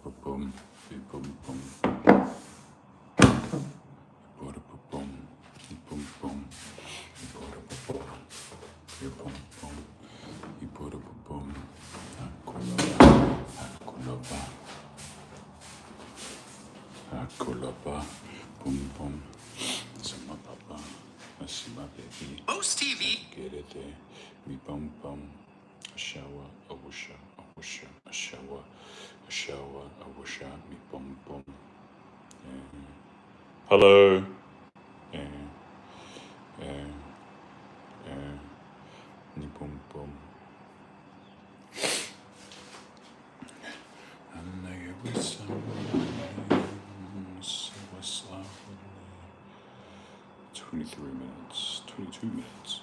boom, boom, boom. Boom, boom, boom, boom. Boom, boom. Akulaba, boom, boom. This is my papa. This is my baby. Most TV. Get it there. Me bum bum. A shower, a whoosher, a whoosher, a shower, a shower, a whoosher. Me bum bum. Yeah. Hello. Yeah. Yeah. Yeah. Me bum bum. And there was someone so slowly. 23 minutes, 22 minutes.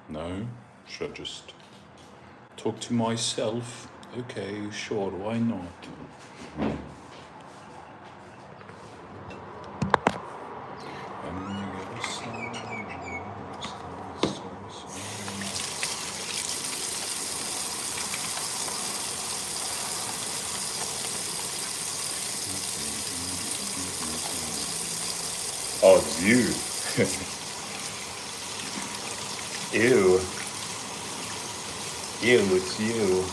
No? Should I just talk to myself? Okay, sure, why not? Oh, it's you. Ew. Ew, it's you.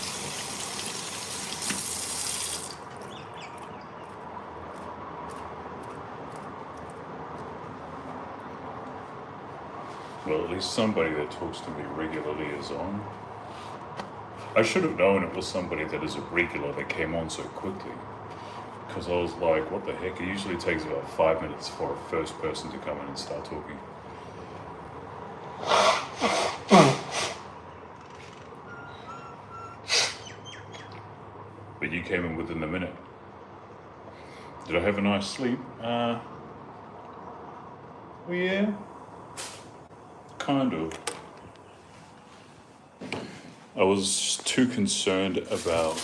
Well, at least somebody that talks to me regularly is on. I should have known it was somebody that is a regular that came on so quickly. Because I was like, what the heck? It usually takes about 5 minutes for a first person to come in and start talking. But you came in within the minute. Did I have a nice sleep? Well, yeah. Kind of. I was too concerned about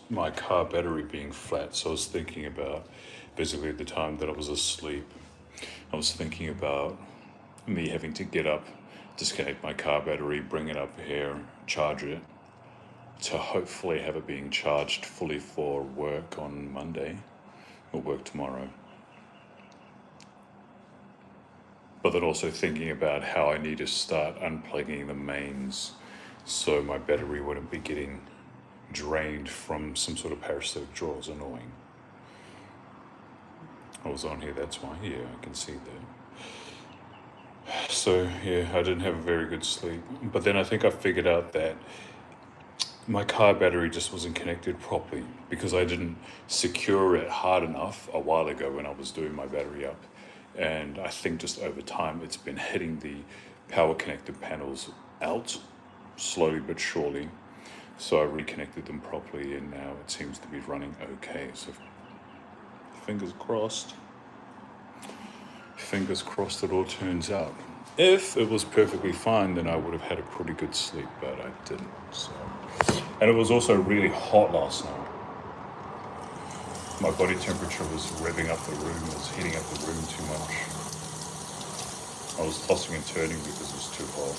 my car battery being flat, so I was thinking about, basically at the time that I was asleep, I was thinking about me having to get up, disconnect my car battery, bring it up here, charge it, to hopefully have it being charged fully for work on Monday, or work tomorrow. But then also thinking about how I need to start unplugging the mains so my battery wouldn't be getting drained from some sort of parasitic draw. Is annoying. I was on here, that's why. Yeah, I can see that. So yeah, I didn't have a very good sleep. But then I think I figured out that my car battery just wasn't connected properly because I didn't secure it hard enough a while ago when I was doing my battery up. And I think just over time it's been hitting the power connected panels out slowly but surely. So I reconnected them properly and now it seems to be running okay. So fingers crossed it all turns out. If it was perfectly fine, then I would have had a pretty good sleep, but I didn't. So, and it was also really hot last night. My body temperature was revving up the room, it was heating up the room too much. I was tossing and turning because it was too hot.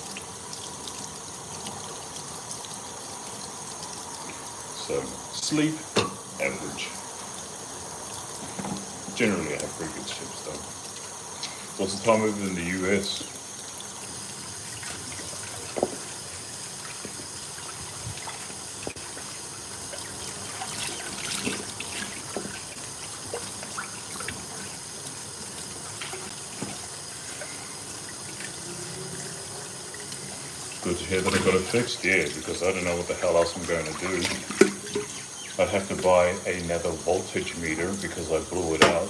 So, sleep, average. Generally I have pretty good sleeps though. What's the time over in the US? Good to hear that I got it fixed, yeah, because I don't know what the hell else I'm going to do. I'd have to buy another voltage meter because I blew it out.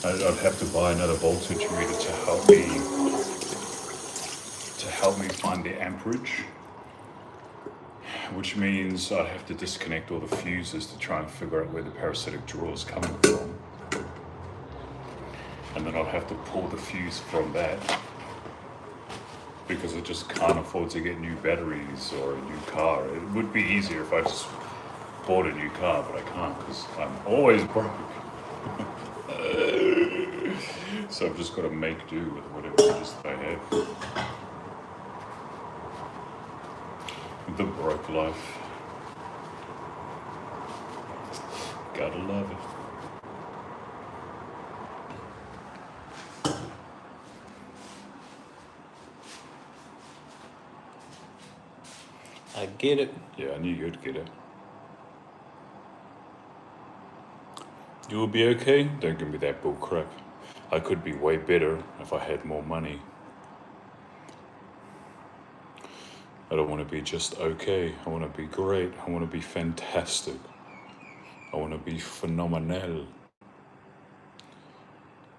I'd have to buy another voltage meter to help me find the amperage, which means I'd have to disconnect all the fuses to try and figure out where the parasitic draw is coming from. And then I'd have to pull the fuse from that because I just can't afford to get new batteries or a new car. It would be easier if I just bought a new car, but I can't because I'm always broke. So I've just got to make do with whatever it is that I have. The broke life. Gotta love it. I get it. Yeah, I knew you'd get it. You will be okay? Don't give me that bull crap. I could be way better if I had more money. I don't want to be just okay. I want to be great. I want to be fantastic. I want to be phenomenal.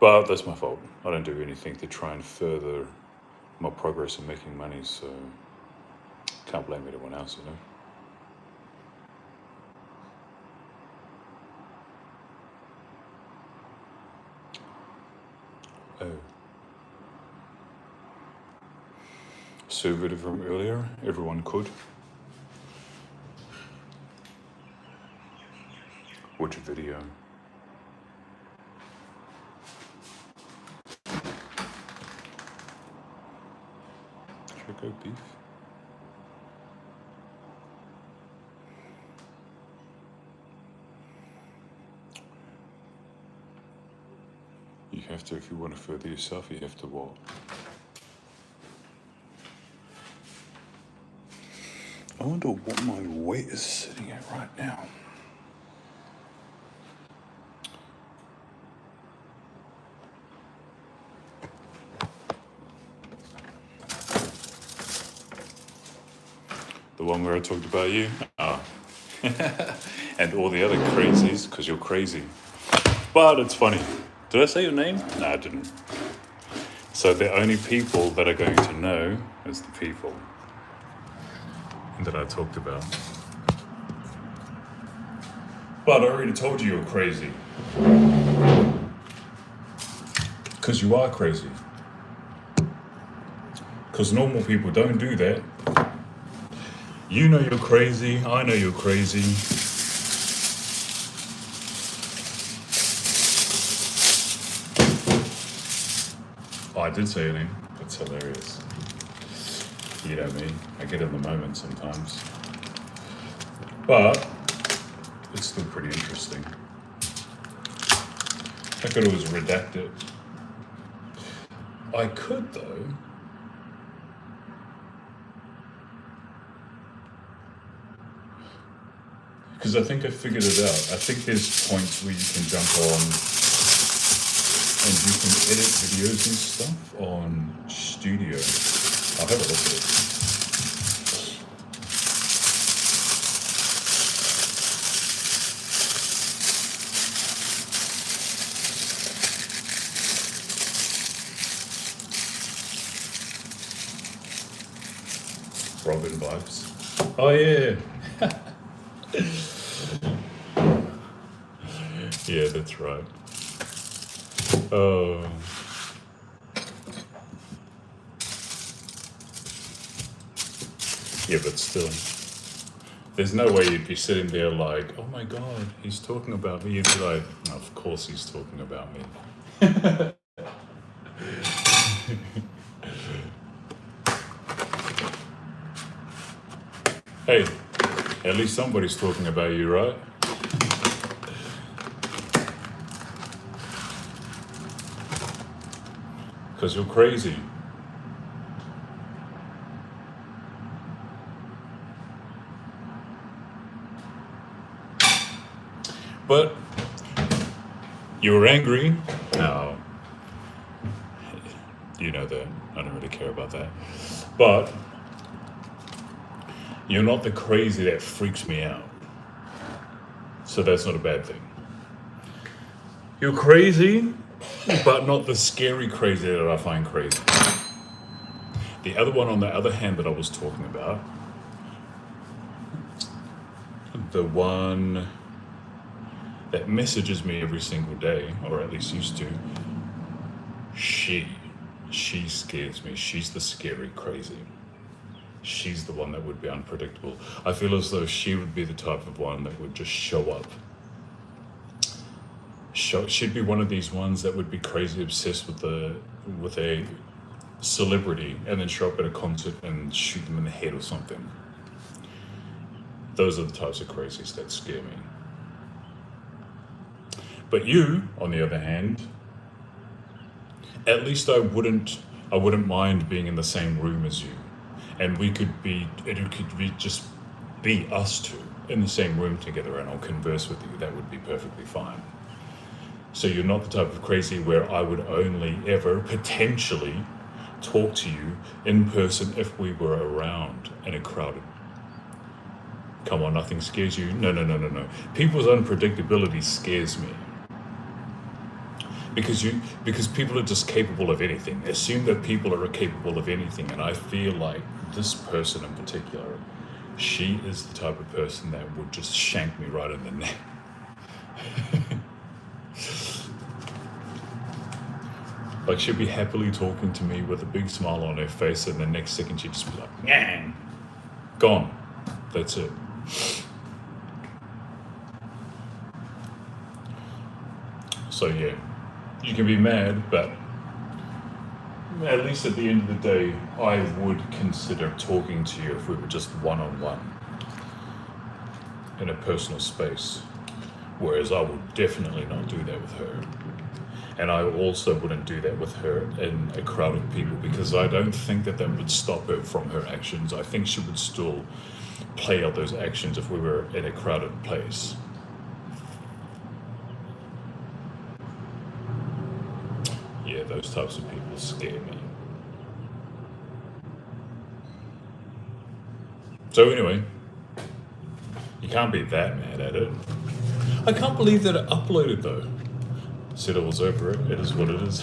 But that's my fault. I don't do anything to try and further my progress in making money, so can't blame anyone else, you know? Oh. So video from earlier, everyone could. Which video? Should I go beef? You have to, if you want to further yourself, you have to what? I wonder what my weight is sitting at right now. The one where I talked about you? Ah. And all the other crazies, because you're crazy. But it's funny. Did I say your name? No, I didn't. So the only people that are going to know is the people that I talked about. But I already told you you're crazy. Because you are crazy. Because normal people don't do that. You know you're crazy. I know you're crazy. Oh, I did say your name. That's hilarious. You know me. I get in the moment sometimes. But it's still pretty interesting. I could always redact it. I could, though. Because I think I figured it out. I think there's points where you can jump on and you can edit videos and stuff on Studio. I'll have a look at it. Robin vibes. Oh yeah. Yeah, that's right. Oh. Yeah, but still, there's no way you'd be sitting there like, oh my God, he's talking about me. You'd be like, oh, of course he's talking about me. Hey, at least somebody's talking about you, right? Because you're crazy. But you were angry. No. You know that. I don't really care about that. But you're not the crazy that freaks me out. So that's not a bad thing. You're crazy, but not the scary crazy that I find crazy. The other one, on the other hand, that I was talking about, the one that messages me every single day, or at least used to, she scares me. She's the scary crazy. She's the one that would be unpredictable. I feel as though she would be the type of one that would just show up. She'd be one of these ones that would be crazy obsessed with a celebrity and then show up at a concert and shoot them in the head or something. Those are the types of crazies that scare me. But you, on the other hand, at least I wouldn't mind being in the same room as you. And it could be just be us two in the same room together, and I'll converse with you. That would be perfectly fine. So you're not the type of crazy where I would only ever potentially talk to you in person if we were around in a crowded. Come on, nothing scares you? No, no, no, no, no. People's unpredictability scares me. Because people are just capable of anything. Assume that people are capable of anything, and I feel like this person in particular, she is the type of person that would just shank me right in the neck. Like, she'd be happily talking to me with a big smile on her face, and the next second she'd just be like, "Nyang," gone. That's it. So yeah, you can be mad, but at least at the end of the day, I would consider talking to you if we were just one-on-one in a personal space. Whereas I would definitely not do that with her. And I also wouldn't do that with her in a crowd of people, because I don't think that would stop her from her actions. I think she would still play out those actions if we were in a crowded place. Yeah, those types of people scare me. So anyway, you can't be that mad at it. I can't believe that it uploaded though. Said I was over it. It is what it is.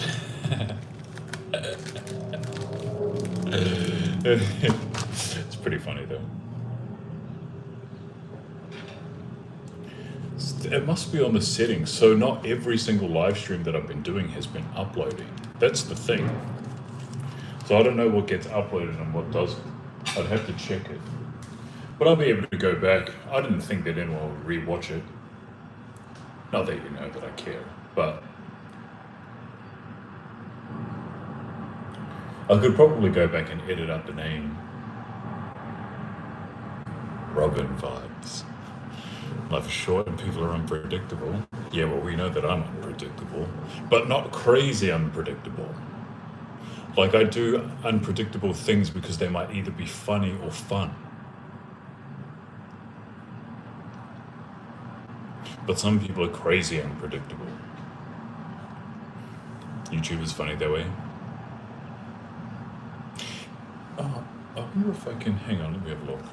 It's pretty funny though. It must be on the settings, so not every single live stream that I've been doing has been uploading. That's the thing. So I don't know what gets uploaded and what doesn't. I'd have to check it. But I'll be able to go back. I didn't think that anyone would rewatch it. Not that you know that I care, but I could probably go back and edit up the name. Robin vibes. Life is short and people are unpredictable. Yeah, well, we know that I'm unpredictable, but not crazy unpredictable. Like, I do unpredictable things because they might either be funny or fun. But some people are crazy unpredictable. YouTube is funny that way. Oh, I wonder if I can, hang on, let me have a look.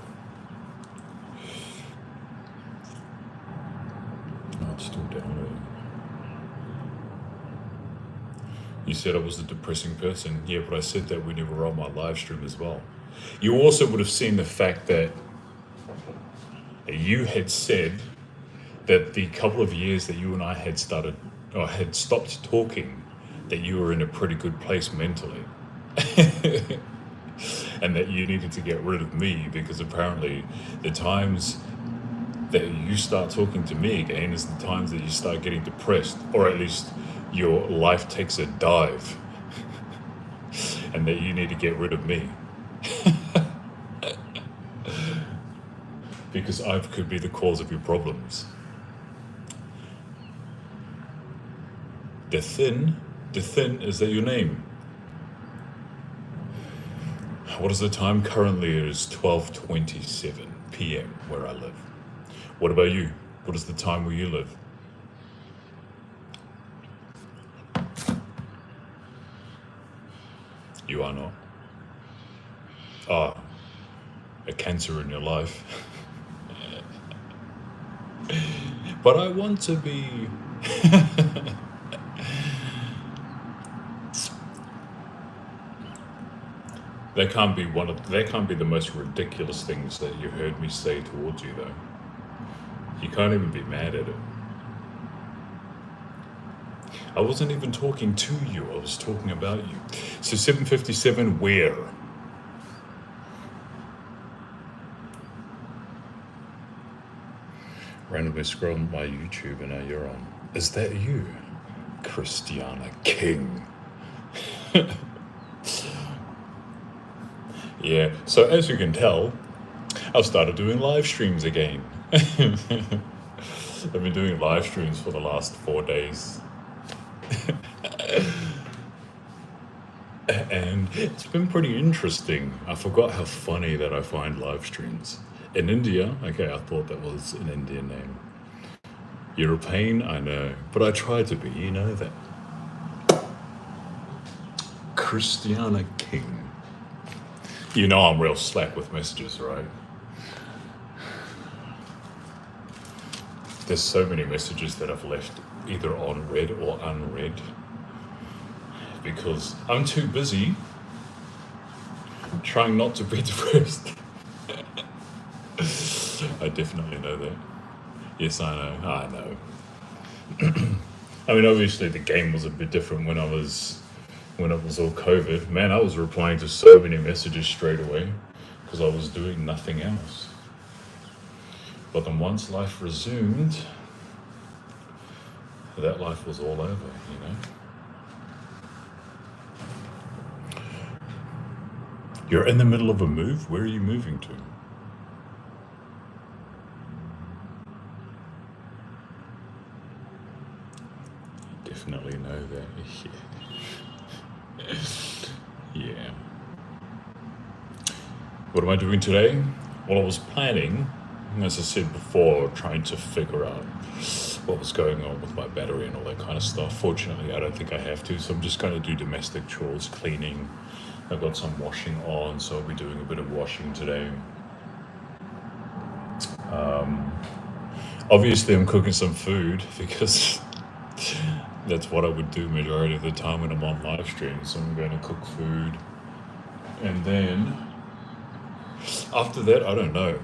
Oh, it's still downloading. You said I was a depressing person. Yeah, but I said that when you were on my live stream as well. You also would have seen the fact that you had said that the couple of years that you and I had started, or had stopped talking, that you were in a pretty good place mentally. And that you needed to get rid of me, because apparently the times that you start talking to me again is the times that you start getting depressed, or at least your life takes a dive. And that you need to get rid of me. Because I could be the cause of your problems. The Thin, is that your name? What is the time currently? It is 12:27 p.m. where I live. What about you? What is the time where you live? You are not. Ah, a cancer in your life. But I want to be. That can't be the most ridiculous things that you heard me say towards you, though. You can't even be mad at it. I wasn't even talking to you, I was talking about you. So 7:57, where? Randomly scrolling my YouTube and now you're on. Is that you? Christiana King. Yeah, so as you can tell, I've started doing live streams again. I've been doing live streams for the last 4 days. And it's been pretty interesting. I forgot how funny that I find live streams. In India, okay, I thought that was an Indian name. European, I know. But I try to be, you know that. Christiana King. You know I'm real slack with messages, right? There's so many messages that I've left either on read or unread because I'm too busy trying not to be depressed. I definitely know that. Yes, I know. I know. I mean, obviously the game was a bit different when it was all COVID. Man, I was replying to so many messages straight away because I was doing nothing else. But then once life resumed, that life was all over, you know? You're in the middle of a move? Where are you moving to? Definitely know that. Yeah. What am I doing today? Well, I was planning, as I said before, trying to figure out what was going on with my battery and all that kind of stuff. Fortunately, I don't think I have to, so I'm just going to do domestic chores, cleaning. I've got some washing on, so I'll be doing a bit of washing today. Obviously, I'm cooking some food because that's what I would do majority of the time when I'm on live stream. So I'm going to cook food. And then, after that, I don't know.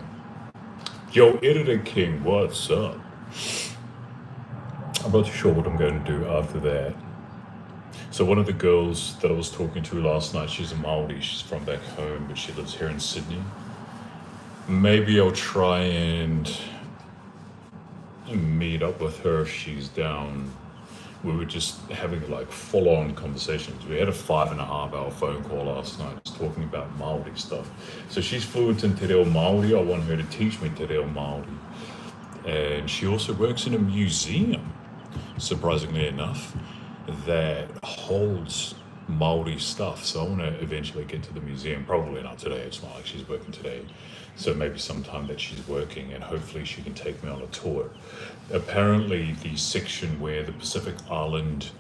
Yo, Editor King, what's up? I'm not too sure what I'm going to do after that. So one of the girls that I was talking to last night, she's a Māori. She's from back home, but she lives here in Sydney. Maybe I'll try and meet up with her if she's down. We were just having like full-on conversations. We had a 5.5-hour phone call last night just talking about Māori stuff. So she's fluent in te reo Māori. I want her to teach me te reo Māori. And she also works in a museum, surprisingly enough, that holds Māori stuff. So I want to eventually get to the museum. Probably not today. It's not like she's working today. So maybe sometime that she's working, and hopefully she can take me on a tour. Apparently the section where the Pacific Island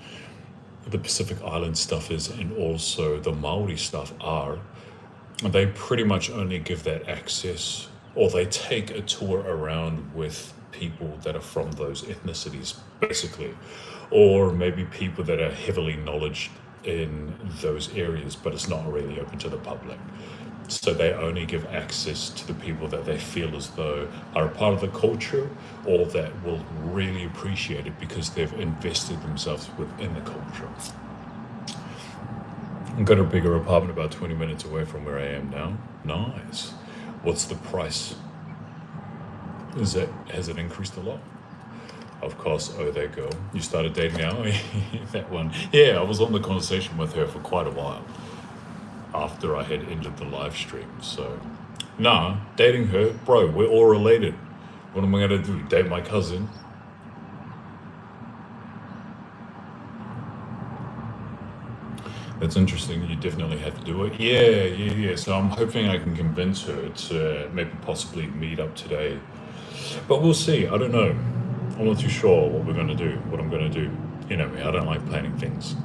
stuff is and also the Māori stuff are, they pretty much only give that access, or they take a tour around with people that are from those ethnicities, basically, or maybe people that are heavily knowledge in those areas, but it's not really open to the public. So they only give access to the people that they feel as though are a part of the culture or that will really appreciate it because they've invested themselves within the culture. I've got a bigger apartment about 20 minutes away from where I am now. Nice. What's the price? Has it increased a lot? Of course, oh, there you go. You started dating now? That one. Yeah, I was on the conversation with her for quite a while after I had ended the live stream. So, nah, dating her, bro, we're all related. What am I going to do? Date my cousin? That's interesting. You definitely have to do it. Yeah. So I'm hoping I can convince her to maybe possibly meet up today. But we'll see. I don't know. I'm not too sure what I'm going to do. You know me, I don't like planning things.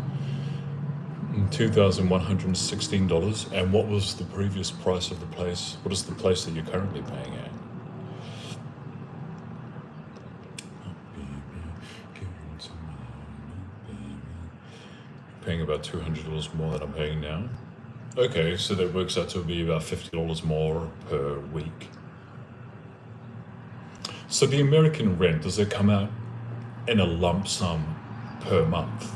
$2,116. And what was the previous price of the place? What is the place that you're currently paying at? Paying about $200 more than I'm paying now. Okay, so that works out to be about $50 more per week. So the American rent, does it come out in a lump sum per month?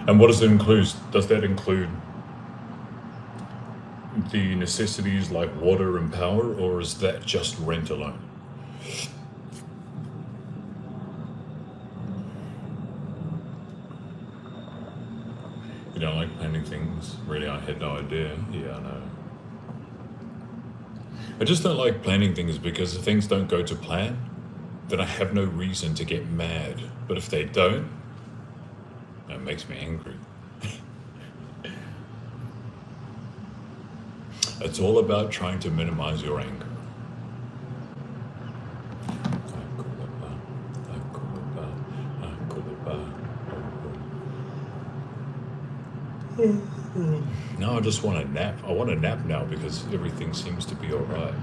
And what does it include? Does that include the necessities like water and power, or is that just rent alone? You don't like planning things? Really, I had no idea. Yeah, I know. I just don't like planning things because if things don't go to plan, then I have no reason to get mad. But if they don't, it makes me angry. It's all about trying to minimize your anger. Now I just want a nap. I want a nap now because everything seems to be alright.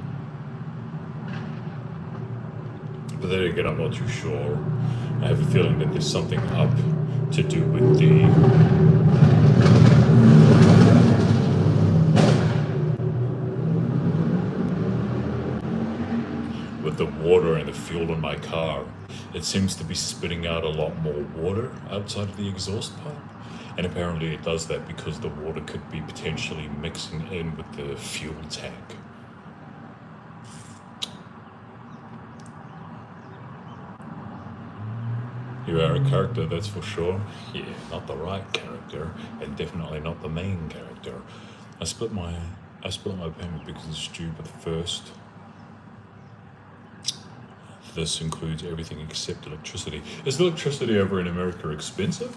But then again, I'm not too sure. I have a feeling that there's something up to do with the water and the fuel in my car. It seems to be spitting out a lot more water outside of the exhaust pipe. And apparently it does that because the water could be potentially mixing in with the fuel tank. You are a character, that's for sure. Yeah, not the right character, and definitely not the main character. I split my payment because it's due but first. This includes everything except electricity. Is the electricity over in America expensive?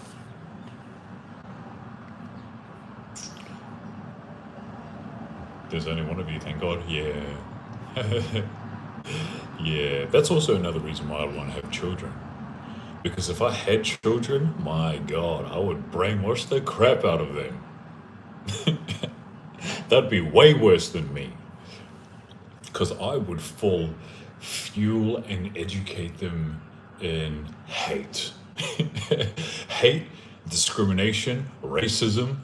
There's only one of you, thank God. Yeah. Yeah, that's also another reason why I want to have children. Because if I had children, my God, I would brainwash the crap out of them. That'd be way worse than me. Because I would full fuel and educate them in hate. Hate, discrimination, racism.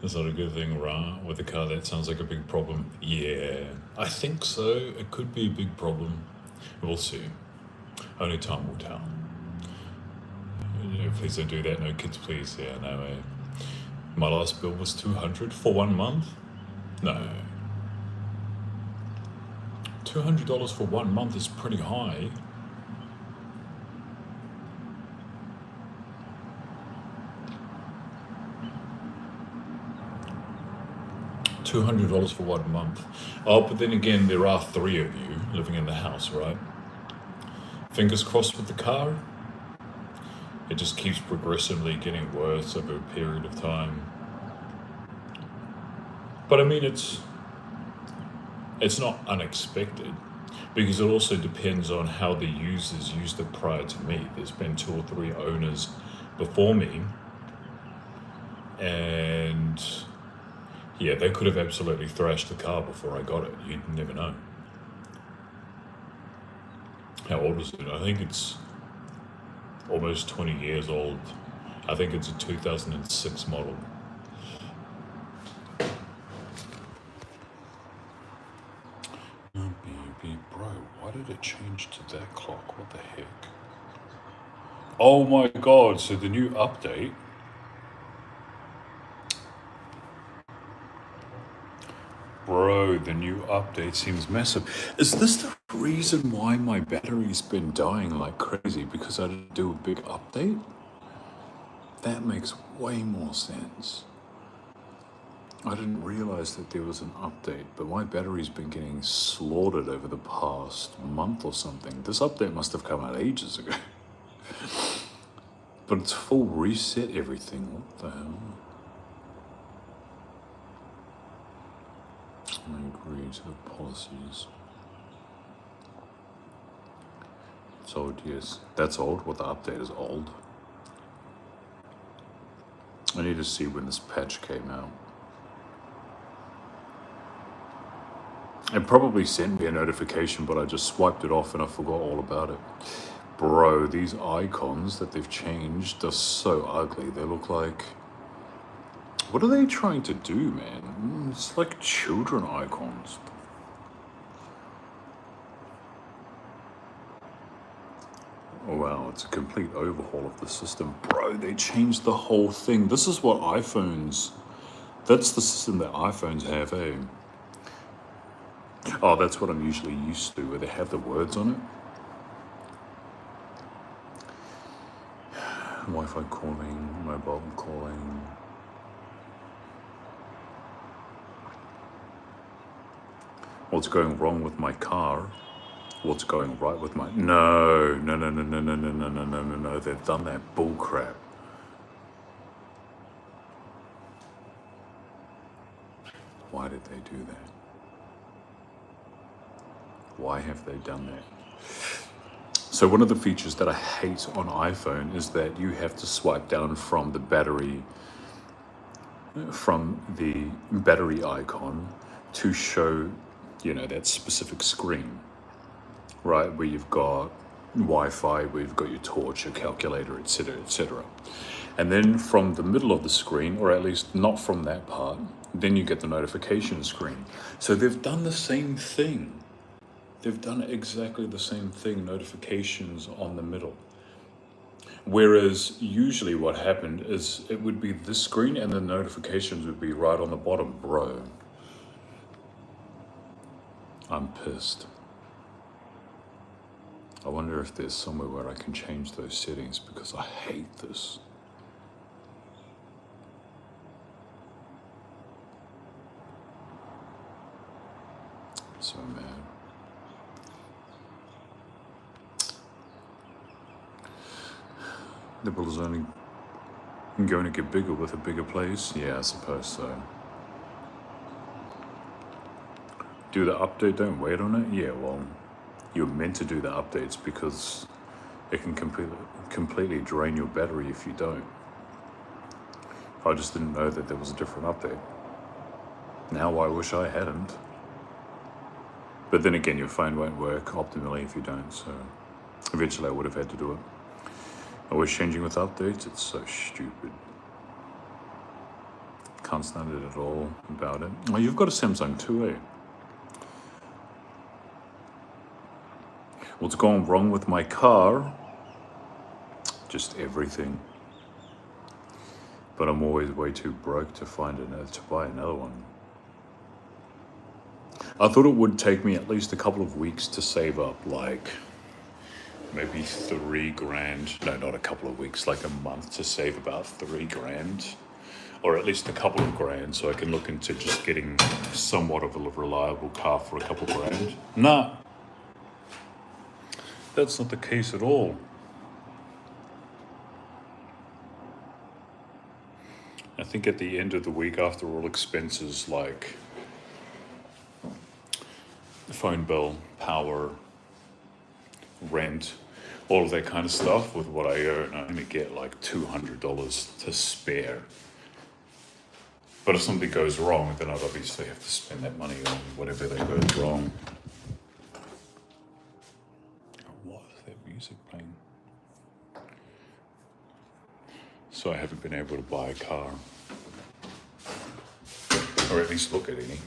That's not a good thing, right? With a car, that sounds like a big problem. Yeah, I think so. It could be a big problem. We'll see. Only time will tell. Yeah, please don't do that. No kids, please. Yeah, no way. My last bill was $200 for 1 month. No. $200 for 1 month is pretty high. $200 for 1 month. Oh, but then again, there are 3 of you living in the house, right? Fingers crossed with the car. It just keeps progressively getting worse over a period of time. But I mean, it's not unexpected because it also depends on how the users used it prior to me. There's been 2 or 3 owners before me, and yeah, they could have absolutely thrashed the car before I got it. You'd never know. How old is it? I think it's almost 20 years old. I think it's a 2006 model. Bro, why did it change to that clock? What the heck? Oh my God, so the new update. Bro, the new update seems massive. Is this the reason why my battery's been dying like crazy? Because I didn't do a big update? That makes way more sense. I didn't realize that there was an update, but my battery's been getting slaughtered over the past month or something. This update must have come out ages ago. But it's full reset everything. What the hell? I agree to the policies. It's old, yes. That's old. What, the update is old? I need to see when this patch came out. It probably sent me a notification, but I just swiped it off and I forgot all about it. Bro, these icons that they've changed are so ugly. They look like... What are they trying to do, man? It's like children icons. Oh wow, it's a complete overhaul of the system. Bro, they changed the whole thing. This is what iPhones... That's the system that iPhones have, eh? Oh, that's what I'm usually used to, where they have the words on it. Wi-Fi calling, mobile calling. What's going wrong with my car? What's going right with my... No, no, no, no, no, no, no, no, no, no, no, no. They've done that bull crap. Why did they do that? Why have they done that? So one of the features that I hate on iPhone is that you have to swipe down from the battery icon to show, you know, that specific screen, right? Where you've got Wi-Fi, where you've got your torch, your calculator, etc., etc. And then from the middle of the screen, or at least not from that part, then you get the notification screen. So they've done the same thing. They've done exactly the same thing, notifications on the middle. Whereas usually what happened is it would be this screen and the notifications would be right on the bottom. Bro, I'm pissed. I wonder if there's somewhere where I can change those settings, because I hate this. So mad. The bill is only going to get bigger with a bigger place? Yeah, I suppose so. Do the update, don't wait on it? Yeah, well, you're meant to do the updates because it can completely drain your battery if you don't. I just didn't know that there was a different update. Now I wish I hadn't. But then again, your phone won't work optimally if you don't, so eventually I would have had to do it. Always changing with updates, it's so stupid. Can't stand it at all about it. Oh, you've got a Samsung too, eh? What's gone wrong with my car? Just everything. But I'm always way too broke to buy another one. I thought it would take me at least a couple of weeks to save up, like maybe $3,000. No, not a couple of weeks, like a month to save about $3,000, or at least a couple of grand, so I can look into just getting somewhat of a reliable car for a couple grand. Nah, that's not the case at all. I think at the end of the week, after all expenses like phone bill, power, rent, all of that kind of stuff, with what I earn, I only get like $200 to spare. But if something goes wrong, then I'd obviously have to spend that money on whatever that goes wrong. What is that music playing? So I haven't been able to buy a car, or at least look at any.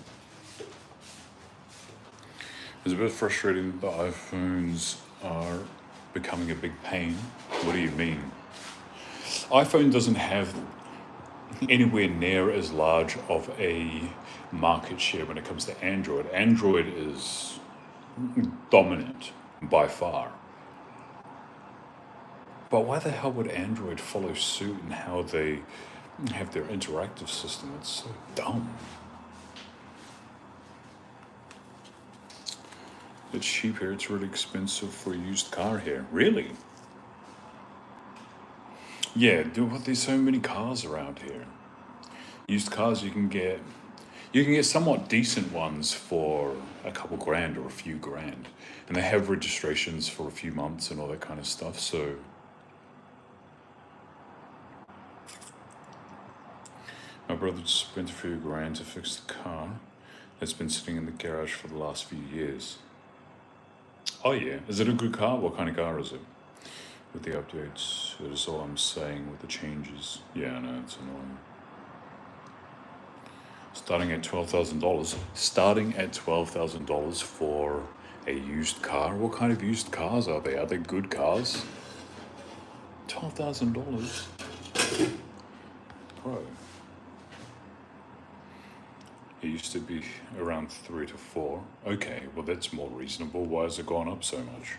It's a bit frustrating that the iPhones are becoming a big pain. What do you mean? iPhone doesn't have anywhere near as large of a market share when it comes to Android. Android is dominant by far. But why the hell would Android follow suit in how they have their interactive system? It's so dumb. It's cheap here, it's really expensive for a used car here. Really? Yeah, there's so many cars around here. Used cars you can get somewhat decent ones for a couple grand or a few grand. And they have registrations for a few months and all that kind of stuff, so. My brother just spent a few grand to fix the car that's been sitting in the garage for the last few years. Oh yeah, is it a good car? What kind of car is it? With the updates, that is all I'm saying with the changes. Yeah, I know, it's annoying. Starting at $12,000. Starting at $12,000 for a used car? What kind of used cars are they? Are they good cars? $12,000? Bro. It used to be around 3 to 4. Okay, well that's more reasonable. Why has it gone up so much?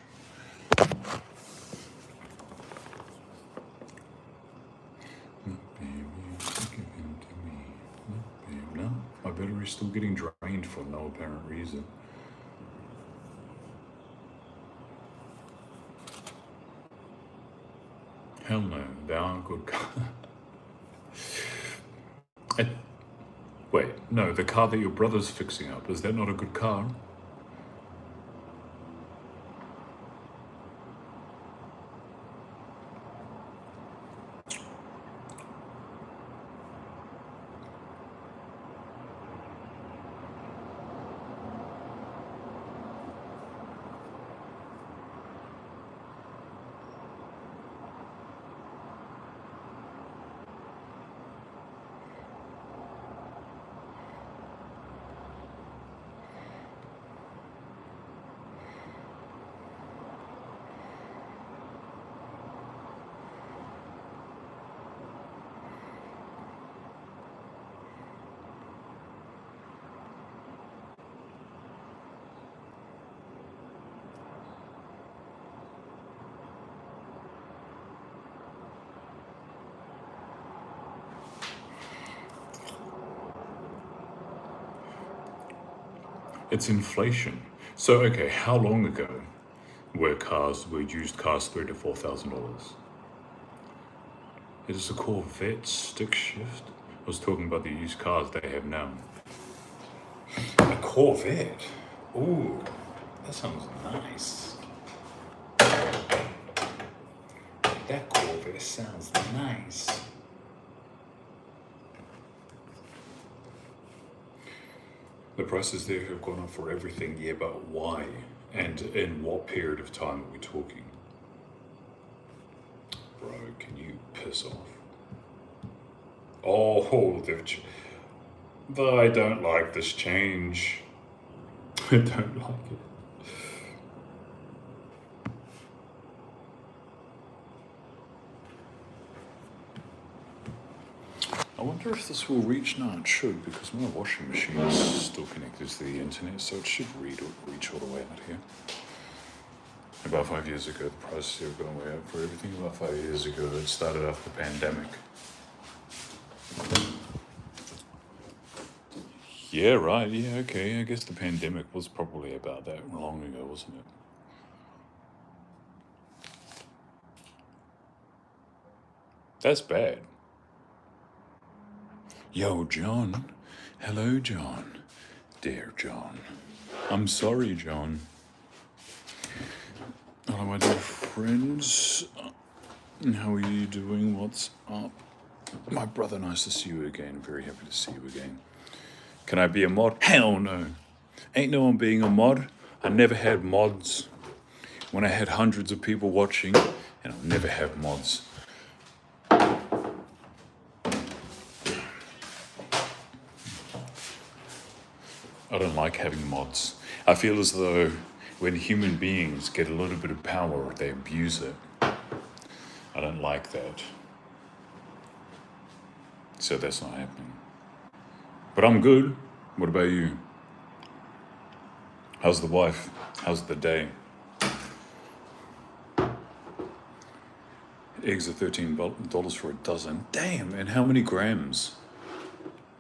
No, my battery's still getting drained for no apparent reason. Hell no, they aren't good cars. And, wait, no, the car that your brother's fixing up, is that not a good car? It's inflation. So, okay, how long ago were used cars $3,000 to $4,000? It is a Corvette stick shift. I was talking about the used cars they have now. A Corvette? Ooh, that sounds nice. That Corvette sounds nice. The prices there have gone up for everything, yeah, but why? And in what period of time are we talking? Bro, can you piss off? Oh, but I don't like this change. I don't like it. I wonder if this will reach. No, it should, because my washing machine is still connected to the internet, so it should reach all the way out here. About 5 years ago, the prices have gone way up for everything. About 5 years ago, it started off the pandemic. Yeah, right. Yeah, okay. I guess the pandemic was probably about that long ago, wasn't it? That's bad. Yo, John. Hello, John. Dear John. I'm sorry, John. Hello, my dear friends. How are you doing? What's up? My brother, nice to see you again. Very happy to see you again. Can I be a mod? Hell no. Ain't no one being a mod. I never had mods. When I had hundreds of people watching, and I'll never have mods. I don't like having mods. I feel as though when human beings get a little bit of power, they abuse it. I don't like that. So that's not happening. But I'm good. What about you? How's the wife? How's the day? Eggs are $13 for a dozen. Damn, and how many grams?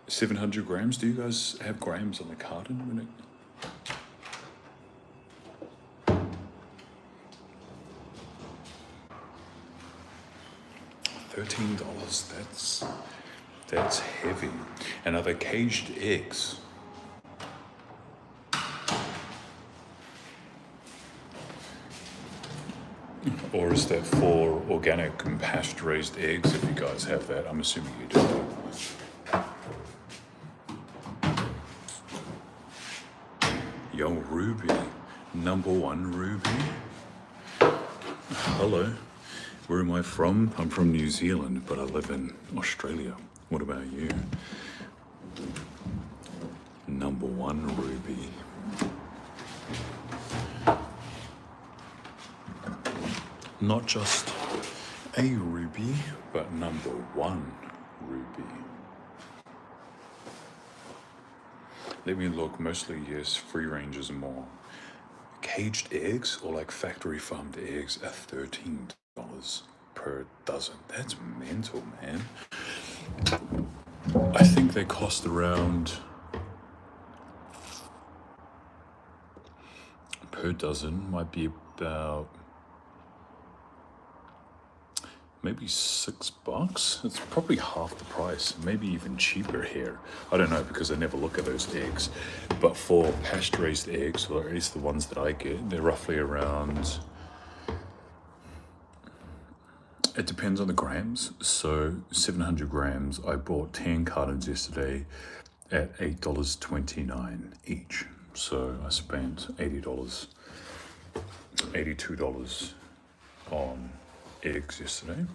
700 grams? Do you guys have grams on the carton when it... $13, that's heavy. And are they caged eggs? Or is that for organic and pasture-raised eggs, if you guys have that? I'm assuming you do. Yo, Ruby. #1 Ruby. Hello. Where am I from? I'm from New Zealand, but I live in Australia. What about you? #1 Ruby. Not just a ruby, but #1 ruby. Let me look. Mostly, yes, free range is more. Caged eggs or like factory farmed eggs are $13 per dozen. That's mental, man. I think they cost around, per dozen, might be about maybe $6. It's probably half the price, maybe even cheaper here. I don't know because I never look at those eggs. But for pasture-raised eggs, or at least the ones that I get, they're roughly around, it depends on the grams. So 700 grams, I bought 10 cartons yesterday at $8.29 each. So I spent $80, $82 on eggs yesterday,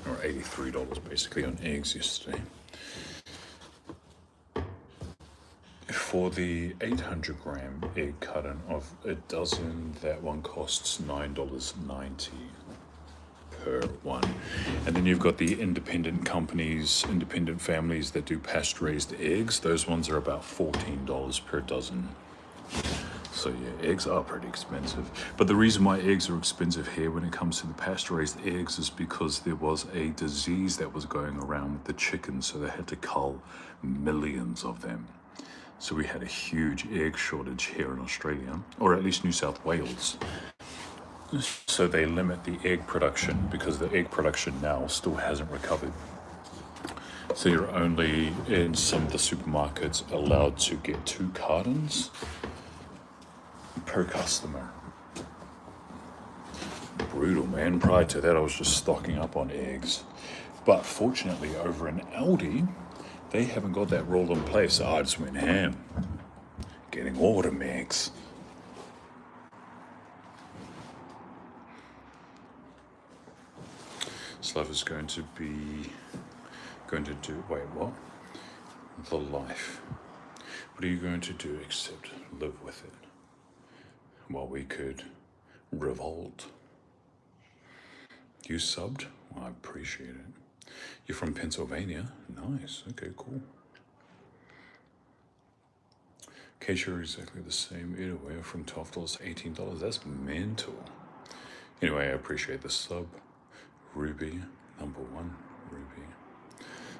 or $83 basically on eggs yesterday. For the 800 gram egg carton of a dozen, that one costs $9.90 per one. And then you've got the independent companies, independent families that do pasture-raised eggs. Those ones are about $14 per dozen. So yeah, eggs are pretty expensive. But the reason why eggs are expensive here when it comes to the pasture-raised eggs is because there was a disease that was going around with the chickens, so they had to cull millions of them. So we had a huge egg shortage here in Australia, or at least New South Wales. So they limit the egg production because the egg production now still hasn't recovered. So you're only in some of the supermarkets allowed to get 2 cartons per customer. Brutal, man. Prior to that, I was just stocking up on eggs. But fortunately, over in Aldi, they haven't got that rule in place. So I just went ham, getting all the eggs. Slav is going to do, wait, what? The life. What are you going to do except live with it? Well, we could revolt. You subbed? Well, I appreciate it. You're from Pennsylvania? Nice. Okay, cool. Case you're exactly the same. Either way, from $12 to $18. That's mental. Anyway, I appreciate the sub. Ruby, number 1, Ruby.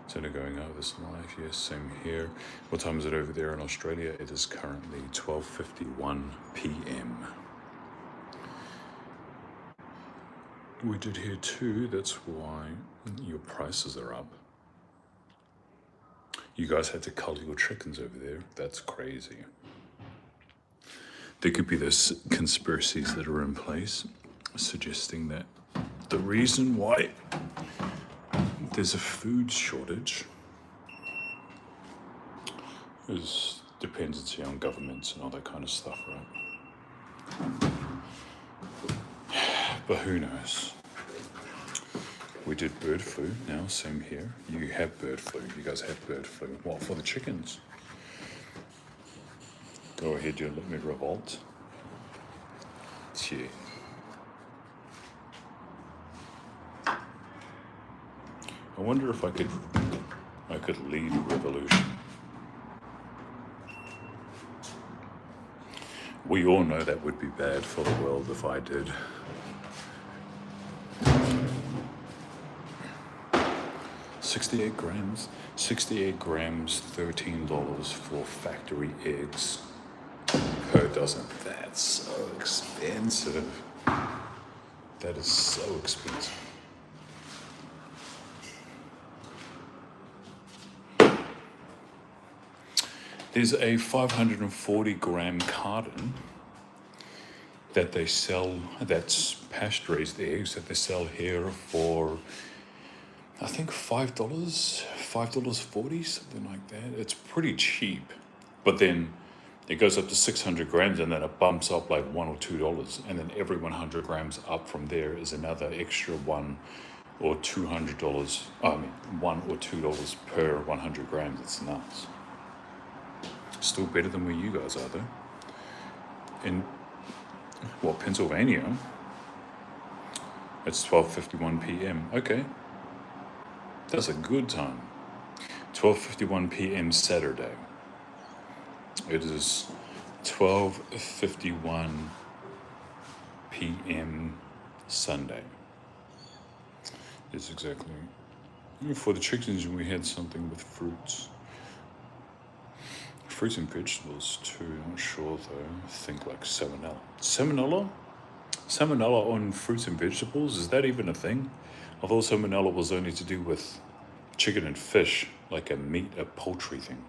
So they're going over this live. Yes, same here. What time is it over there in Australia? It is currently 12:51 p.m. We did here too. That's why your prices are up. You guys had to cull your chickens over there. That's crazy. There could be those conspiracies that are in place suggesting that the reason why there's a food shortage is dependency on governments and all that kind of stuff, right? But who knows? We did bird flu, now same here. You have bird flu, you guys have bird flu. What, for the chickens? Go ahead, you let me revolt. Yeah. I wonder if I could lead a revolution. We all know that would be bad for the world if I did. $68 grams, $13 for factory eggs per dozen. That's so expensive. That is so expensive. There's a 540 gram carton that they sell, that's pasture-raised eggs that they sell here for, I think $5.40, something like that. It's pretty cheap, but then it goes up to 600 grams and then it bumps up like $1 or $2. And then every 100 grams up from there is another extra $1 or $200. $1 or $2 per 100 grams. It's nuts. Still better than where you guys are, though. In, Pennsylvania? It's 12:51 p.m. Okay. That's a good time. 12:51 p.m. Saturday. It is 12:51 p.m. Sunday. It's exactly. For the chickens, we had something with fruits. Fruits and vegetables too, not sure though. I think like salmonella. Salmonella on fruits and vegetables, is that even a thing? I thought salmonella was only to do with chicken and fish, like a poultry thing.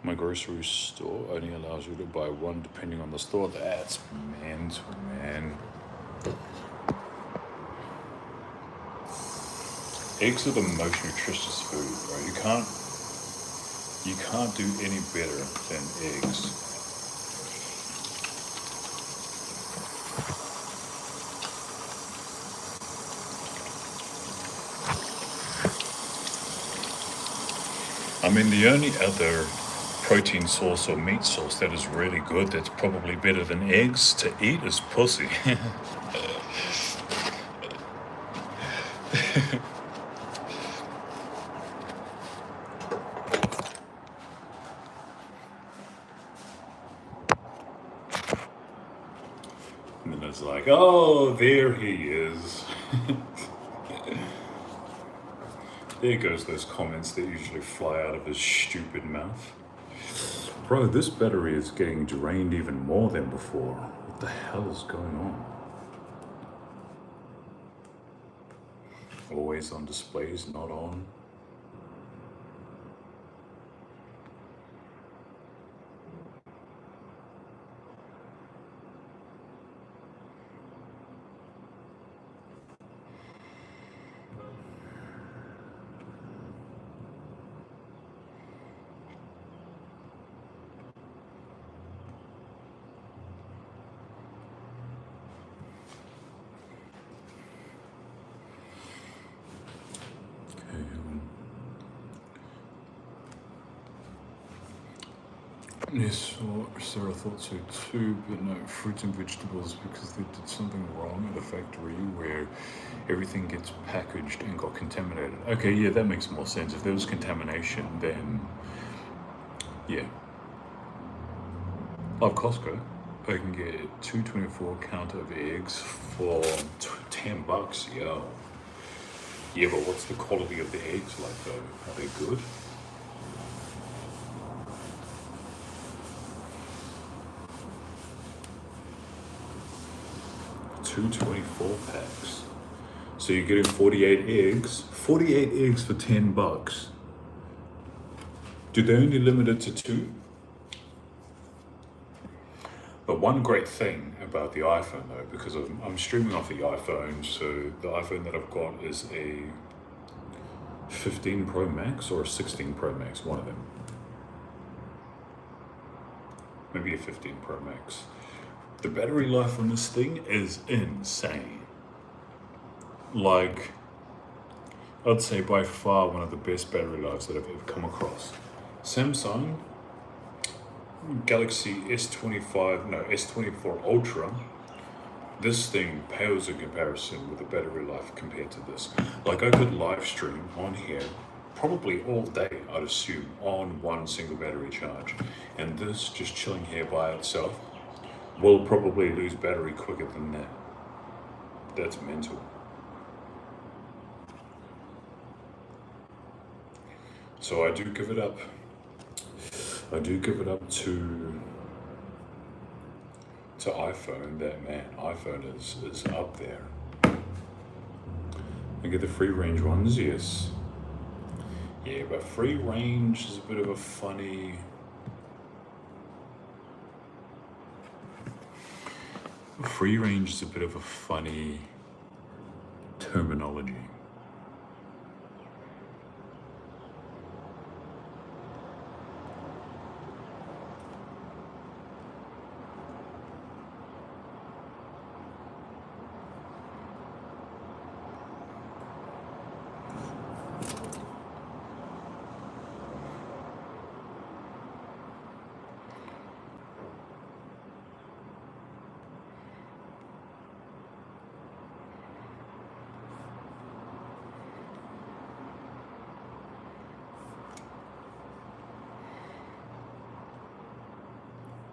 My grocery store only allows you to buy one depending on the store. That's mental, man. Eggs are the most nutritious food, bro. You can't do any better than eggs. I mean, the only other protein source or meat source that is really good, that's probably better than eggs to eat, is pussy. And then it's like, oh, there he is. There goes those comments that usually fly out of his stupid mouth. Bro, this battery is getting drained even more than before. What the hell is going on? Always on displays, not on. Yes, or Sarah thought so too, but no, fruits and vegetables because they did something wrong at the factory where everything gets packaged and got contaminated. Okay, yeah, that makes more sense. If there was contamination, then yeah. Like Costco, I can get 224 count of eggs for $10, yo. Yeah, but what's the quality of the eggs like though? Are they good? $2.24 packs. So you're getting 48 eggs. 48 eggs for $10. Do they only limit it to 2? But one great thing about the iPhone though, because I'm streaming off the iPhone, so the iPhone that I've got is a 15 Pro Max or a 16 Pro Max, one of them. Maybe a 15 Pro Max. The battery life on this thing is insane. Like, I'd say by far one of the best battery lives that I've ever come across. Samsung Galaxy S24 Ultra, this thing pales in comparison with the battery life compared to this. Like, I could live stream on here probably all day, I'd assume, on one single battery charge. And this, just chilling here by itself, will probably lose battery quicker than that. That's mental. So I do give it up. I do give it up to iPhone. That, man, iPhone is up there. I get the free range ones, yes. Yeah, but free range is a bit of a funny. Free range is a bit of a funny terminology.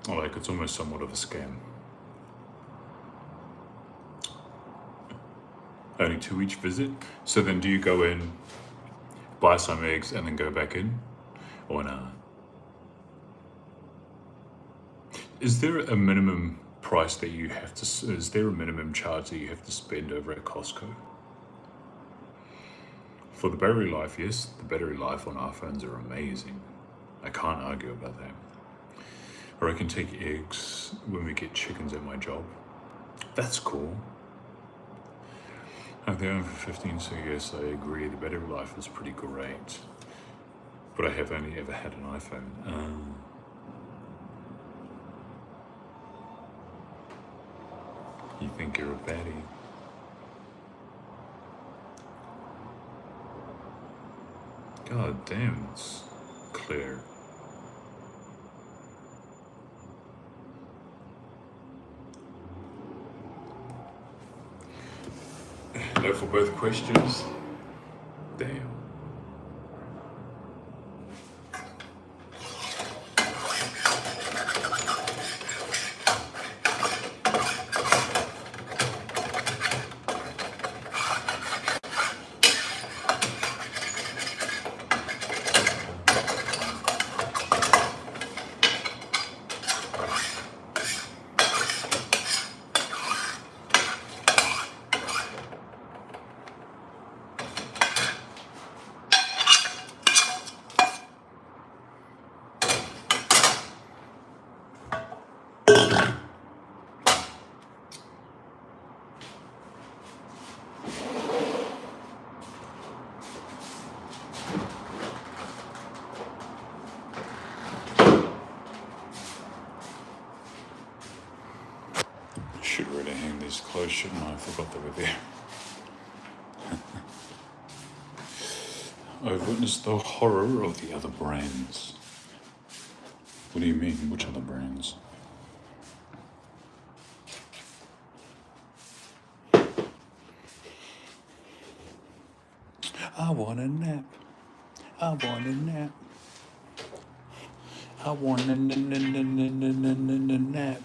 Like, it's almost somewhat of a scam. Only 2 each visit. So then do you go in, buy some eggs, and then go back in? Or nah? Is there a minimum price that you have to, is there a minimum charge that you have to spend over at Costco? For the battery life, yes, the battery life on iPhones are amazing. I can't argue about that. Or I can take eggs when we get chickens at my job. That's cool. They're over 15, so yes, I agree. The battery life is pretty great. But I have only ever had an iPhone. You think you're a baddie. God damn, it's clear. No for both questions. Damn. Should really hang these clothes, shouldn't I? I forgot they were there. I've witnessed the horror of the other brands. What do you mean? Which other brands? I want a nap. I want a nap. I want a nap.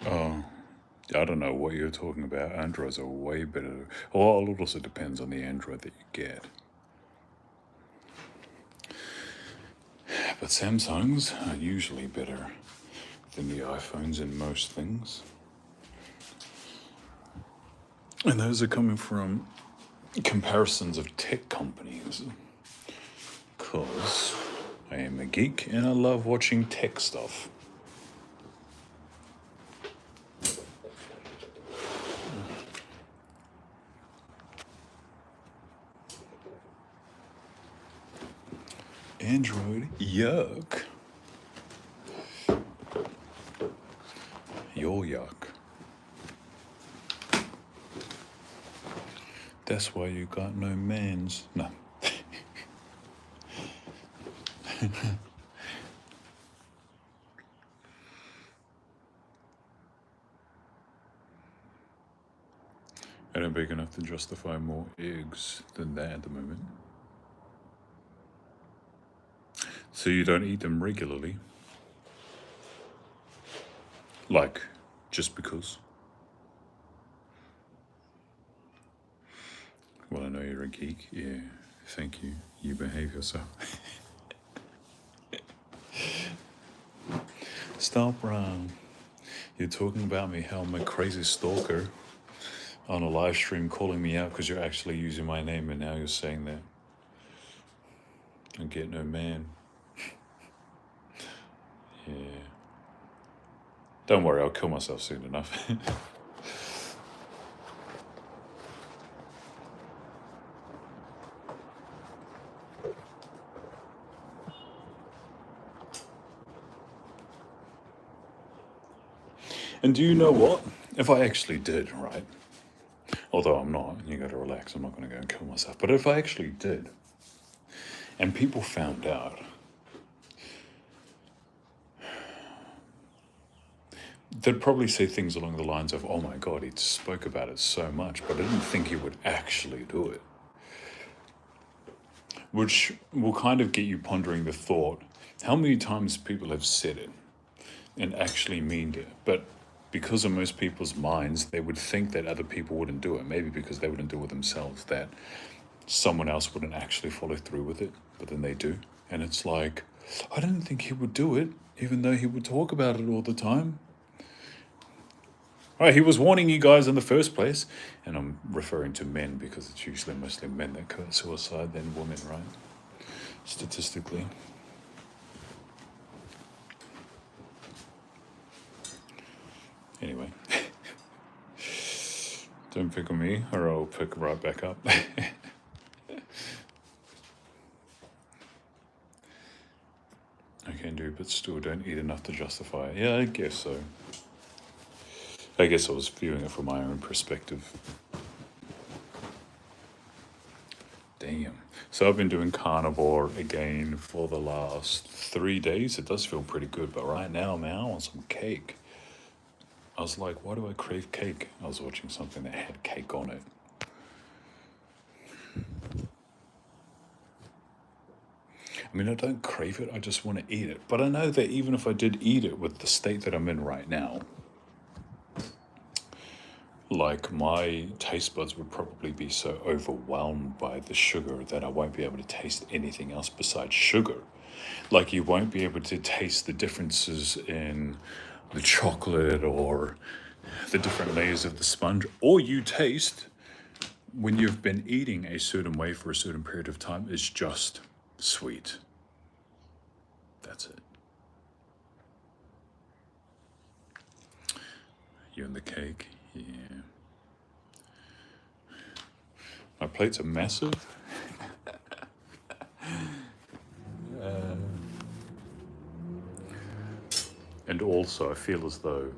Oh, I don't know what you're talking about. Androids are way better. Well, it also depends on the Android that you get. But Samsungs are usually better than the iPhones in most things. And those are coming from comparisons of tech companies. Because I am a geek and I love watching tech stuff. Android, yuck. You're yuck. That's why you got no mans. No. And I'm big enough to justify more eggs than that at the moment. So you don't eat them regularly? Like, just because? Well, I know you're a geek. Yeah, thank you. You behave yourself. Stop, Ron. You're talking about me, how I'm a crazy stalker on a live stream calling me out because you're actually using my name and now you're saying that. I get no man. Yeah. Don't worry, I'll kill myself soon enough. And do you know what? If I actually did, right? Although I'm not, you gotta relax, I'm not gonna go and kill myself. But if I actually did, and people found out, they'd probably say things along the lines of, oh my God, he spoke about it so much, but I didn't think he would actually do it. Which will kind of get you pondering the thought, how many times people have said it and actually meaned it, but because of most people's minds, they would think that other people wouldn't do it, maybe because they wouldn't do it themselves, that someone else wouldn't actually follow through with it, but then they do. And it's like, I didn't think he would do it, even though he would talk about it all the time. Right, he was warning you guys in the first place, and I'm referring to men because it's usually mostly men that commit suicide than women, right? Statistically. Anyway, don't pick on me or I'll pick right back up. I can do, but still don't eat enough to justify it. Yeah, I guess so. I guess I was viewing it from my own perspective. Damn. So I've been doing carnivore again for the last 3 days. It does feel pretty good, but right now, man, I want some cake. I was like, why do I crave cake? I was watching something that had cake on it. I mean, I don't crave it, I just want to eat it. But I know that even if I did eat it with the state that I'm in right now, like my taste buds would probably be so overwhelmed by the sugar that I won't be able to taste anything else besides sugar. Like you won't be able to taste the differences in the chocolate or the different layers of the sponge. All you taste when you've been eating a certain way for a certain period of time is just sweet. That's it. You and the cake, yeah. My plates are massive. And also, I feel as though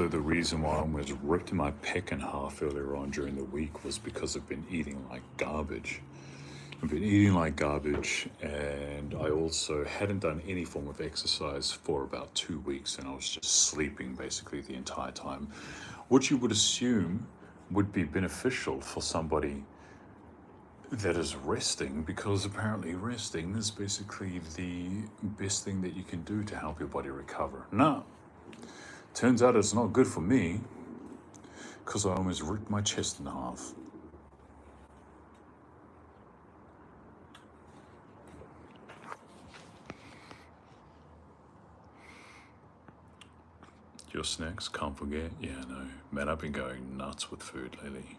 the reason why I almost ripped my pec in half earlier on during the week was because I've been eating like garbage. I've been eating like garbage, and I also hadn't done any form of exercise for about 2 weeks, and I was just sleeping basically the entire time, which you would assume would be beneficial for somebody that is resting, because apparently resting is basically the best thing that you can do to help your body recover. No, turns out it's not good for me, because I almost ripped my chest in half. Your snacks, can't forget. Yeah, no. Man, I've been going nuts with food lately.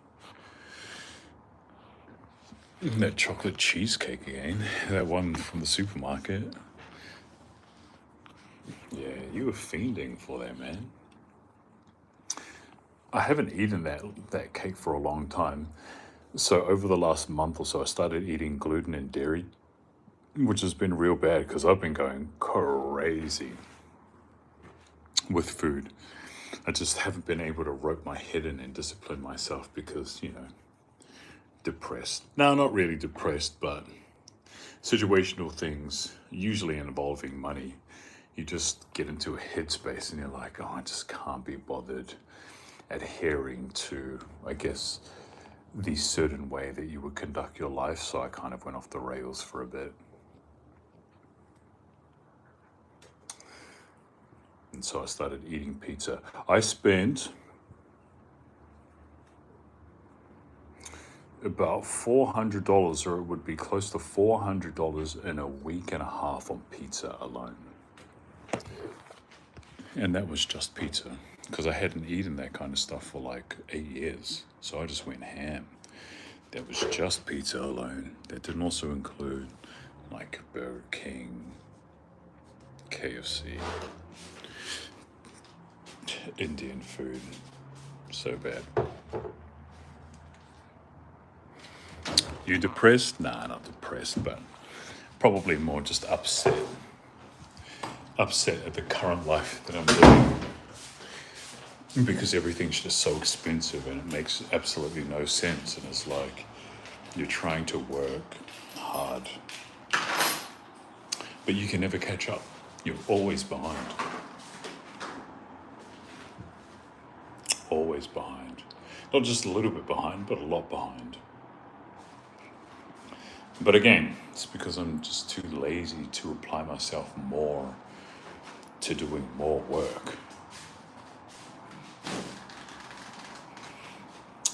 That chocolate cheesecake again. That one from the supermarket. Yeah, you were fiending for that, man. I haven't eaten that cake for a long time. So over the last month or so, I started eating gluten and dairy, which has been real bad because I've been going crazy with food. I just haven't been able to rope my head in and discipline myself because, depressed. No, not really depressed, but situational things, usually involving money. You just get into a headspace and you're like, oh, I just can't be bothered adhering to, I guess, the certain way that you would conduct your life. So I kind of went off the rails for a bit. And so I started eating pizza. I spent about $400, or it would be close to $400 in a week and a half on pizza alone. And that was just pizza, because I hadn't eaten that kind of stuff for like 8 years. So I just went ham. That was just pizza alone. That didn't also include like Burger King, KFC, Indian food. So bad. You depressed? Nah, not depressed, but probably more just upset. Upset at the current life that I'm living. Because everything's just so expensive and it makes absolutely no sense. And it's like you're trying to work hard, but you can never catch up. You're always behind. Always behind. Not just a little bit behind, but a lot behind. But again, it's because I'm just too lazy to apply myself more to doing more work.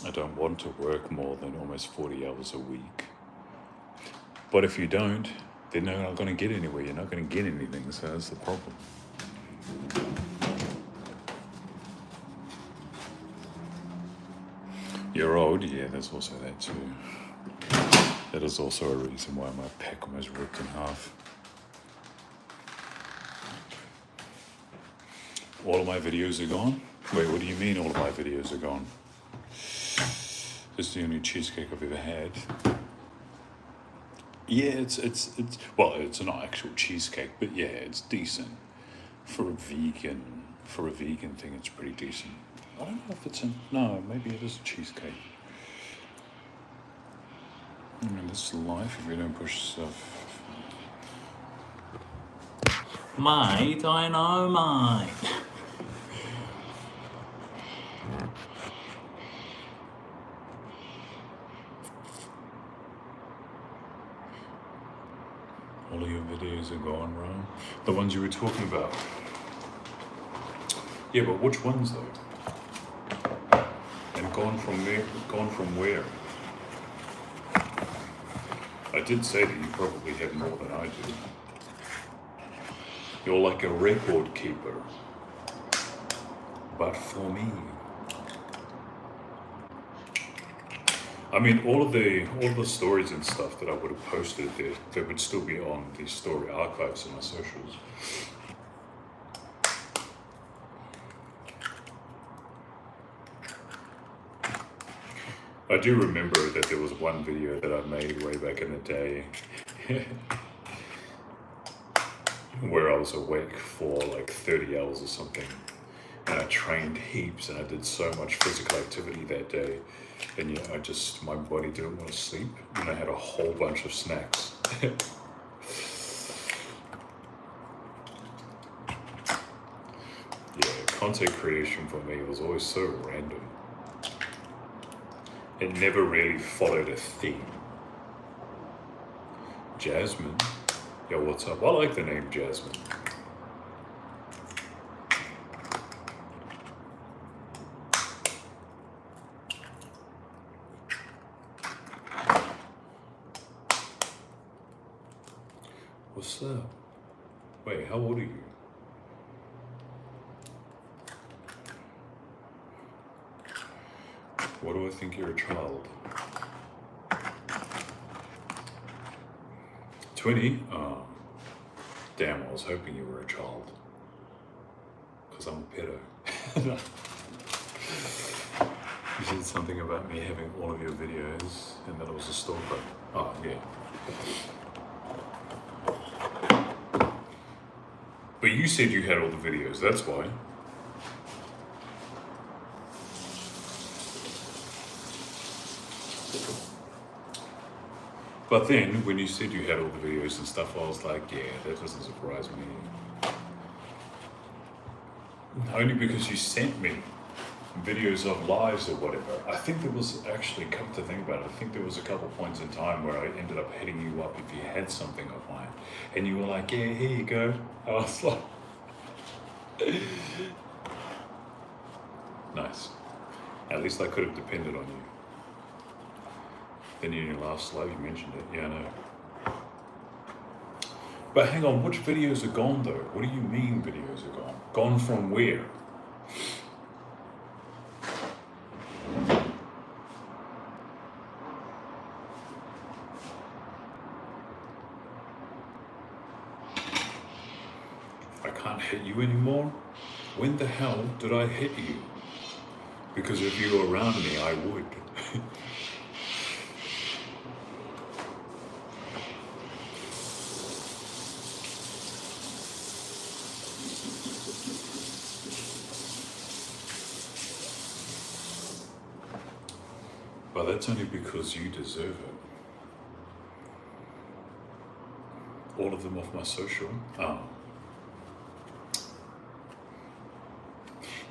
I don't want to work more than almost 40 hours a week. But if you don't, then you're not going to get anywhere. You're not going to get anything, so that's the problem. You're old, yeah, there's also that too. That is also a reason why my pec almost ripped in half. All of my videos are gone? Wait, what do you mean all of my videos are gone? This is the only cheesecake I've ever had. Yeah, it's well, it's not actual cheesecake, but yeah, it's decent. For a vegan thing, it's pretty decent. I don't know if it's no, maybe it is a cheesecake. I mean, this is life if you don't push stuff. Mate, I know, mate. All of your videos are gone, Ron. The ones you were talking about. Yeah, but which ones though? And gone from there? Gone from where? I did say that you probably have more than I do. You're like a record keeper. But for me. I mean, all of the stories and stuff that I would have posted, they would still be on the story archives in my socials. I do remember that there was one video that I made way back in the day where I was awake for like 30 hours or something, and I trained heaps and I did so much physical activity that day, and yeah, my body didn't want to sleep, and I had a whole bunch of snacks. Yeah, content creation for me was always so random. It never really followed a theme. Jasmine? Yo, what's up? I like the name Jasmine. What's up? Wait, how old are you? What do I think you're a child? 20? Oh, damn, I was hoping you were a child. Because I'm a pedo. You said something about me having all of your videos and that I was a stalker. Oh, yeah. But you said you had all the videos, that's why. But then, when you said you had all the videos and stuff, I was like, yeah, that doesn't surprise me. Only because you sent me videos of lives or whatever. I think there was actually, come to think about it, I think there was a couple points in time where I ended up hitting you up if you had something of mine. And you were like, yeah, here you go. I was like, nice. At least I could have depended on you. Then in your last live you mentioned it, yeah, I know. But hang on, which videos are gone though? What do you mean videos are gone? Gone from where? I can't hit you anymore? When the hell did I hit you? Because if you were around me, I would. But that's only because you deserve it. All of them off my social. Oh.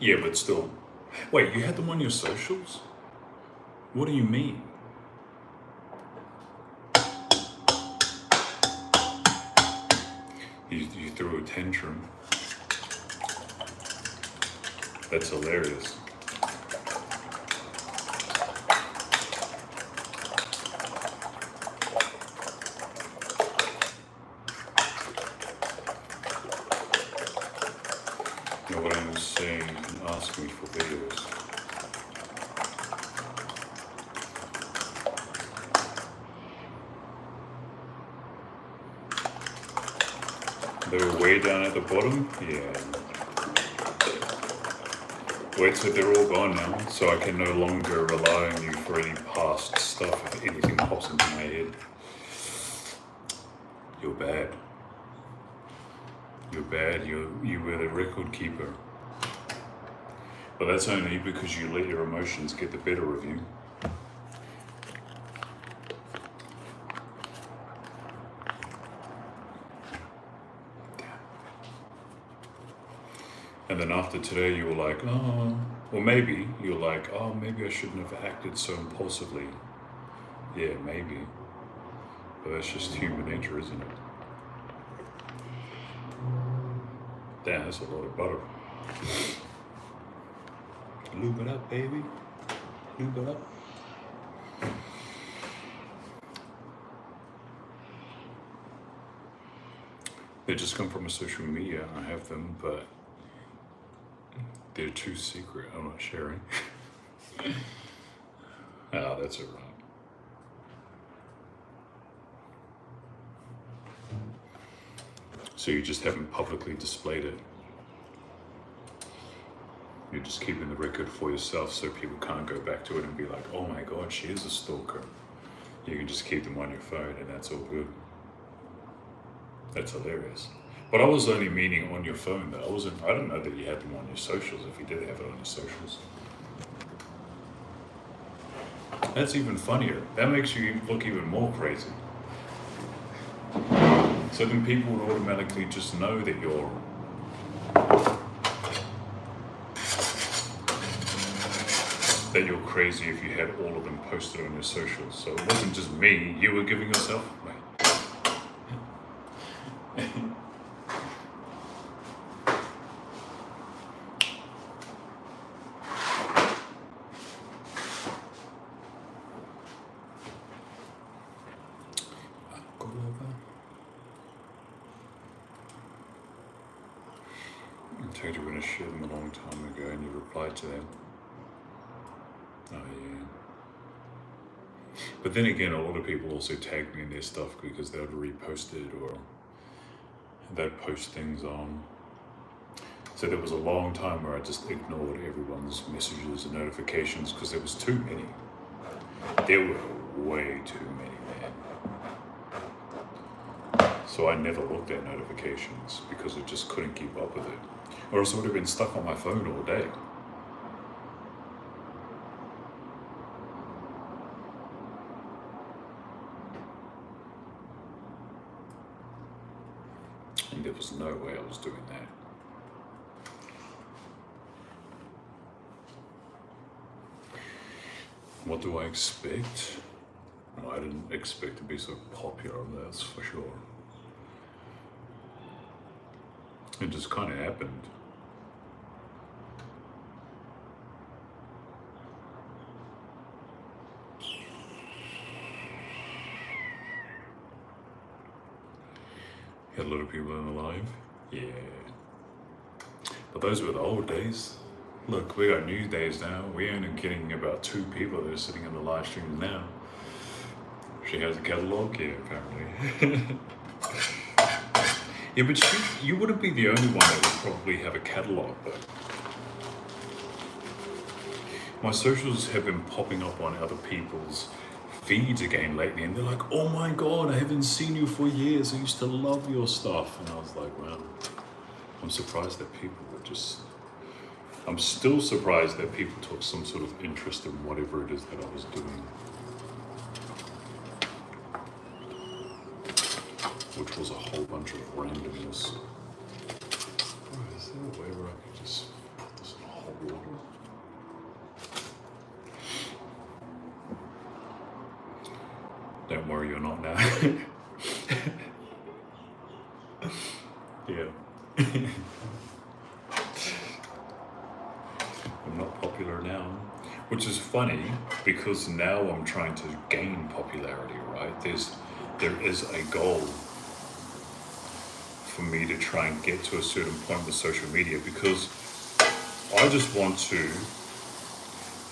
Yeah, but still. Wait, you had them on your socials? What do you mean? You threw a tantrum. That's hilarious. You know what I was saying? Ask me for videos. They were way down at the bottom? Yeah. Wait, so they're all gone now, so I can no longer rely on you for any past stuff if anything pops into my head. You're bad. You're bad, you were the record keeper. But that's only because you let your emotions get the better of you. And then after today, you were like, oh, or maybe you're like, oh, maybe I shouldn't have acted so impulsively. Yeah, maybe. But that's just human nature, isn't it? Damn, that's a lot of butter. Lube it up, baby. Lube it up. They just come from a social media. I have them, but they're too secret. I'm not sharing. Ah, that's all right. So you just haven't publicly displayed it. You're just keeping the record for yourself so people can't go back to it and be like, oh my God, she is a stalker. You can just keep them on your phone and that's all good. That's hilarious. But I was only meaning on your phone though. I didn't know that you had them on your socials if you did have it on your socials. That's even funnier. That makes you look even more crazy. So then people would automatically just know that you're crazy if you had all of them posted on your socials. So it wasn't just me, you were giving yourself away. I told you we're going to share them a long time ago and you replied to them. Oh yeah. But then again, a lot of people also tag me in their stuff because they would repost it or they'd post things on. So there was a long time where I just ignored everyone's messages and notifications because there was too many. There were way too many, man. So I never looked at notifications because I just couldn't keep up with it. Or else I would have been stuck on my phone all day. And there was no way I was doing that. What do I expect? Well, I didn't expect to be so popular, that's for sure. It just kind of happened. Had a lot of people in the live? Yeah. But those were the old days. Look, we got new days now. We're only getting about 2 people that are sitting in the live stream now. She has a catalog? Yeah, apparently. Yeah, but you wouldn't be the only one that would probably have a catalog, though. My socials have been popping up on other people's feeds again lately, and they're like, oh my God, I haven't seen you for years. I used to love your stuff. And I was like, wow, I'm surprised that people were just... I'm still surprised that people took some sort of interest in whatever it is that I was doing. Which was a whole bunch of randomness. Oh, is there a way where I can just put this in a hole? Don't worry, you're not now. Yeah. I'm not popular now. Which is funny because now I'm trying to gain popularity, right? There is a goal for me to try and get to a certain point with social media, because I just want to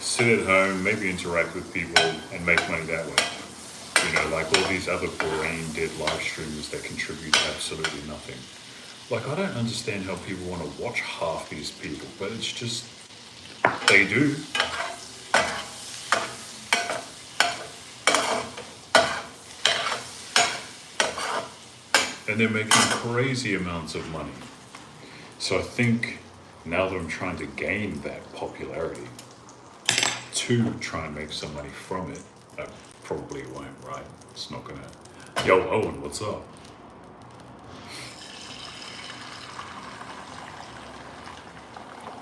sit at home, maybe interact with people and make money that way. You know, like all these other brain dead live streamers that contribute absolutely nothing. Like, I don't understand how people want to watch half these people, but it's just, they do. And they're making crazy amounts of money. So I think now that I'm trying to gain that popularity to try and make some money from it, I probably won't, right? It's not gonna. Yo, Owen, what's up?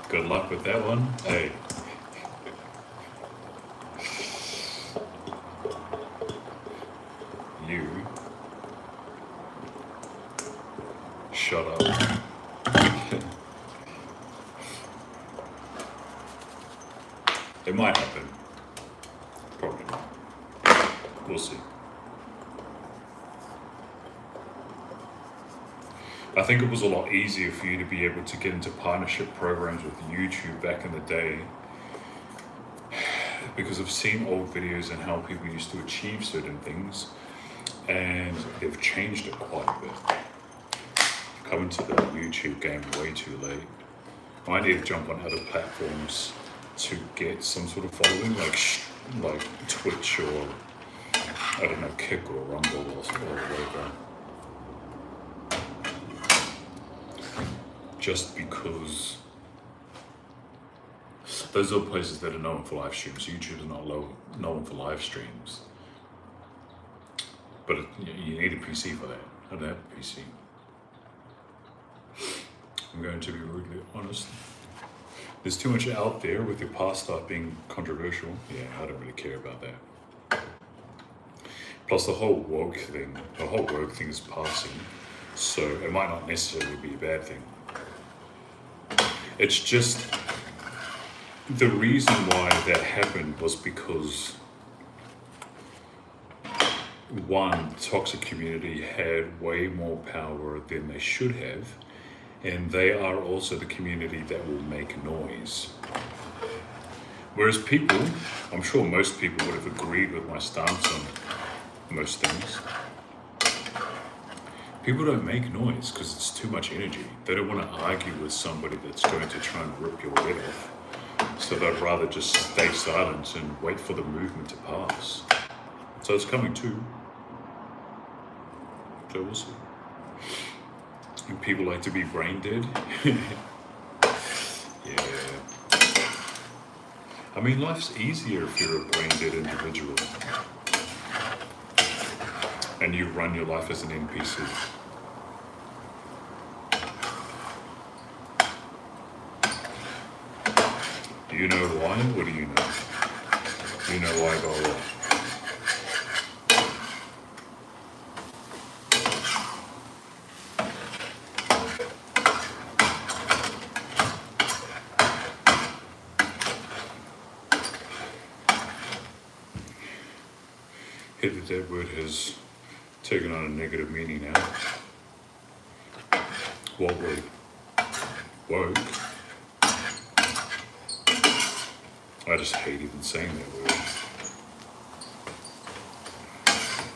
Good luck with that one. Hey. You. Shut up. It might happen. Probably not. We'll see. I think it was a lot easier for you to be able to get into partnership programs with YouTube back in the day, because I've seen old videos and how people used to achieve certain things, and they've changed it quite a bit. Come into the YouTube game way too late. I need to jump on other platforms to get some sort of following, like Twitch or, I don't know, Kick or Rumble or whatever. Just because those are places that are known for live streams. YouTube is not known for live streams. But you need a PC for that. I don't have a PC. I'm going to be rudely honest. There's too much out there with your past stuff being controversial. Yeah, I don't really care about that. Plus the whole woke thing is passing, so it might not necessarily be a bad thing. It's just, the reason why that happened was because, one, the toxic community had way more power than they should have, and they are also the community that will make noise. Whereas people, I'm sure most people would have agreed with my stance on most things. People don't make noise because it's too much energy. They don't want to argue with somebody that's going to try and rip your head off. So they'd rather just stay silent and wait for the movement to pass. So it's coming too. So we'll see. And people like to be brain dead. Yeah. I mean, life's easier if you're a brain dead individual. And you run your life as an NPC. Do you know why? What do you know? Do you know why I got wrong? That word has taken on a negative meaning now. What word? Woke. I just hate even saying that word.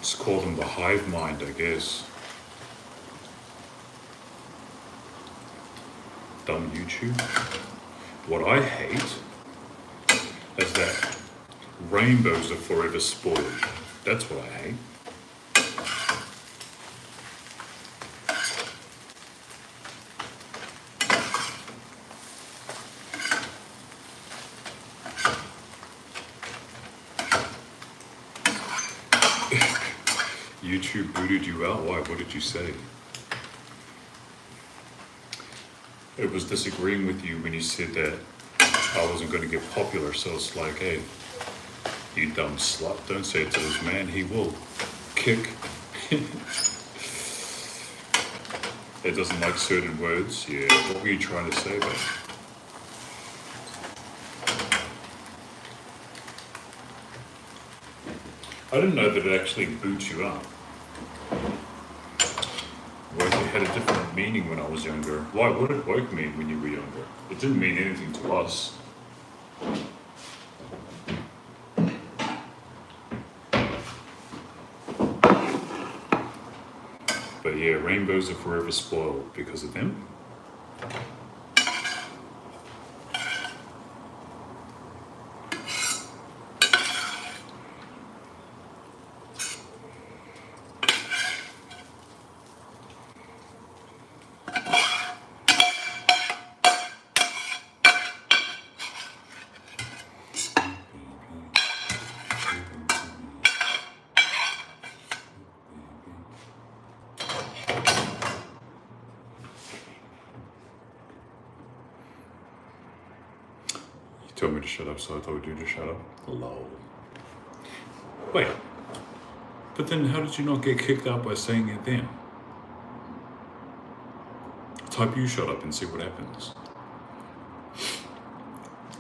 Just call them the hive mind, I guess. Dumb YouTube. What I hate is that rainbows are forever spoiled. That's what I hate. YouTube booted you out? Why? What did you say? It was disagreeing with you when you said that I wasn't going to get popular, so it's like, hey, You dumb slut. Don't say it to this man. He will kick. It doesn't like certain words. Yeah, what were you trying to say, babe? I didn't know that it actually boots you up. Woke had a different meaning when I was younger. Why? What did woke mean when you were younger? It didn't mean anything to us. But yeah, rainbows are forever spoiled because of them. You told me to shut up, so I told you to shut up. Lol. Wait. But then how did you not get kicked out by saying it then? Type you shut up and see what happens.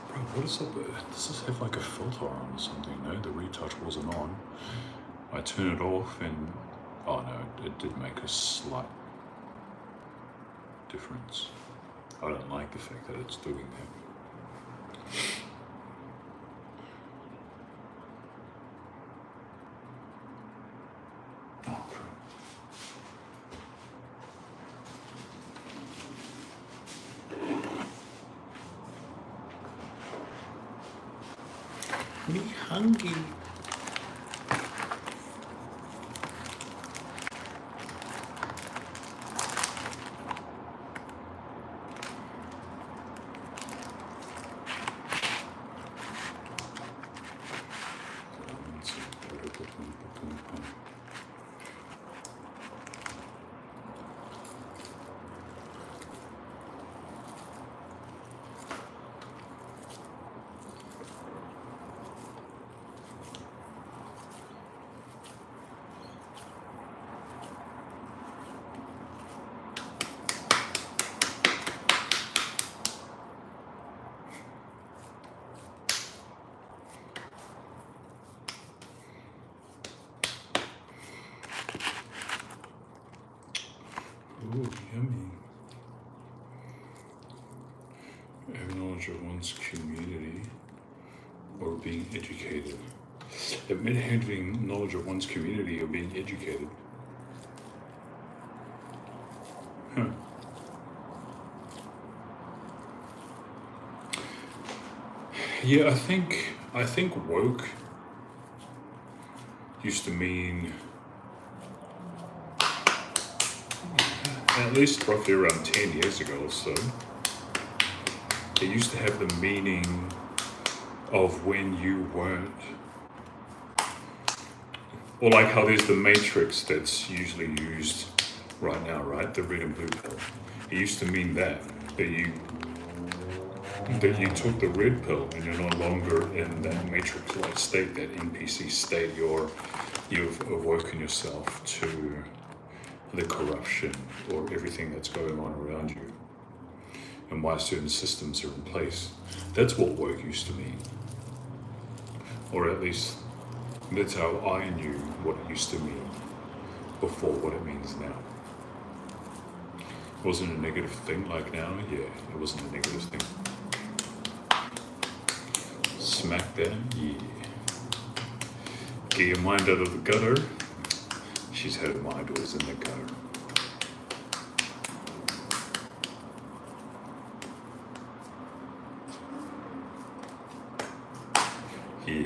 Bro, what is up? Does this have like a filter on or something? No, the retouch wasn't on. I turn it off and... Oh no, it did make a slight difference. I don't like the fact that it's doing that. Me hungry. Ooh, yummy. Have knowledge of one's community or being educated. Admit having knowledge of one's community or being educated. Huh. Yeah, I think woke used to mean at least roughly around 10 years ago or so. It used to have the meaning of when you weren't, or like how there's the matrix that's usually used right now, right? The red and blue pill. It used to mean that you took the red pill and you're no longer in that matrix-like state, that NPC state. You've awoken yourself to the corruption or everything that's going on around you and why certain systems are in place. That's what woke used to mean. Or at least that's how I knew what it used to mean before what it means now. It wasn't a negative thing like now, yeah, it wasn't a negative thing. Smack that, yeah. Get your mind out of the gutter. She's her mind was in the gutter. Yeah.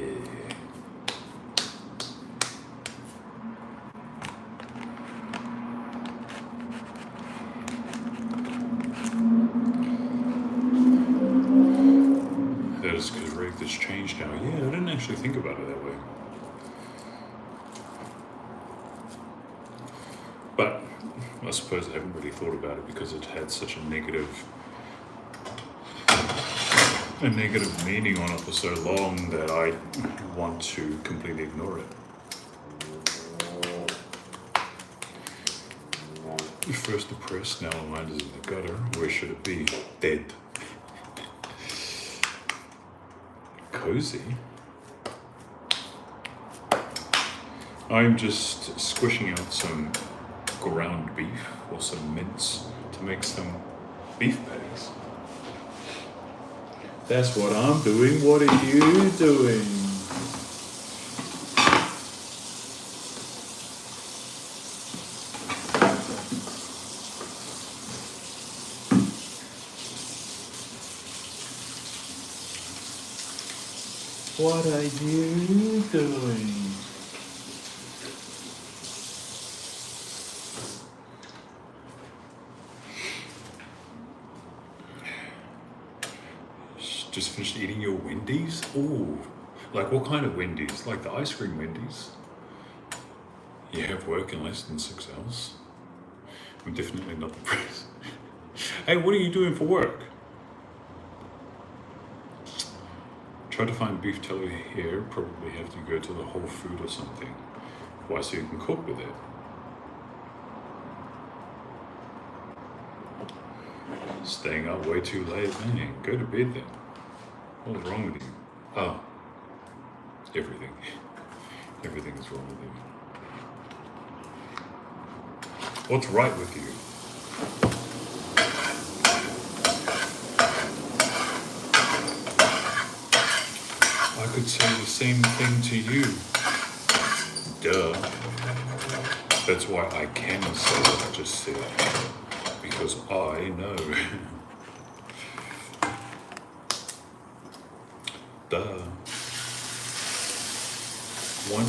That is correct, it's changed now. Yeah, I didn't actually think about it that way. But I suppose I haven't really thought about it because it had such a negative a negative meaning on it for so long that I want to completely ignore it. First depressed, now my mind is in the gutter. Where should it be? Dead. Cozy? I'm just squishing out some ground beef or some mince to make some beef patties. That's what I'm doing. What are you doing? What are you doing? Just finished eating your Wendy's? Ooh, like what kind of Wendy's? Like the ice cream Wendy's? You have work in less than 6 hours? I'm definitely not depressed. Hey, what are you doing for work? Try to find beef telly here. Probably have to go to the Whole Food or something. Why, so you can cook with it? Staying up way too late, man. Go to bed then. What's wrong with you? Oh, everything. Everything is wrong with you. What's right with you? I could say the same thing to you. Duh. That's why I can say what I just said. Because I know. Duh. One.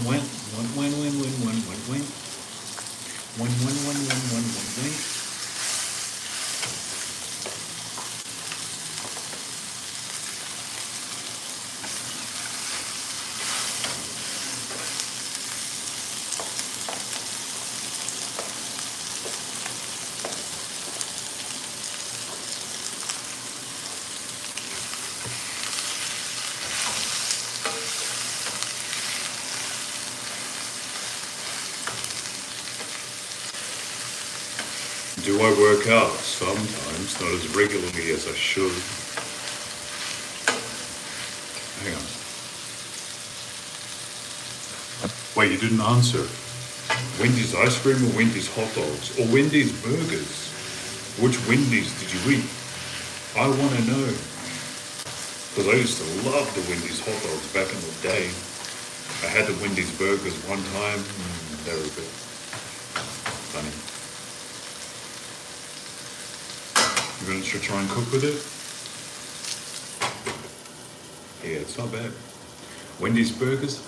Do I work out? Sometimes, not as regularly as I should. Hang on. Wait, you didn't answer. Wendy's ice cream or Wendy's hot dogs? Or Wendy's burgers? Which Wendy's did you eat? I want to know. Because I used to love the Wendy's hot dogs back in the day. I had the Wendy's burgers one time. They were good. Funny. You gonna try and cook with it? Yeah, it's not bad. Wendy's burgers?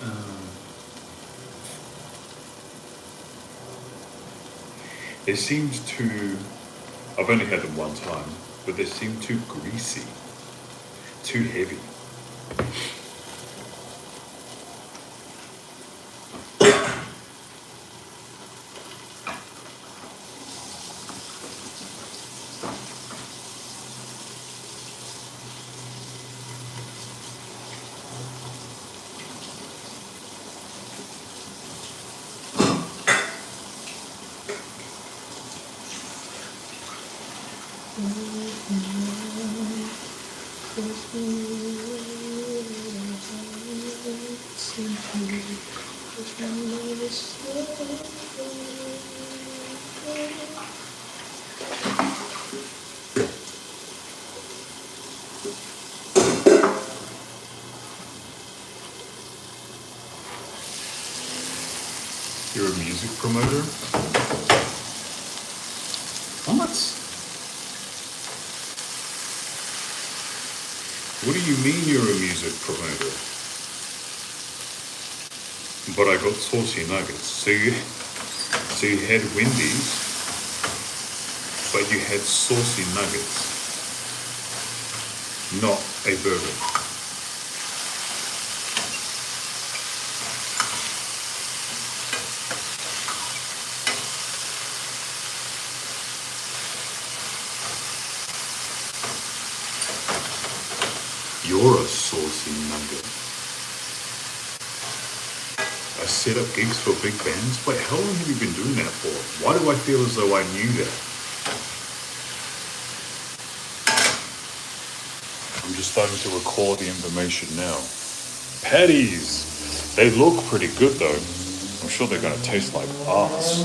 They seemed too... I've only had them one time, but they seemed too greasy, too heavy. You're a music promoter? What? What do you mean you're a music promoter? But I got saucy nuggets. So you had Wendy's, but you had saucy nuggets, not a burger. You're a saucy nugget. I set up gigs for big bands. Wait, how long have you been doing that for? Why do I feel as though I knew that? I'm just starting to record the information now. Patties! They look pretty good though. I'm sure they're gonna taste like ass.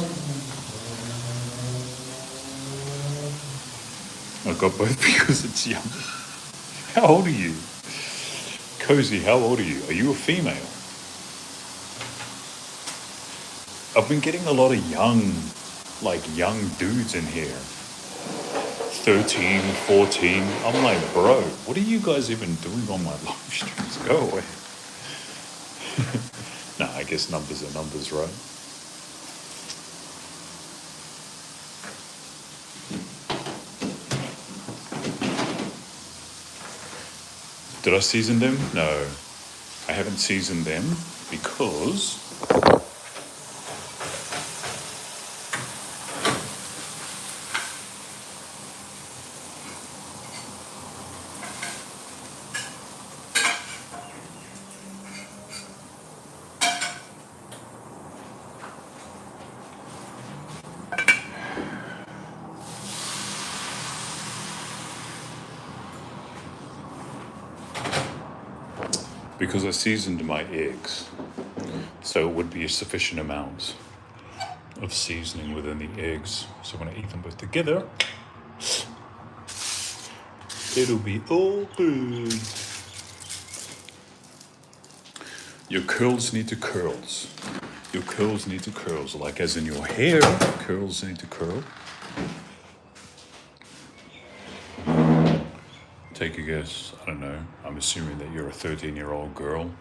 I got both because it's young. How old are you? Cozy, how old are you? Are you a female? I've been getting a lot of young dudes in here. 13, 14. I'm like, bro, what are you guys even doing on my live streams? Go away. Nah, I guess numbers are numbers, right? Did I season them? No. I haven't seasoned them because I seasoned my eggs, so it would be a sufficient amount of seasoning within the eggs. So when I eat them both together, it'll be all good. Your curls need to curls. Your curls need to curls, like as in your hair, curls need to curl. Take a guess. I don't know. I'm assuming that you're a 13-year-old girl.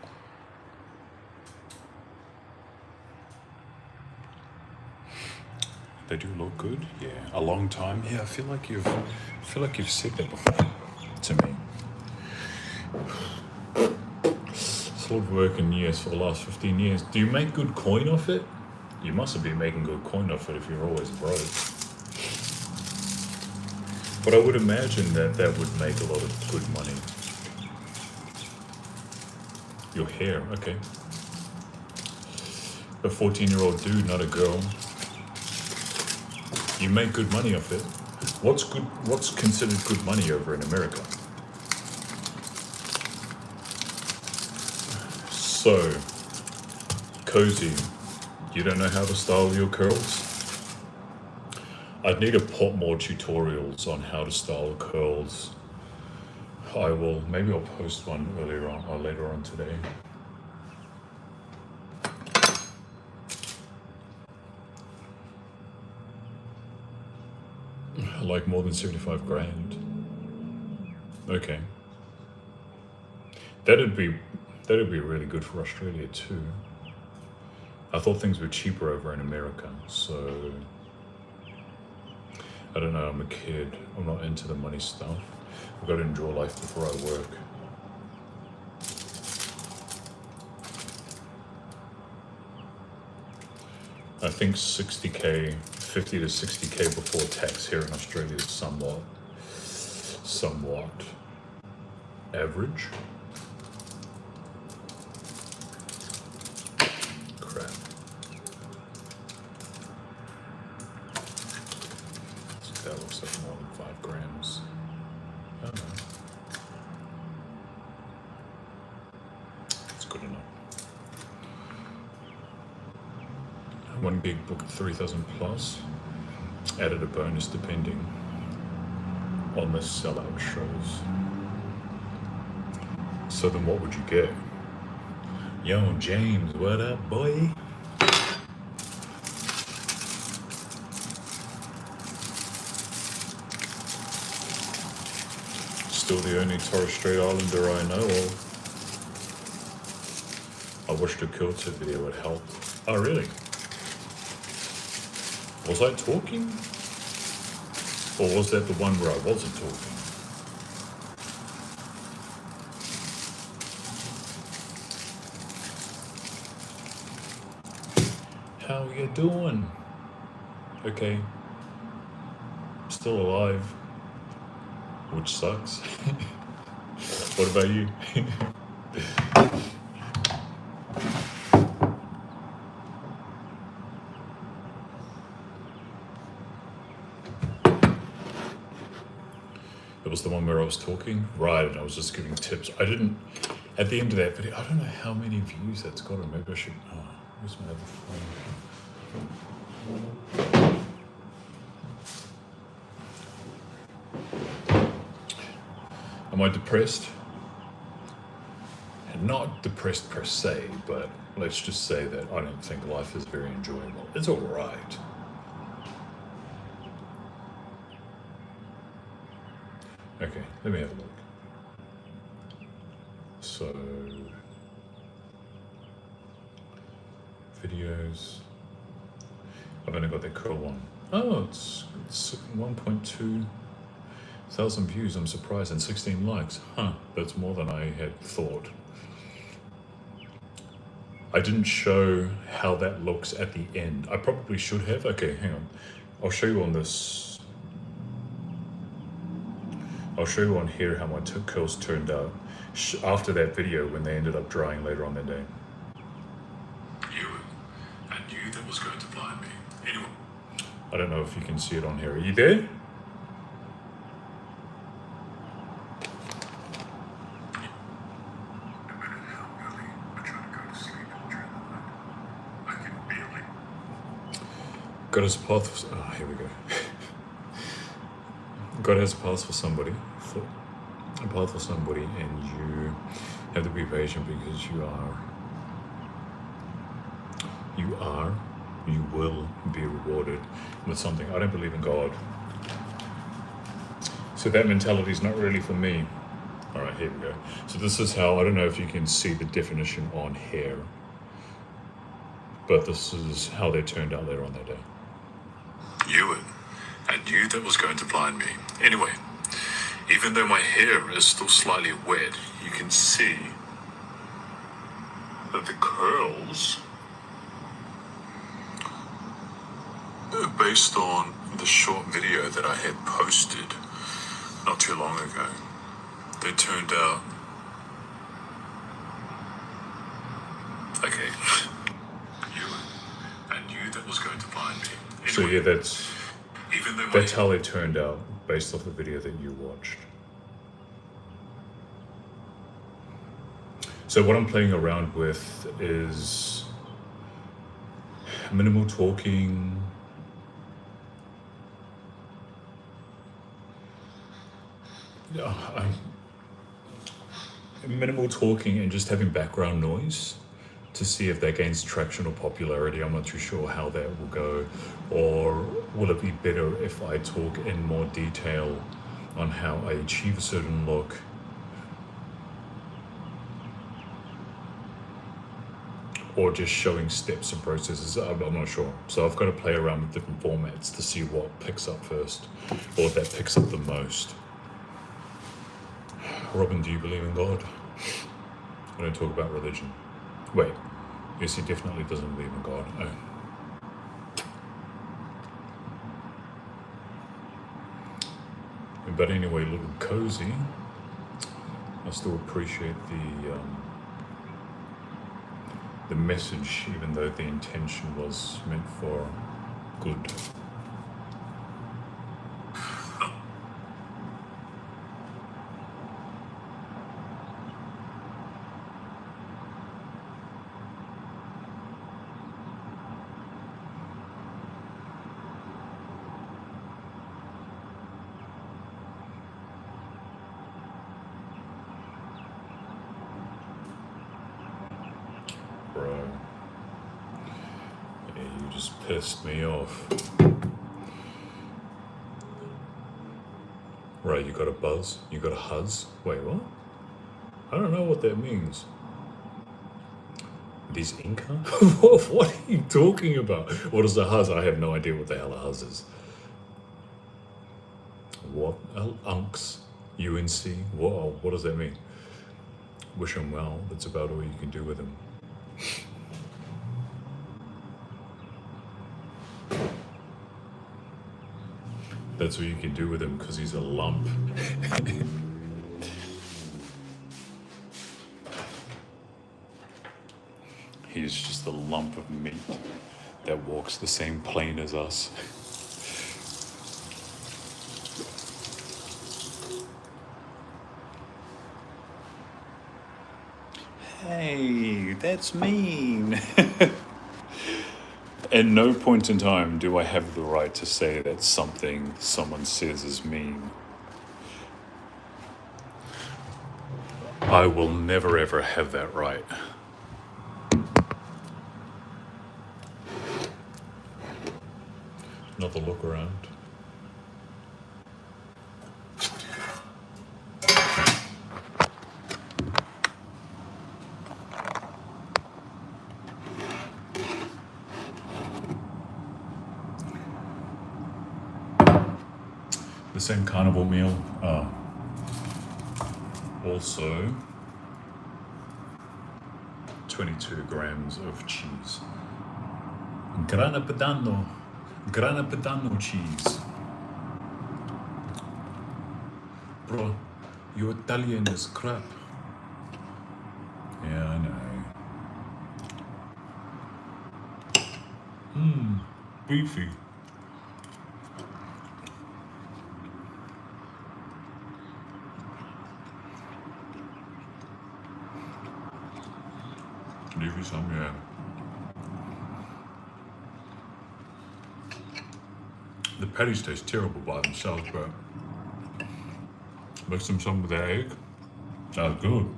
They do look good. Yeah, a long time. Yeah, I feel like you've said that before to me. Sort of work in years for the last 15 years. Do you make good coin off it? You must have been making good coin off it if you're always broke. But I would imagine that would make a lot of good money. Your hair, okay. A 14-year-old dude, not a girl. You make good money off it. What's considered good money over in America? So, Cozy, you don't know how to style your curls? I'd need to put more tutorials on how to style curls. Maybe I'll post one earlier on or later on today. Like more than 75 grand. Okay. That'd be really good for Australia too. I thought things were cheaper over in America, so I don't know, I'm a kid. I'm not into the money stuff. I've got to enjoy life before I work. I think 60K, 50 to 60K before tax here in Australia is somewhat average. Crap. That looks like more than 5 grams. I don't know. It's good enough. One gig booked 3,000 plus. Added a bonus depending on the sellout shows. So then what would you get? Yo, James, what up, boy? Still the only Torres Strait Islander I know of. I watched a Kilter video, it helped. Oh, really? Was I talking? Or was that the one where I wasn't talking? How you doing? Okay. Still alive. Which sucks. What about you? It was the one where I was talking, right, and I was just giving tips. I didn't, at the end of that video, I don't know how many views that's got, or maybe I should, where's my other phone? Am I depressed? Not depressed per se, but let's just say that I don't think life is very enjoyable. It's all right. Okay, let me have a look. So, videos. I've only got that curl one. Oh, it's 1.2 thousand views. I'm surprised, and 16 likes. Huh, that's more than I had thought. I didn't show how that looks at the end. I probably should have. Okay, hang on. I'll show you on this. I'll show you on here how my curls turned out after that video when they ended up drying later on that day. I knew that was going to blind me. Anyway. I don't know if you can see it on here. Are you there? God has a path for, here we go. God has a path for somebody, and you have to be patient because you will be rewarded with something. I don't believe in God. So that mentality is not really for me. All right, here we go. So this is how, I don't know if you can see the definition on here, but this is how they turned out later on that day. I knew that was going to blind me. Anyway, even though my hair is still slightly wet, you can see that the curls, based on the short video that I had posted not too long ago, they turned out okay. I knew that was going to blind me. Anyway, so yeah, that's how they turned out based off the video that you watched. So what I'm playing around with is minimal talking, and just having background noise to see if that gains traction or popularity. I'm not too sure how that will go, or will it be better if I talk in more detail on how I achieve a certain look, or just showing steps and processes. I'm not sure. So I've got to play around with different formats to see what picks up first, or that picks up the most. Robin, do you believe in God? I don't talk about religion. Wait, yes, he definitely doesn't believe in God. Oh. But anyway, little cozy. I still appreciate the message, even though the intention was meant for good. Bro, yeah, you just pissed me off. Right, you got a buzz? You got a huzz? Wait, what? I don't know what that means. These Inca? What are you talking about? What is a huzz? I have no idea what the hell a huzz is. What? Unks? UNC? Whoa, what does that mean? Wish him well. That's about all you can do with him. That's what you can do with him because he's a lump. just a lump of meat that walks the same plane as us. Hey, that's mean. At no point in time do I have the right to say that something someone says is mean. I will never ever have that right. Another look around. The same carnival meal. Also 22 grams of cheese. Grana Padano cheese. Bro, your Italian is crap. Yeah, I know. Beefy. Give you some, yeah. The patties taste terrible by themselves, but mix them some with the egg. That's good.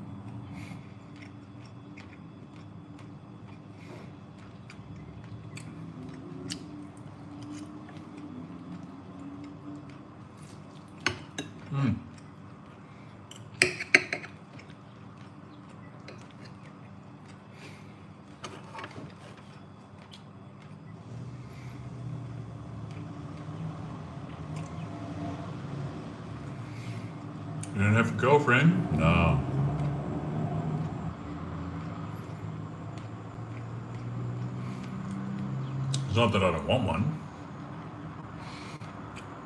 You don't have a girlfriend? No. It's not that I don't want one.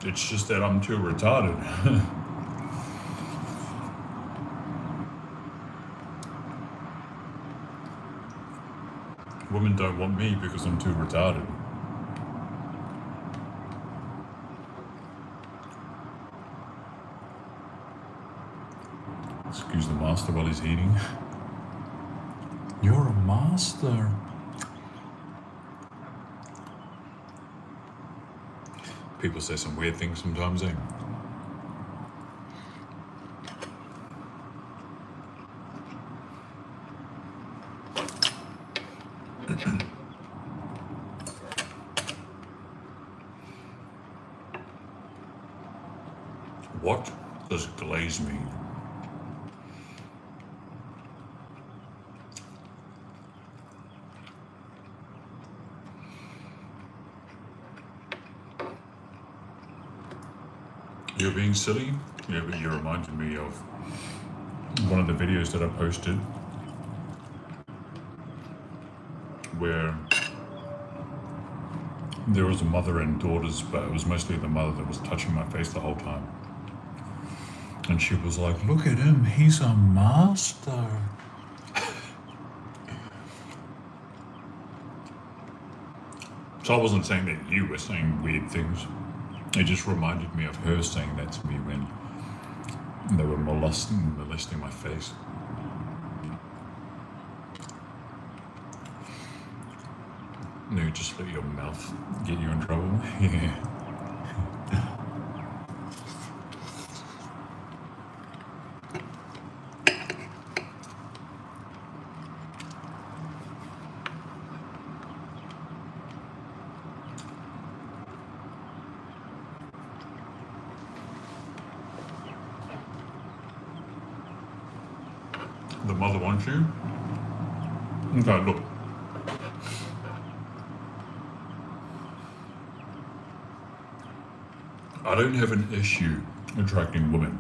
It's just that I'm too retarded. Women don't want me because I'm too retarded. Excuse the master while he's eating. You're a master. People say some weird things sometimes, eh? What does glaze mean? You're being silly? Yeah, but you reminded me of one of the videos that I posted where there was a mother and daughters, but it was mostly the mother that was touching my face the whole time. And she was like, look at him, he's a master. So I wasn't saying that you were saying weird things. It just reminded me of her saying that to me when they were molesting my face. No, just let your mouth get you in trouble. Yeah. The mother wants you? Okay, look. I don't have an issue attracting women.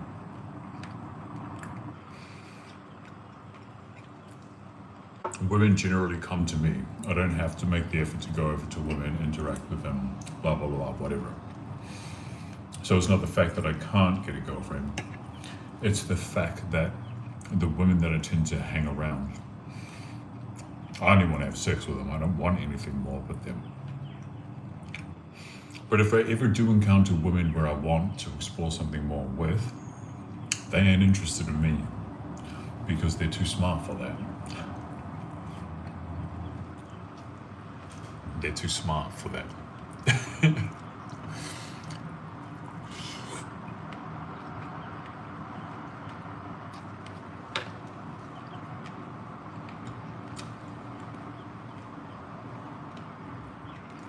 Women generally come to me. I don't have to make the effort to go over to women, interact with them, blah, blah, blah, whatever. So it's not the fact that I can't get a girlfriend. It's the fact that the women that I tend to hang around I only want to have sex with them. I don't want anything more with them. But if I ever do encounter women where I want to explore something more with, they ain't interested in me because they're too smart for that. They're too smart for that.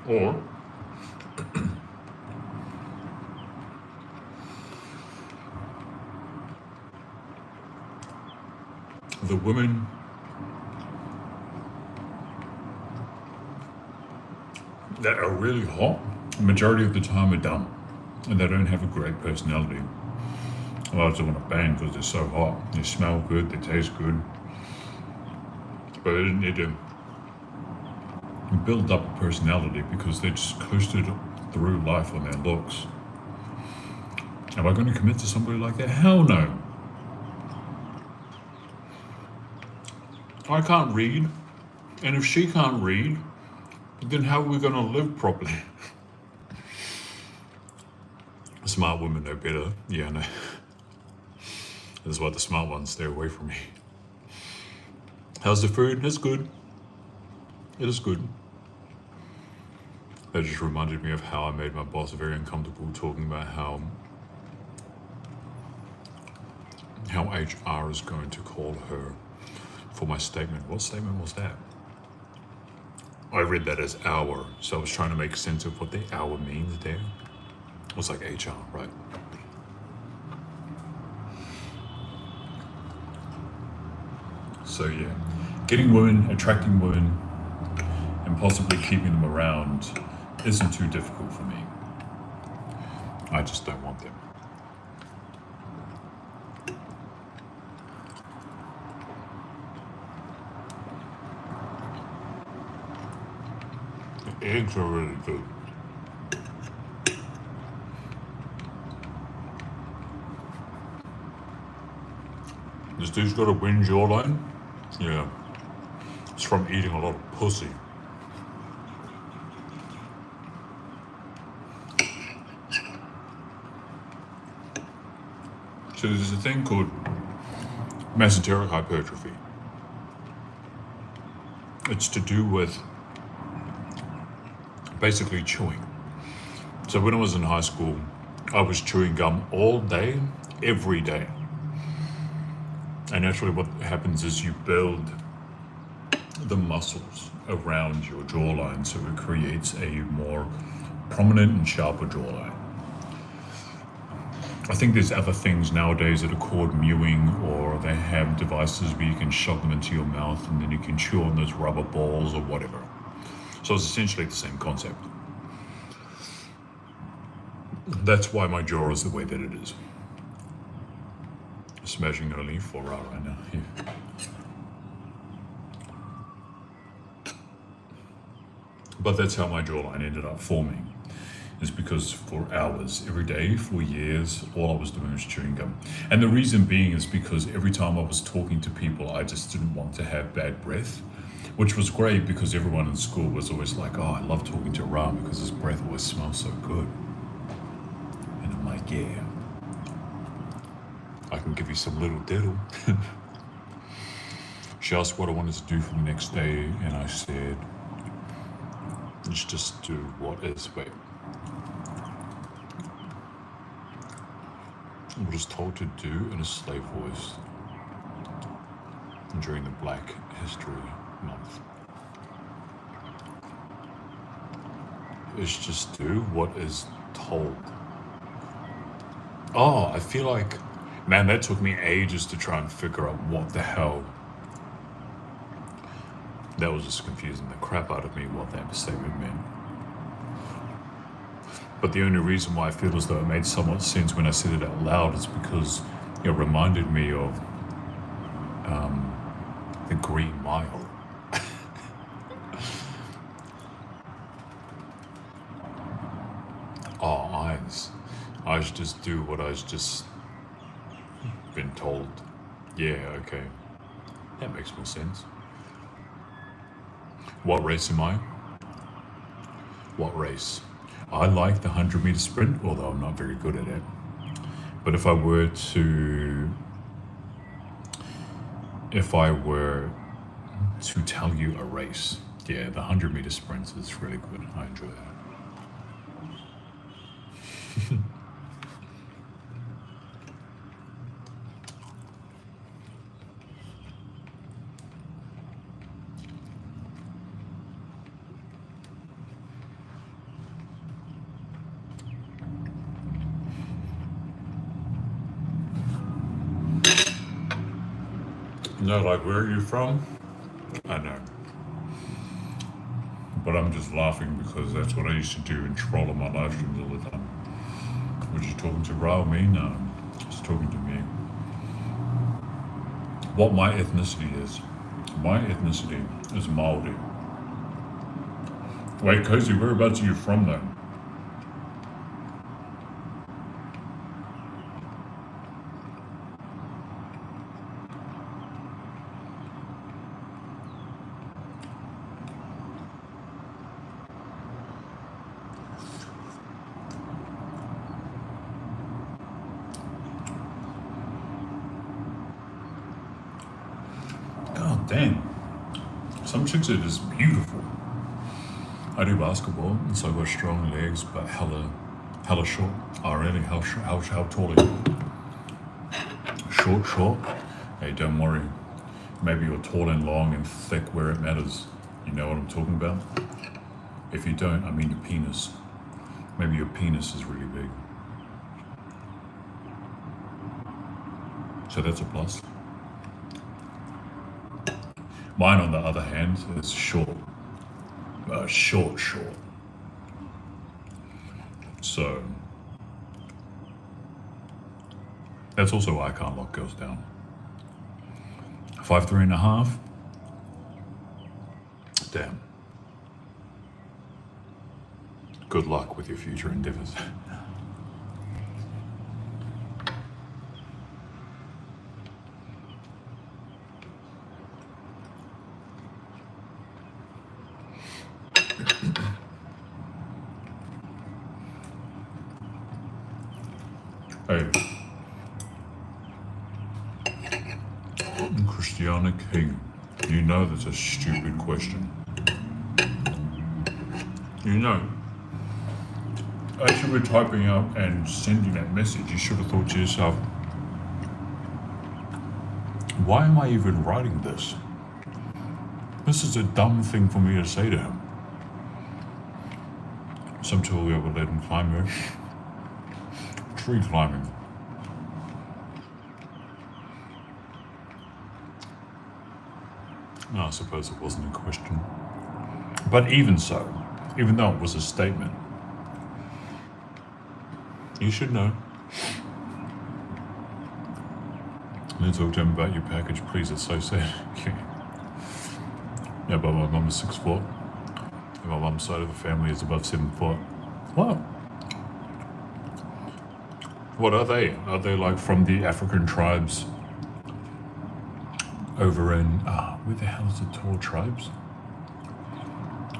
Or the women that are really hot, the majority of the time are dumb and they don't have a great personality. Well, I just want to bang because they're so hot. They smell good, they taste good, but they didn't need to build up a personality because they just coasted through life on their looks. Am I going to commit to somebody like that? Hell no. I can't read, and if she can't read, then how are we going to live properly? Smart women know better. Yeah, I know. That's why the smart ones stay away from me. How's the food? It's good. It is good. That just reminded me of how I made my boss very uncomfortable talking about how HR is going to call her for my statement. What statement was that? I read that as hour, so I was trying to make sense of what the hour means there. It was like HR, right? So yeah, getting women, attracting women, and possibly keeping them around isn't too difficult for me. I just don't want them. The eggs are really good. This dude's got a wing jawline. Yeah. It's from eating a lot of pussy. So there's a thing called mesenteric hypertrophy. It's to do with basically chewing. So when I was in high school, I was chewing gum all day, every day. And naturally what happens is you build the muscles around your jawline, so it creates a more prominent and sharper jawline. I think there's other things nowadays that are called mewing, or they have devices where you can shove them into your mouth and then you can chew on those rubber balls or whatever. So it's essentially the same concept. That's why my jaw is the way that it is. Smashing a leaf for Ra right now. Yeah. But that's how my jawline ended up forming. Is because for hours, every day, for years, all I was doing was chewing gum. And the reason being is because every time I was talking to people, I just didn't want to have bad breath, which was great because everyone in school was always like, oh, I love talking to Ra because his breath always smells so good. And I'm like, yeah, I can give you some little diddle. She asked what I wanted to do for the next day, and I said, let's just do what is, wait. I was told to do in a slave voice during the Black History Month. It's just do what is told. Oh, I feel like, man, that took me ages to try and figure out what the hell. That was just confusing the crap out of me what that statement meant. But the only reason why I feel as though it made somewhat sense when I said it out loud is because it reminded me of the Green Mile. Oh, eyes. I should just do what I just been told. Yeah, okay. That makes more sense. What race am I? What race? I like the 100-meter sprint, although I'm not very good at it. But if I were to tell you a race, yeah, the 100-meter sprints is really good. I enjoy that. No, like, where are you from? I know. But I'm just laughing because that's what I used to do and troll on my live streams all the time. Was you talking to Ra or me? No, just talking to me. What my ethnicity is. My ethnicity is Māori. Wait, Cozy, whereabouts are you from though? God damn. Some chicks are just beautiful. I do basketball, and so I've got strong legs, but hella short. Oh really? How tall are you? Short? Hey, don't worry. Maybe you're tall and long and thick where it matters. You know what I'm talking about? If you don't, I mean your penis. Maybe your penis is really big. So that's a plus. Mine, on the other hand, is short. Short. So that's also why I can't lock girls down. 5'3.5". Damn. Good luck with your future endeavors. Hey, Christiana King, you know that's a stupid question. You know, as you were typing up and sending that message, you should have thought to yourself, why am I even writing this? This is a dumb thing for me to say to him. Sometime we will let him climb there. Tree climbing. No, I suppose it wasn't a question. But even so, even though it was a statement, you should know. Then talk to him about your package, please. It's so sad. Yeah, but my mum is 6 foot. And my mum's side of the family is above 7 foot. What? What are they? Are they like from the African tribes over in, where the hell is the tall tribes?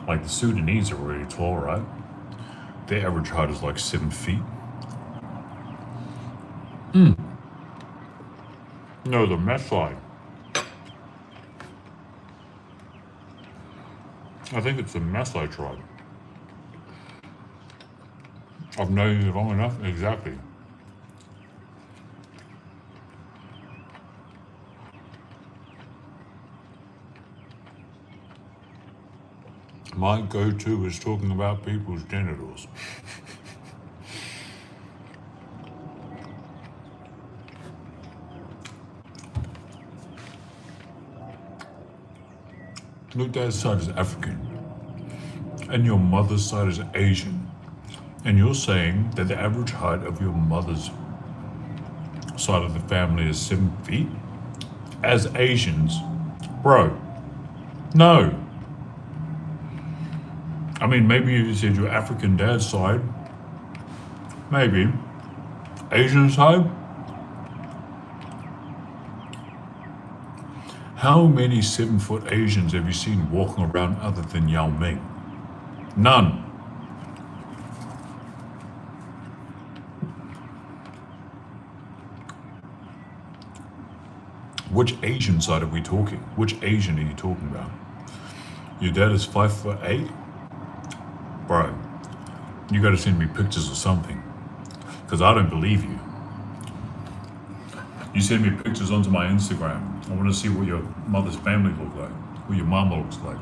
Like the Sudanese are really tall, right? Their average height is like 7 feet. No, the Maasai. I think it's the Maasai tribe. I've known you long enough, exactly. My go-to is talking about people's genitals. Your dad's side is African, and your mother's side is Asian, and you're saying that the average height of your mother's side of the family is 7 feet? As Asians, bro, no. I mean, maybe you said your African dad's side, maybe. Asian side? How many 7-foot Asians have you seen walking around other than Yao Ming? None. Which Asian side are we talking? Which Asian are you talking about? Your dad is 5'8"? Bro, you gotta send me pictures or something. Because I don't believe you. You send me pictures onto my Instagram. I want to see what your mother's family look like. What your mama looks like.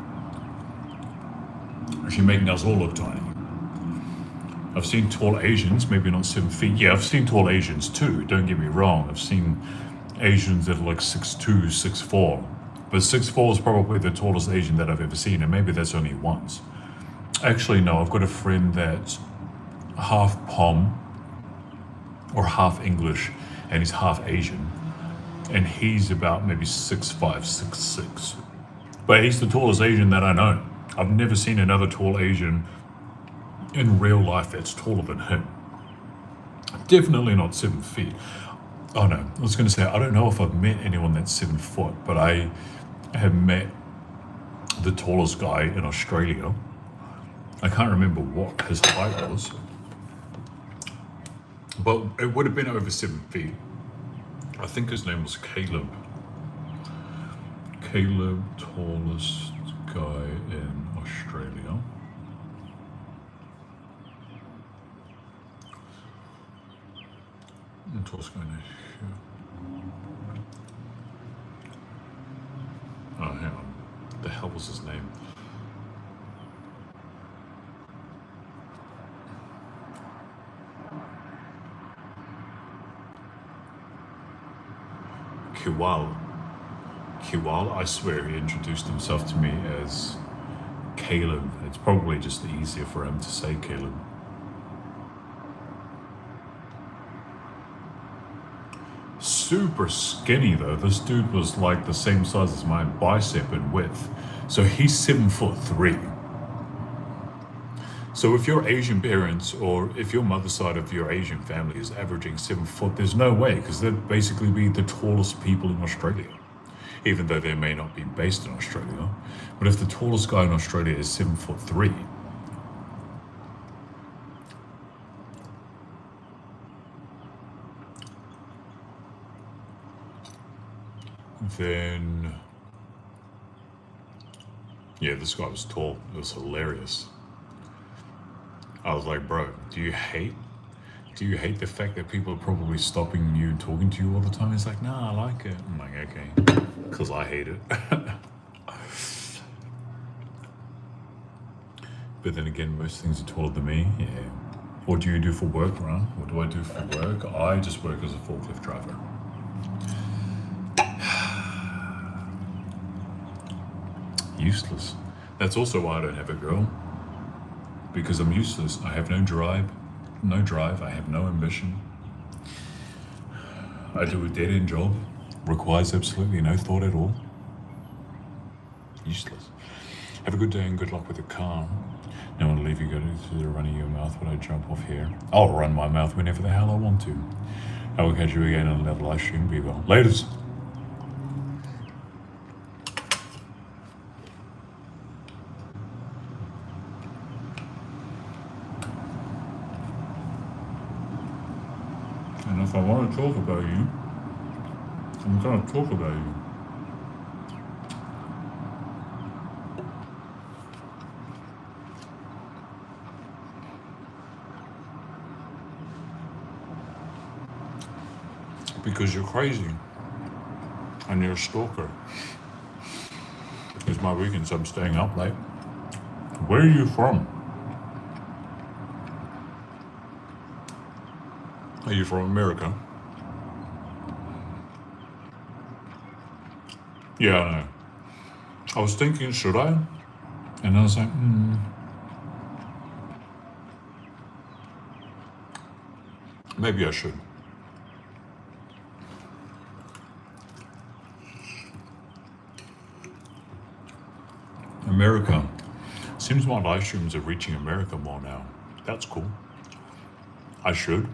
Is she making us all look tiny? I've seen tall Asians, maybe not 7 feet. Yeah, I've seen tall Asians too, don't get me wrong. I've seen Asians that are like 6'2", 6'4". But 6'4" is probably the tallest Asian that I've ever seen, and maybe that's only once. Actually, no, I've got a friend that's half Pom, or half English, and he's half Asian. And he's about maybe 6'5", 6'6". But he's the tallest Asian that I know. I've never seen another tall Asian in real life that's taller than him. Definitely not 7 feet. Oh no, I was going to say, I don't know if I've met anyone that's 7 foot, but I have met the tallest guy in Australia. I can't remember what his height was, but it would have been over 7 feet. I think his name was Caleb. Caleb, tallest guy in Australia. Tallest guy in Australia. Oh, hang on. What the hell was his name? Kiwal, I swear he introduced himself to me as Caleb. It's probably just easier for him to say Caleb. Super skinny though. This dude was like the same size as my bicep in width. So he's 7'3". So if your Asian parents, or if your mother's side of your Asian family is averaging 7 foot, there's no way, because they'd basically be the tallest people in Australia, even though they may not be based in Australia. But if the tallest guy in Australia is 7'3", then yeah, this guy was tall. It was hilarious. I was like, bro, do you hate the fact that people are probably stopping you and talking to you all the time? He's like, nah, I like it. I'm like, okay, because I hate it. But then again, most things are taller than me. Yeah. What do you do for work, Ron? What do I do for work? I just work as a forklift driver. Useless. That's also why I don't have a girl. Because I'm useless. I have no drive. I have no ambition. I do a dead-end job. Requires absolutely no thought at all. Useless. Have a good day and good luck with the car. No one will leave you go to the run of your mouth when I jump off here. I'll run my mouth whenever the hell I want to. I will catch you again on another live stream. Be well. Laters. And if I want to talk about you, I'm going to talk about you. Because you're crazy. And you're a stalker. It's my weekend, so I'm staying up late. Where are you from? Are you from America? Yeah, I know. I was thinking, should I? And I was like, maybe I should. America. Seems my live streams are reaching America more now. That's cool. I should.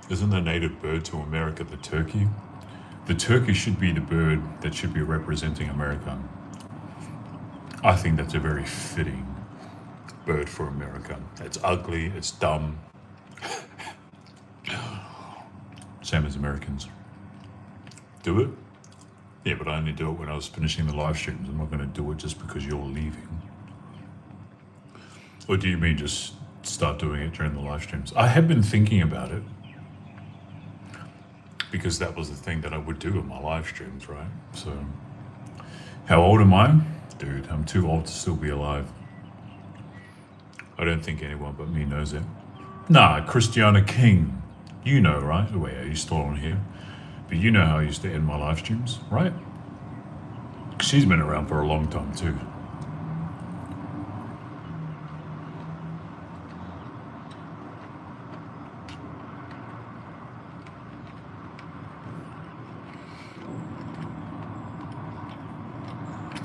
Isn't the native bird to America the turkey? The turkey should be the bird that should be representing America. I think that's a very fitting bird for America. It's ugly, it's dumb, same as Americans. Do it? Yeah, but I only do it when I was finishing the live streams. I'm not going to do it just because you're leaving. Or do you mean just start doing it during the live streams? I have been thinking about it because that was the thing that I would do in my live streams, right? So, how old am I? Dude, I'm too old to still be alive. I don't think anyone but me knows it. Nah, Christiana King. You know, right? Oh, wait, are you still on here? But you know how I used to end my live streams, right? She's been around for a long time too.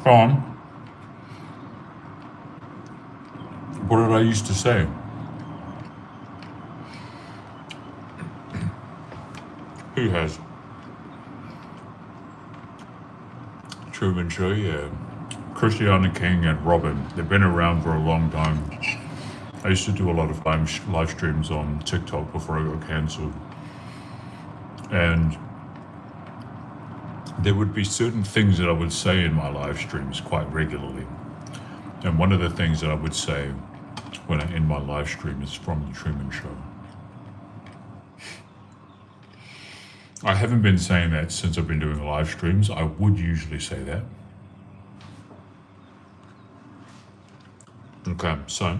Go on. What did I used to say? Who has? Truman Show, yeah. Christiana King and Robin. They've been around for a long time. I used to do a lot of live streams on TikTok before I got cancelled. And there would be certain things that I would say in my live streams quite regularly. And one of the things that I would say when I end my live stream is from the Truman Show. I haven't been saying that since I've been doing live streams. I would usually say that. Okay, so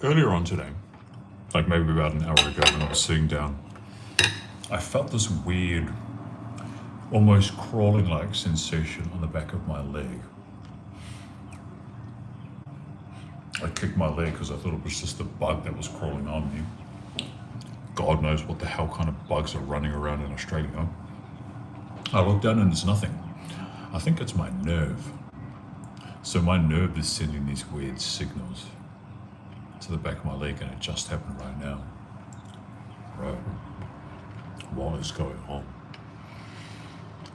earlier on today, like maybe about an hour ago when I was sitting down, I felt this weird, almost crawling-like sensation on the back of my leg. I kicked my leg because I thought it was just a bug that was crawling on me. God knows what the hell kind of bugs are running around in Australia. I look down and there's nothing. I think it's my nerve. So my nerve is sending these weird signals to the back of my leg, and it just happened right now. Right. What is going on?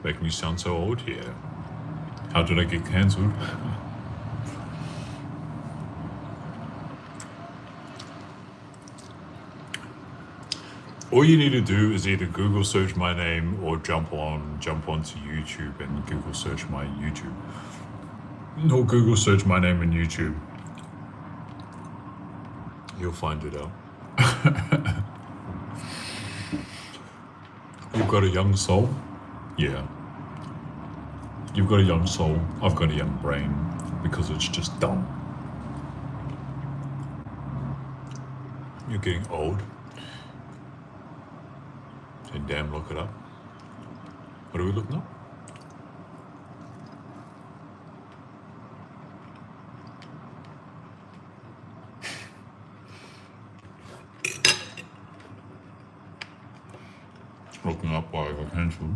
Make me sound so old here. How did I get cancelled? All you need to do is either Google search my name or jump onto YouTube and Google search my YouTube. Or Google search my name in YouTube. You'll find it out. You've got a young soul? Yeah. You've got a young soul. I've got a young brain because it's just dumb. You're getting old. And damn, look it up. What are we looking up? Looking up why I got cancelled.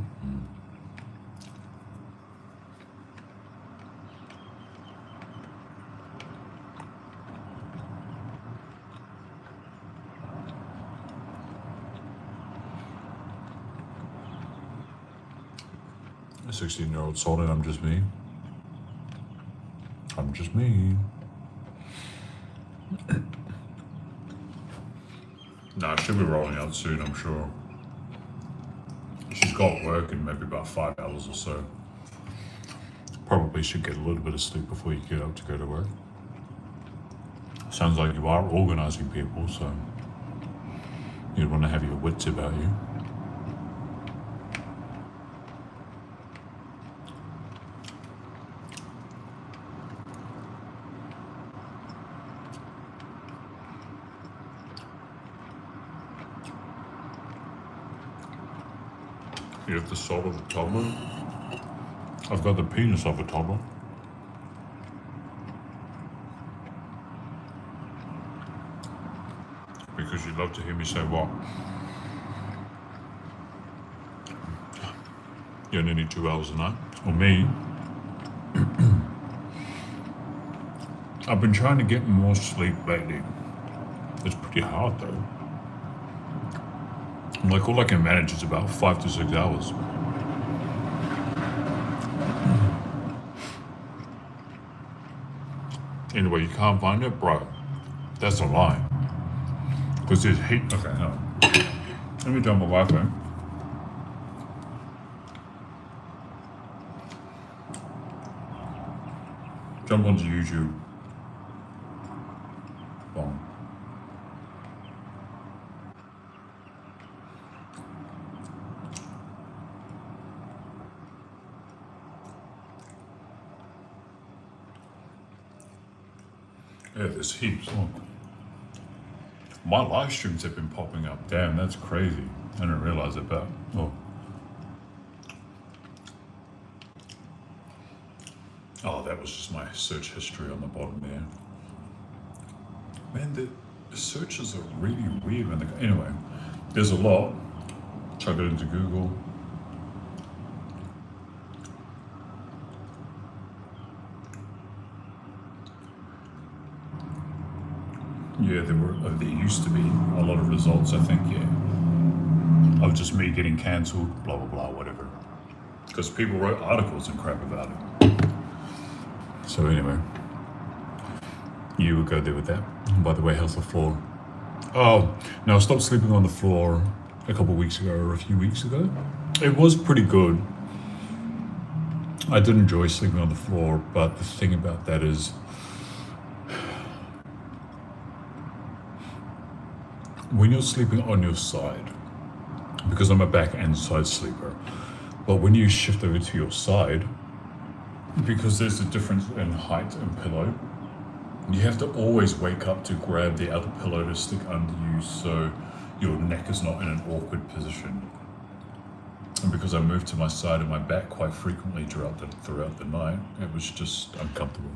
A 16-year-old sold it. I'm just me. I'm just me. Nah, she'll be rolling out soon, I'm sure. She's got work in maybe about 5 hours or so. Probably should get a little bit of sleep before you get up to go to work. Sounds like you are organising people, so you'd want to have your wits about you. You have the soul of a toddler? I've got the penis of a toddler. Because you'd love to hear me say what? You only need 2 hours a night. Or me. I've been trying to get more sleep lately. It's pretty hard though. Like all I can manage is about 5 to 6 hours. Anyway, you can't find it, bro. That's a lie. Because there's heat. Okay, no. Let me turn my Wi-Fi. Jump onto YouTube. Boom. Yeah, there's heaps. Look. My live streams have been popping up. Damn, that's crazy. I didn't realize it, but oh, that was just my search history on the bottom there. Man, the searches are really weird. Anyway, there's a lot. Chuck it into Google. Yeah, there used to be a lot of results, I think, yeah. Of just me getting cancelled, blah, blah, blah, whatever. Because people wrote articles and crap about it. So anyway, you would go there with that. By the way, how's the floor? Oh, no, I stopped sleeping on the floor a couple of weeks ago or a few weeks ago. It was pretty good. I did enjoy sleeping on the floor, but the thing about that is, when you're sleeping on your side, because I'm a back and side sleeper, but when you shift over to your side, because there's a difference in height and pillow, you have to always wake up to grab the other pillow to stick under you so your neck is not in an awkward position. And because I moved to my side and my back quite frequently throughout the night, it was just uncomfortable.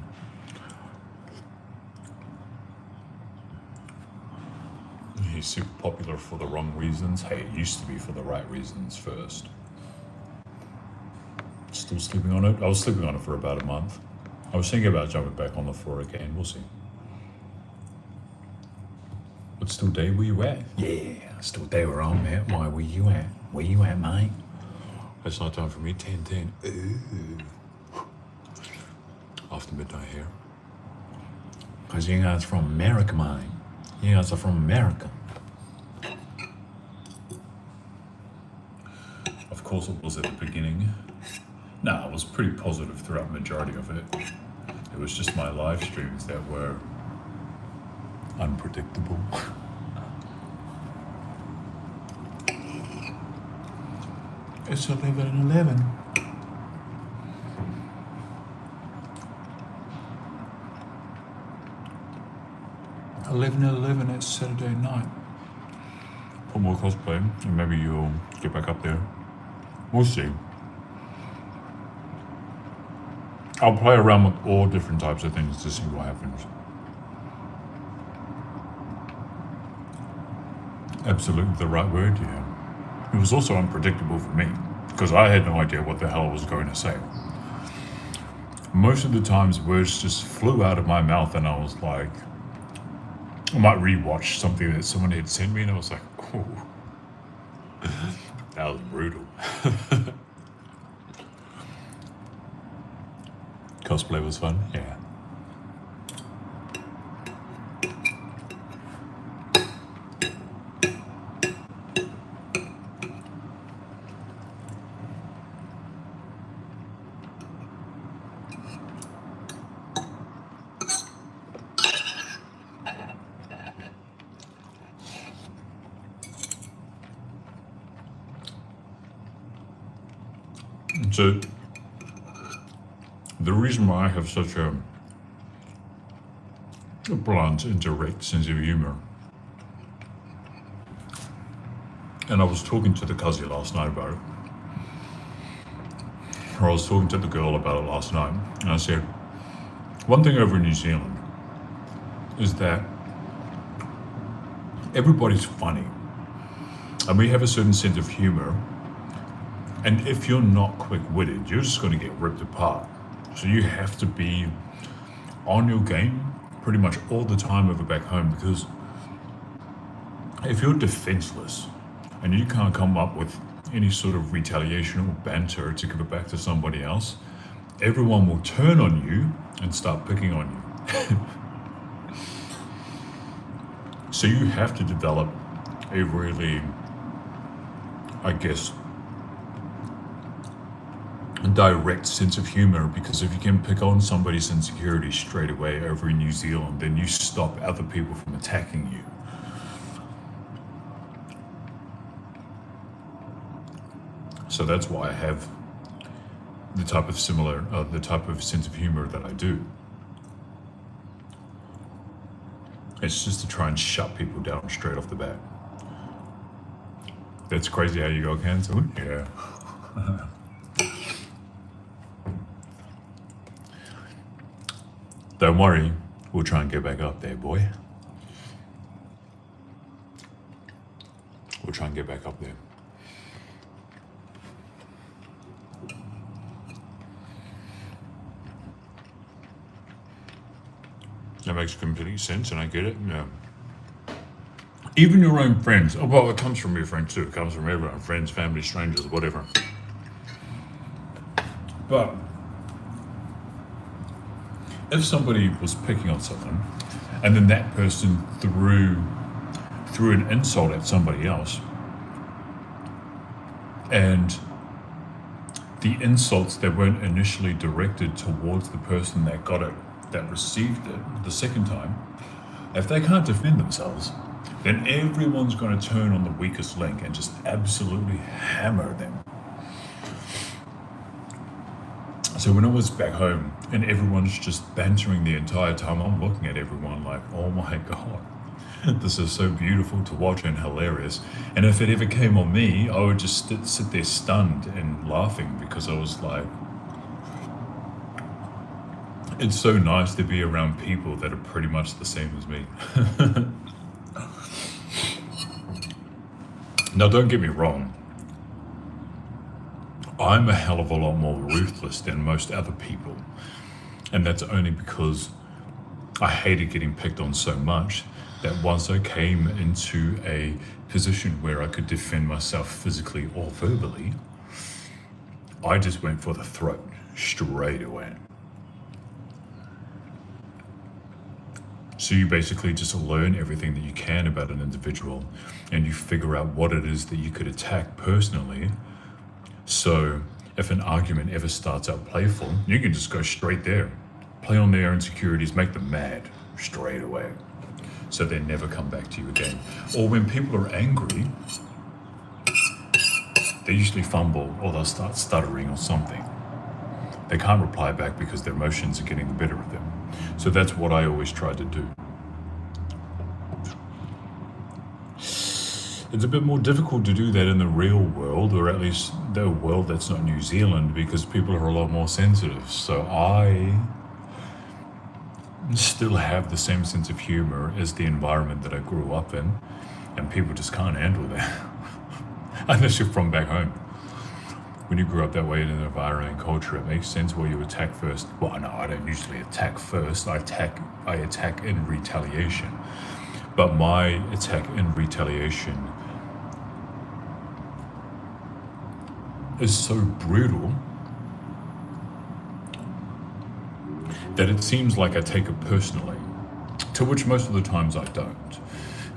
He's super popular for the wrong reasons. Hey, it used to be for the right reasons first. Still sleeping on it? I was sleeping on it for about a month. I was thinking about jumping back on the floor again. We'll see. What still day were you at? Yeah, still day where I'm at. Why were you at? Where you at, mate? It's not time for me. 10:10. Ooh. After midnight here. Because you guys from America, mate. You guys are from America. Of course it was at the beginning. Nah, I was pretty positive throughout the majority of it. It was just my live streams that were unpredictable. It's 11:11. $11:11 at Saturday night. Put more cosplay, and maybe you'll get back up there. We'll see. I'll play around with all different types of things to see what happens. Absolutely the right word, yeah. It was also unpredictable for me, because I had no idea what the hell I was going to say. Most of the times words just flew out of my mouth and I was like, I might rewatch something that someone had sent me and I was like, oh, that was brutal. Cosplay was fun, yeah. So, the reason why I have such a blunt and direct sense of humor, and I was talking to the Kazi last night about it, or I was talking to the girl about it last night, and I said, one thing over in New Zealand is that everybody's funny, and we have a certain sense of humor. And if you're not quick-witted, you're just going to get ripped apart. So you have to be on your game pretty much all the time over back home, because if you're defenseless and you can't come up with any sort of retaliation or banter to give it back to somebody else, everyone will turn on you and start picking on you. So you have to develop a really, I guess, direct sense of humor, because if you can pick on somebody's insecurity straight away over in New Zealand, then you stop other people from attacking you. So that's why I have the type of sense of humor that I do. It's just to try and shut people down straight off the bat. That's crazy how you got cancelled. Yeah. Don't worry, we'll try and get back up there, boy. We'll try and get back up there. That makes complete sense, and I get it. Yeah. Even your own friends. Oh, well, it comes from your friends too. It comes from everyone, friends, family, strangers, whatever. But if somebody was picking on someone, and then that person threw an insult at somebody else, and the insults that weren't initially directed towards the person that got it, that received it the second time, if they can't defend themselves, then everyone's going to turn on the weakest link and just absolutely hammer them. So when I was back home and everyone's just bantering the entire time, I'm looking at everyone like, oh my God, this is so beautiful to watch and hilarious. And if it ever came on me, I would just sit there stunned and laughing, because I was like, it's so nice to be around people that are pretty much the same as me. Now, don't get me wrong. I'm a hell of a lot more ruthless than most other people. And that's only because I hated getting picked on so much that once I came into a position where I could defend myself physically or verbally, I just went for the throat straight away. So you basically just learn everything that you can about an individual, and you figure out what it is that you could attack personally. So if an argument ever starts out playful, you can just go straight there. Play on their insecurities, make them mad straight away, so they never come back to you again. Or when people are angry, they usually fumble or they'll start stuttering or something. They can't reply back because their emotions are getting the better of them. So that's what I always try to do. It's a bit more difficult to do that in the real world, or at least the world that's not New Zealand, because people are a lot more sensitive. So I still have the same sense of humor as the environment that I grew up in, and people just can't handle that. Unless you're from back home. When you grew up that way in an environment and culture, it makes sense why you attack first. Well, no, I don't usually attack first. I attack in retaliation. But my attack in retaliation is so brutal that it seems like I take it personally, to which most of the times I don't.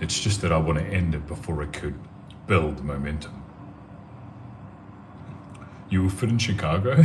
It's just that I want to end it before it could build momentum. You will fit in Chicago?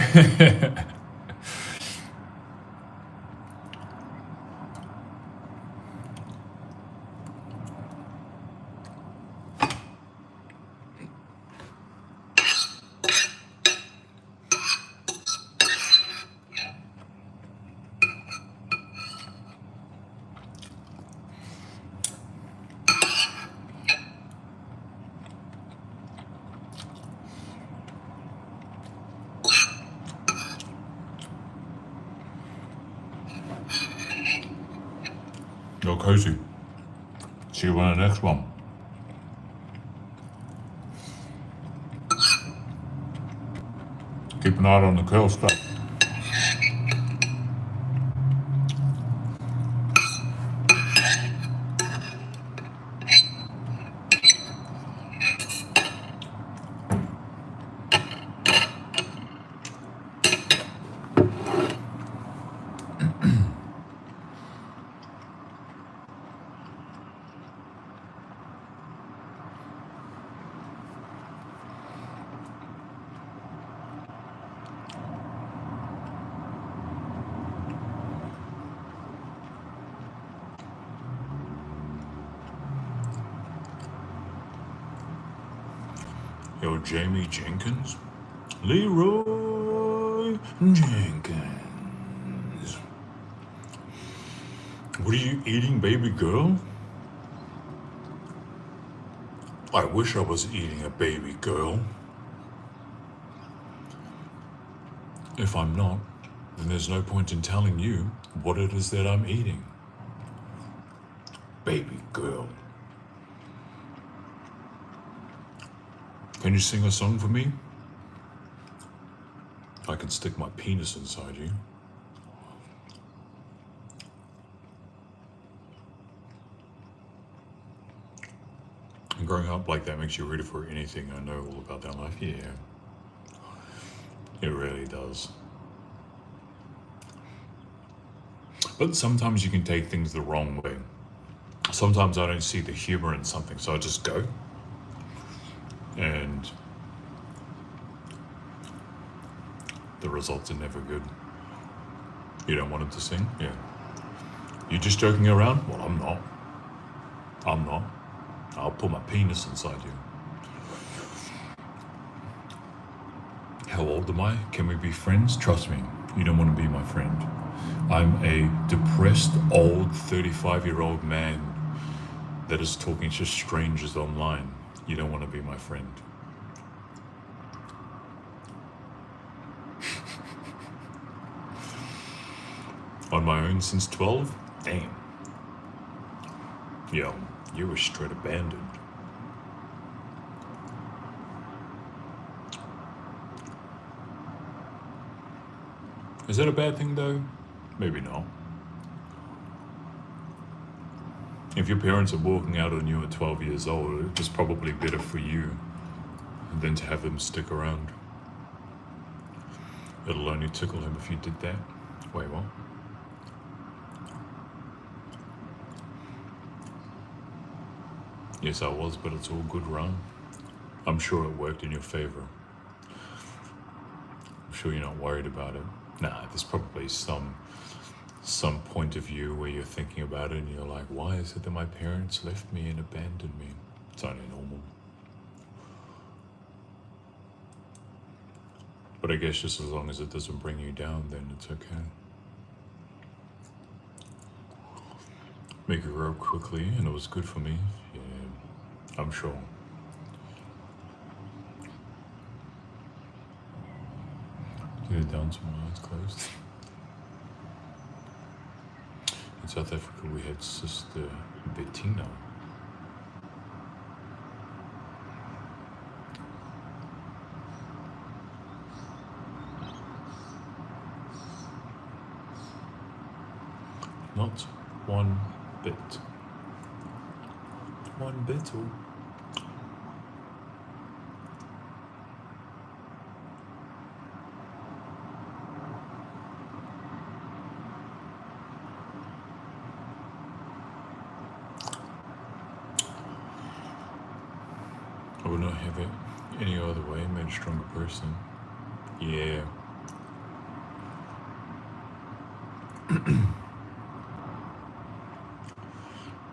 Go cozy. See you on the next one. Keep an eye on the curl stuff. Yo, Jamie Jenkins? Leroy Jenkins. What are you eating, baby girl? I wish I was eating a baby girl. If I'm not, then there's no point in telling you what it is that I'm eating. Baby girl. Can you sing a song for me? I can stick my penis inside you. And growing up like that makes you ready for anything. I know all about that life. Yeah. It really does. But sometimes you can take things the wrong way. Sometimes I don't see the humor in something, so I just go. And the results are never good. You don't want him to sing? Yeah. You just joking around? Well, I'm not. I'm not. I'll put my penis inside you. How old am I? Can we be friends? Trust me, you don't want to be my friend. I'm a depressed, old, 35-year-old man that is talking to strangers online. You don't want to be my friend. On my own since 12? Damn. Yo, you were straight abandoned. Is that a bad thing though? Maybe not. If your parents are walking out on you at 12 years old, it's probably better for you than to have them stick around. It'll only tickle him if you did that. Wait, what? Yes, I was, but it's all good run. I'm sure it worked in your favor. I'm sure you're not worried about it. Nah, there's probably some point of view where you're thinking about it and you're like, why is it that my parents left me and abandoned me? It's only normal. But I guess just as long as it doesn't bring you down, then it's okay. Make it grow quickly, and it was good for me. Yeah, I'm sure. Get it down to my eyes closed. In South Africa, we had Sister Bettina. Not one bit. One bit or... I would not have it any other way. Made a stronger person. Yeah.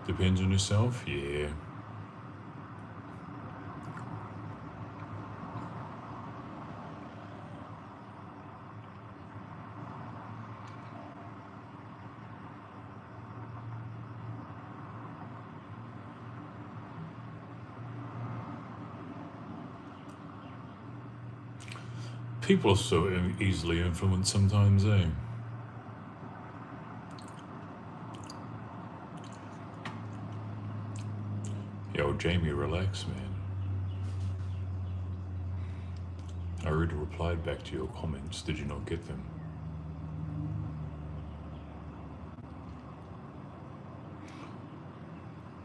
Depends on yourself. Yeah. People are so easily influenced sometimes, eh? Yo, Jamie, relax, man. I already replied back to your comments. Did you not get them?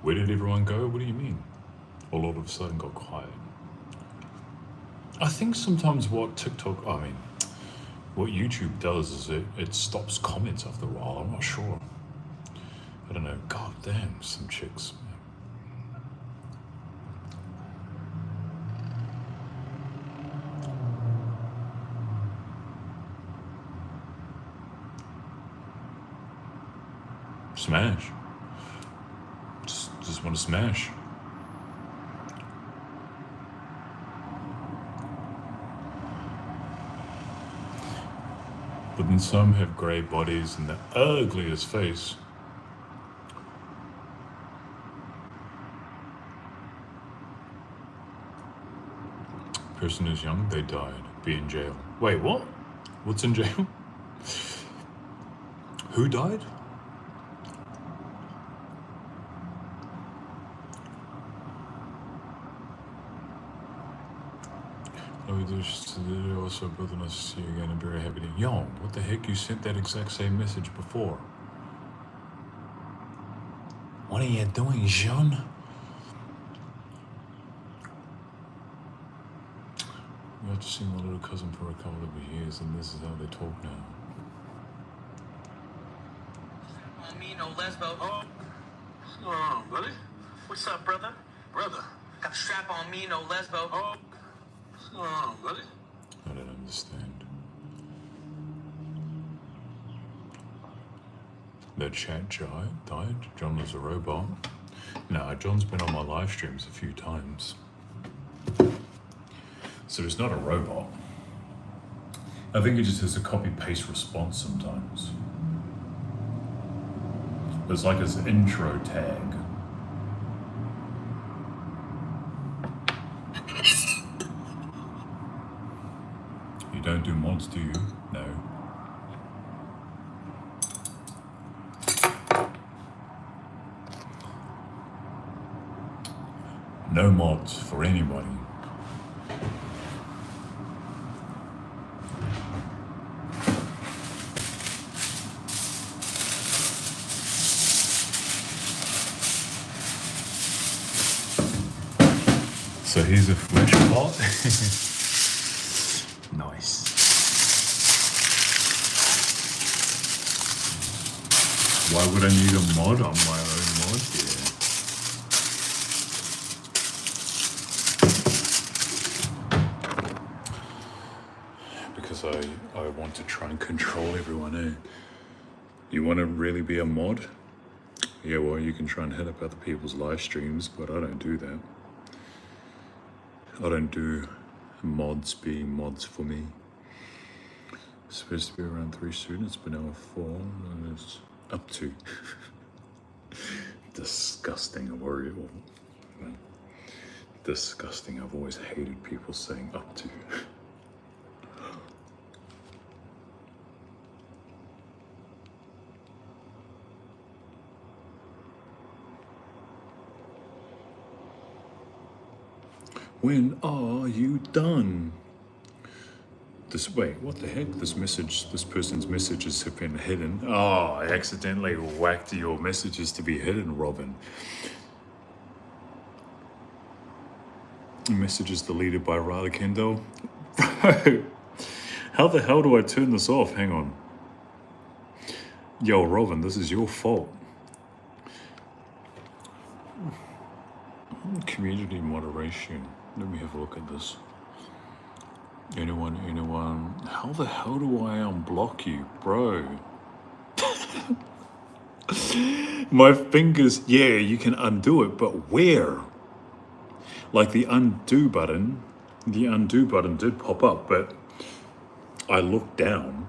Where did everyone go? What do you mean? All of a sudden got quiet. I think sometimes what YouTube does is it stops comments after a while. I'm not sure. I don't know. God damn, some chicks. Smash. Just want to smash. And some have grey bodies and the ugliest face. Person is young, they died. Be in jail. Wait, what? What's in jail? Who died? Also both of us see you again and very happy to. Yo, what the heck? You sent that exact same message before. What are you doing, Jean? We have to see my little cousin for a couple of years, and this is how they talk now. On me, no lesbo. Oh, really? What's up, brother? Brother. Got the strap on me, no lesbo. Oh, really? I don't understand. That chat died? John was a robot? Nah, John's been on my live streams a few times. So he's not a robot. I think he just has a copy-paste response sometimes. It's like his intro tag. You don't do mods, do you? No. No mods for anybody. So here's a flesh pot. Nice. Why would I need a mod on my own mod here? Because I want to try and control everyone, eh? You want to really be a mod? Yeah, well, you can try and hit up other people's live streams, but I don't do that. I don't do mods being mods for me. It's supposed to be around 3 soon, it's been hour 4, and it's up to. Disgusting, disgusting, I've always hated people saying up to. When are you done? Wait, what the heck? This person's messages have been hidden. Oh, I accidentally whacked your messages to be hidden, Robin. Messages deleted by RaTheKenDoll. How the hell do I turn this off? Hang on. Yo, Robin, this is your fault. Community moderation. Let me have a look at this. Anyone? How the hell do I unblock you, bro? My fingers, yeah, you can undo it, but where? Like the undo button did pop up, but I looked down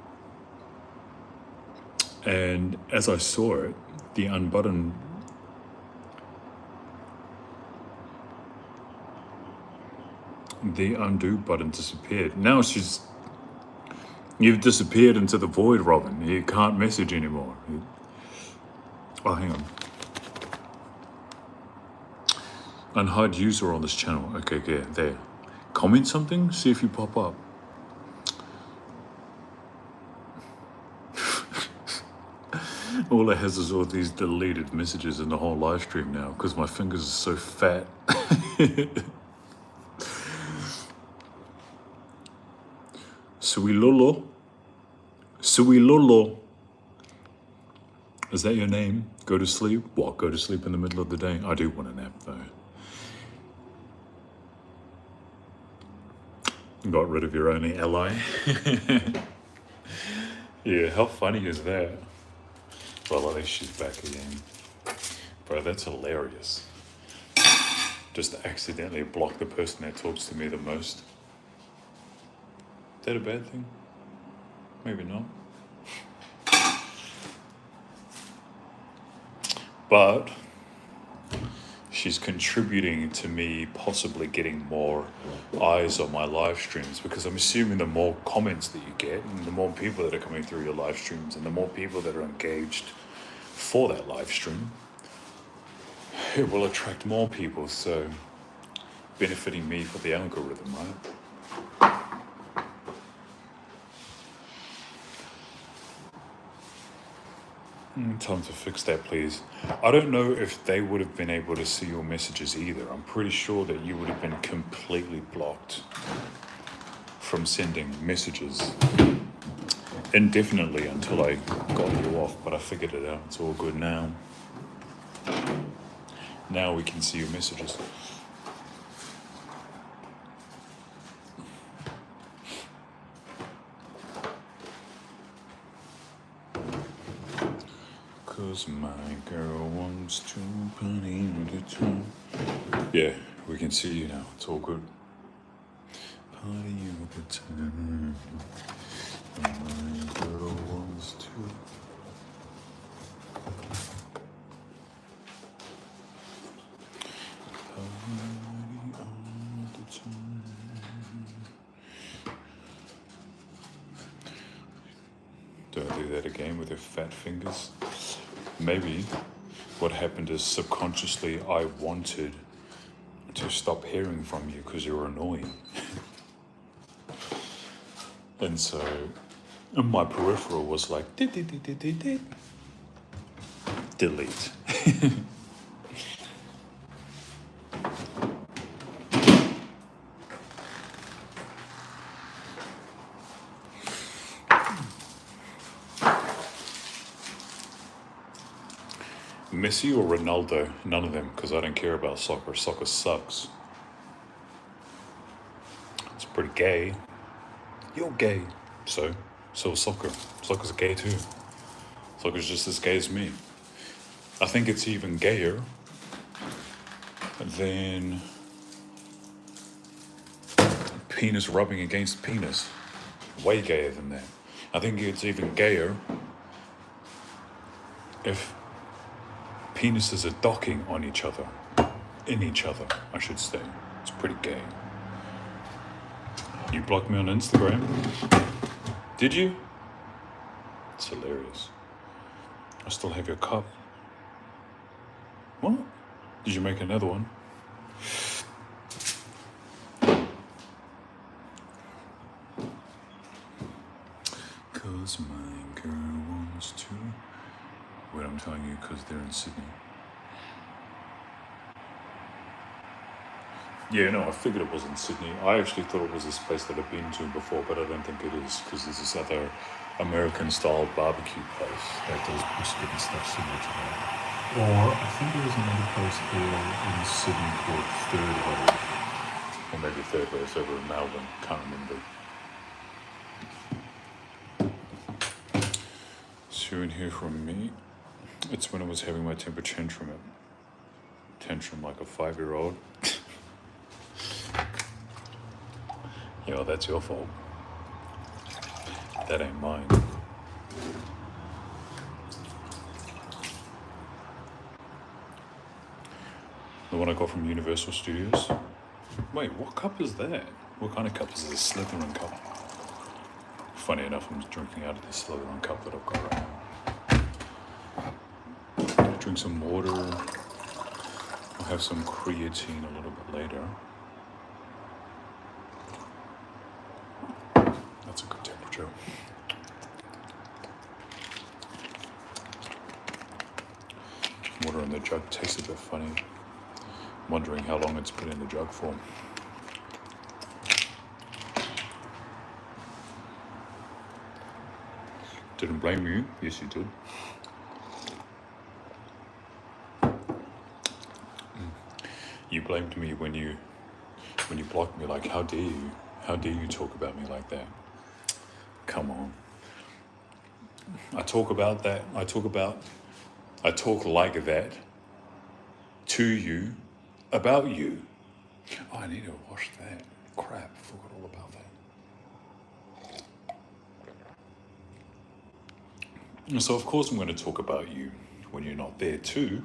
and as I saw it, the undo button disappeared. Now it's just, you've disappeared into the void, Robin. You can't message anymore. Oh, hang on. Unhide user on this channel. Okay, there. Comment something, see if you pop up. All it has is all these deleted messages in the whole live stream now because my fingers are so fat. Suilolo. Is that your name? Go to sleep? What, go to sleep in the middle of the day? I do want a nap though. Got rid of your only ally. Yeah, how funny is that? Well, at least she's back again. Bro, that's hilarious. Just accidentally block the person that talks to me the most. Is that a bad thing? Maybe not. But she's contributing to me possibly getting more eyes on my live streams, because I'm assuming the more comments that you get and the more people that are coming through your live streams and the more people that are engaged for that live stream, it will attract more people, so benefiting me for the algorithm, right? Time to fix that, please. I don't know if they would have been able to see your messages either. I'm pretty sure that you would have been completely blocked from sending messages indefinitely until I got you off, but I figured it out. It's all good now. Now we can see your messages. Cause my girl wants to party with the time. Yeah, we can see you now. It's all good. Party with the time. My girl wants to. Do I do that again with her fat fingers? Maybe what happened is subconsciously I wanted to stop hearing from you because you're annoying. And so my peripheral was like, delete. Messi or Ronaldo? None of them, because I don't care about soccer. Soccer sucks. It's pretty gay. You're gay. So is soccer. Soccer's gay too. Soccer's just as gay as me. I think it's even gayer than penis rubbing against penis. Way gayer than that. I think it's even gayer if penises are docking on each other. In each other, I should say. It's pretty gay. You blocked me on Instagram? Did you? It's hilarious. I still have your cup. What? Did you make another one? Cause my girl wants to. Wait, I'm telling you, because they're in Sydney. Yeah, no, I figured it was in Sydney. I actually thought it was this place that I've been to before, but I don't think it is, because there's this other American-style barbecue place that does brisket and stuff similar to that. Or I think there was another place here in Sydney called Third Way. Or maybe Third Way is over in Melbourne, can't remember. So you hear from me. It's when I was having my temper tantrum like a 5-year-old. Yo, that's your fault. That ain't mine. The one I got from Universal Studios. Wait, what cup is that? What kind of cup is this? Slytherin cup. Funny enough, I'm drinking out of this Slytherin cup that I've got right now. Drink some water. I'll have some creatine a little bit later. That's a good temperature. Water in the jug tastes a bit funny. I'm wondering how long it's been in the jug for. Didn't blame you. Yes, you did. You blamed me when you blocked me. Like, how dare you? How dare you talk about me like that? Come on. I talk about that. I talk like that to you, about you. Oh, I need to wash that. Crap, I forgot all about that. So of course I'm going to talk about you when you're not there too.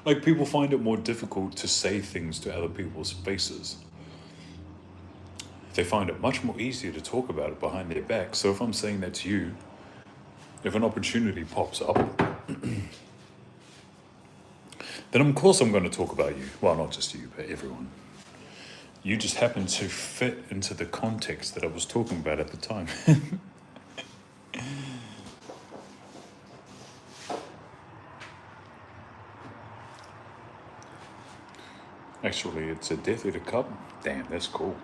Like, people find it more difficult to say things to other people's faces. They find it much more easier to talk about it behind their back. So if I'm saying that to you, if an opportunity pops up, then of course I'm going to talk about you. Well, not just you, but everyone. You just happen to fit into the context that I was talking about at the time. Actually, it's a Death Eater cup. Damn, that's cool.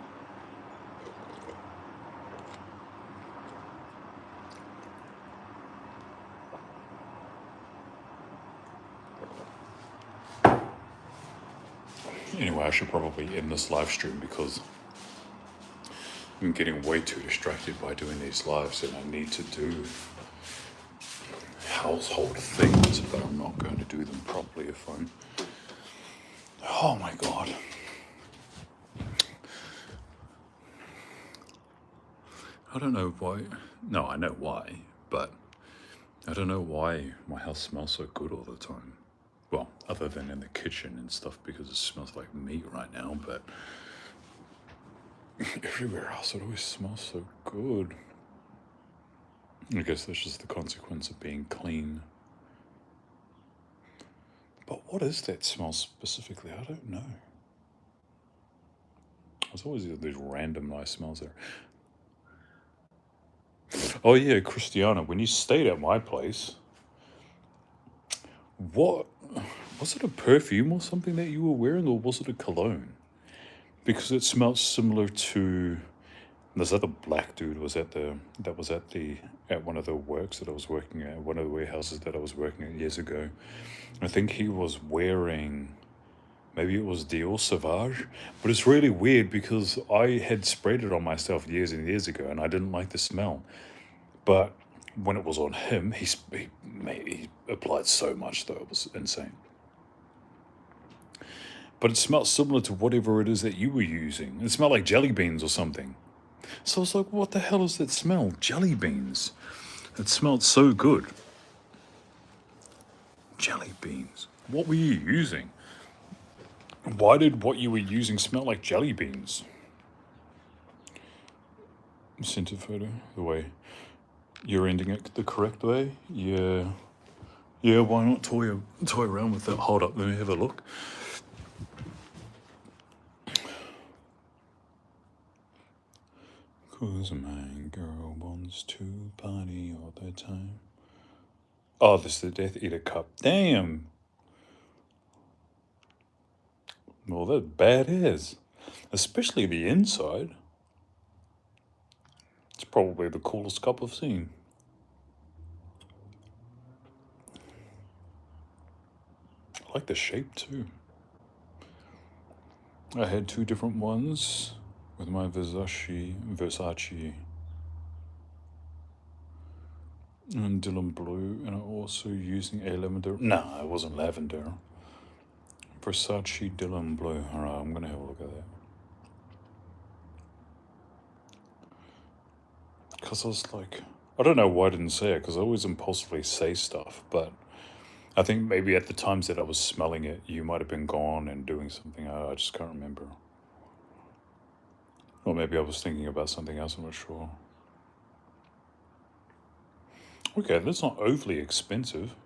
Anyway, I should probably end this live stream because I'm getting way too distracted by doing these lives, and I need to do household things, but I'm not going to do them properly if I'm... Oh my god. I don't know why. No, I know why, but I don't know why my house smells so good all the time. Well, other than in the kitchen and stuff, because it smells like meat right now, but everywhere else it always smells so good. I guess that's just the consequence of being clean. But what is that smell specifically? I don't know. There's always these random nice smells there. Oh yeah, Christiana, when you stayed at my place, what was it, a perfume or something that you were wearing, or was it a cologne? Because it smelled similar to... This other black dude was at one of the works that I was working at, one of the warehouses that I was working at years ago. I think he was wearing, maybe it was Dior Sauvage, but it's really weird because I had sprayed it on myself years and years ago and I didn't like the smell. But when it was on him, he applied so much though, it was insane. But it smelled similar to whatever it is that you were using. It smelled like jelly beans or something. So I was like, what the hell is that smell? Jelly beans. It smelled so good. Jelly beans. What were you using? Why did what you were using smell like jelly beans? Sent a photo. The way you're ending it the correct way? Yeah. Yeah, why not toy around with that? Hold up, let me have a look. Cause my girl wants to party all the time. Oh, this is the Death Eater cup. Damn. Well, that's badass. Especially the inside. It's probably the coolest cup I've seen. I like the shape too. I had two different ones with my Versace and Dylan Blue, and I'm also using a lavender. Nah, it wasn't lavender. Versace Dylan Blue. Alright, I'm gonna have a look at that. Because I was like, I don't know why I didn't say it, because I always impulsively say stuff, but I think maybe at the times that I was smelling it, you might have been gone and doing something. I just can't remember. Or maybe I was thinking about something else, I'm not sure. Okay, that's not overly expensive.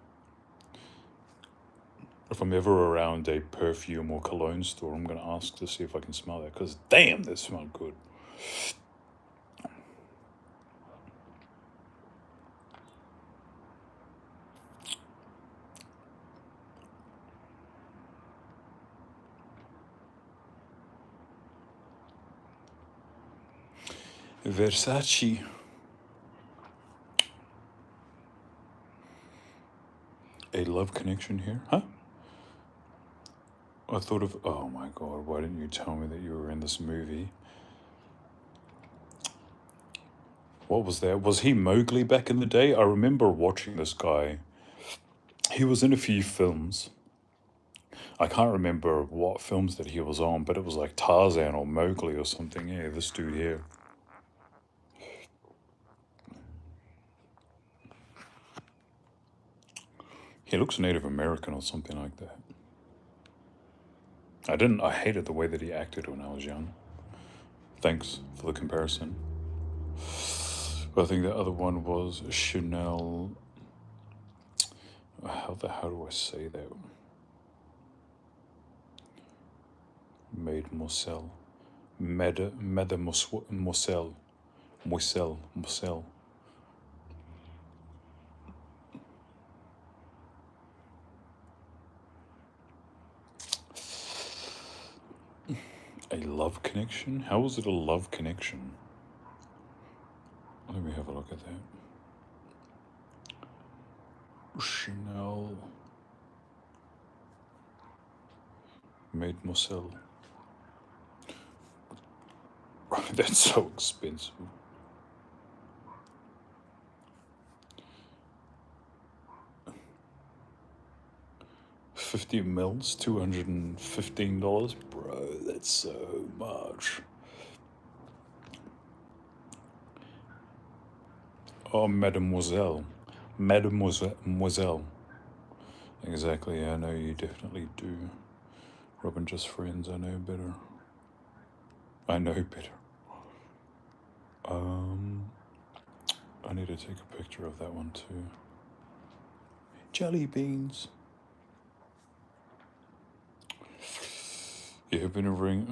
If I'm ever around a perfume or cologne store, I'm going to ask to see if I can smell that, because damn, that smelled good. Versace. A love connection here? Huh? I thought of, oh my god, why didn't you tell me that you were in this movie? What was that? Was he Mowgli back in the day? I remember watching this guy. He was in a few films. I can't remember what films that he was on, but it was like Tarzan or Mowgli or something. Yeah, this dude here. He looks Native American or something like that. I hated the way that he acted when I was young. Thanks for the comparison. But I think the other one was Chanel. How do I say that? Mademoiselle. Mademoiselle. Moiselle. A love connection? How was it a love connection? Let me have a look at that. Chanel. Mademoiselle. That's so expensive. $50 mils, $215, bro. That's so much. Oh, Mademoiselle. Mademoiselle. Exactly, I know you definitely do. Robin, just friends, I know better. I know better. I need to take a picture of that one too. Jelly beans. You have been around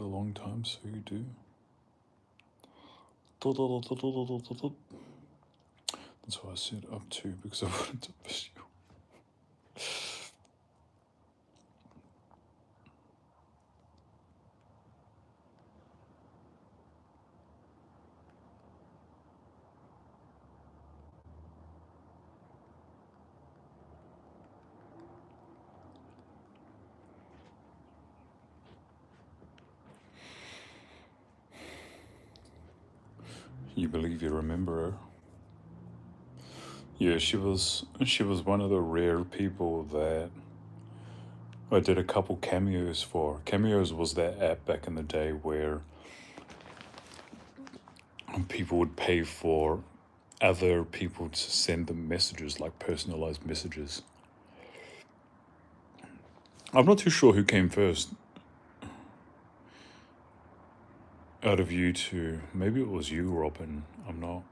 a long time, so you do. That's why I said up to, because I wanted to miss you. You believe you remember her? Yeah, she was one of the rare people that I did a couple cameos for. Cameos was that app back in the day where people would pay for other people to send them messages, like personalized messages. I'm not too sure who came first out of you two. Maybe it was you, Robin. I'm not.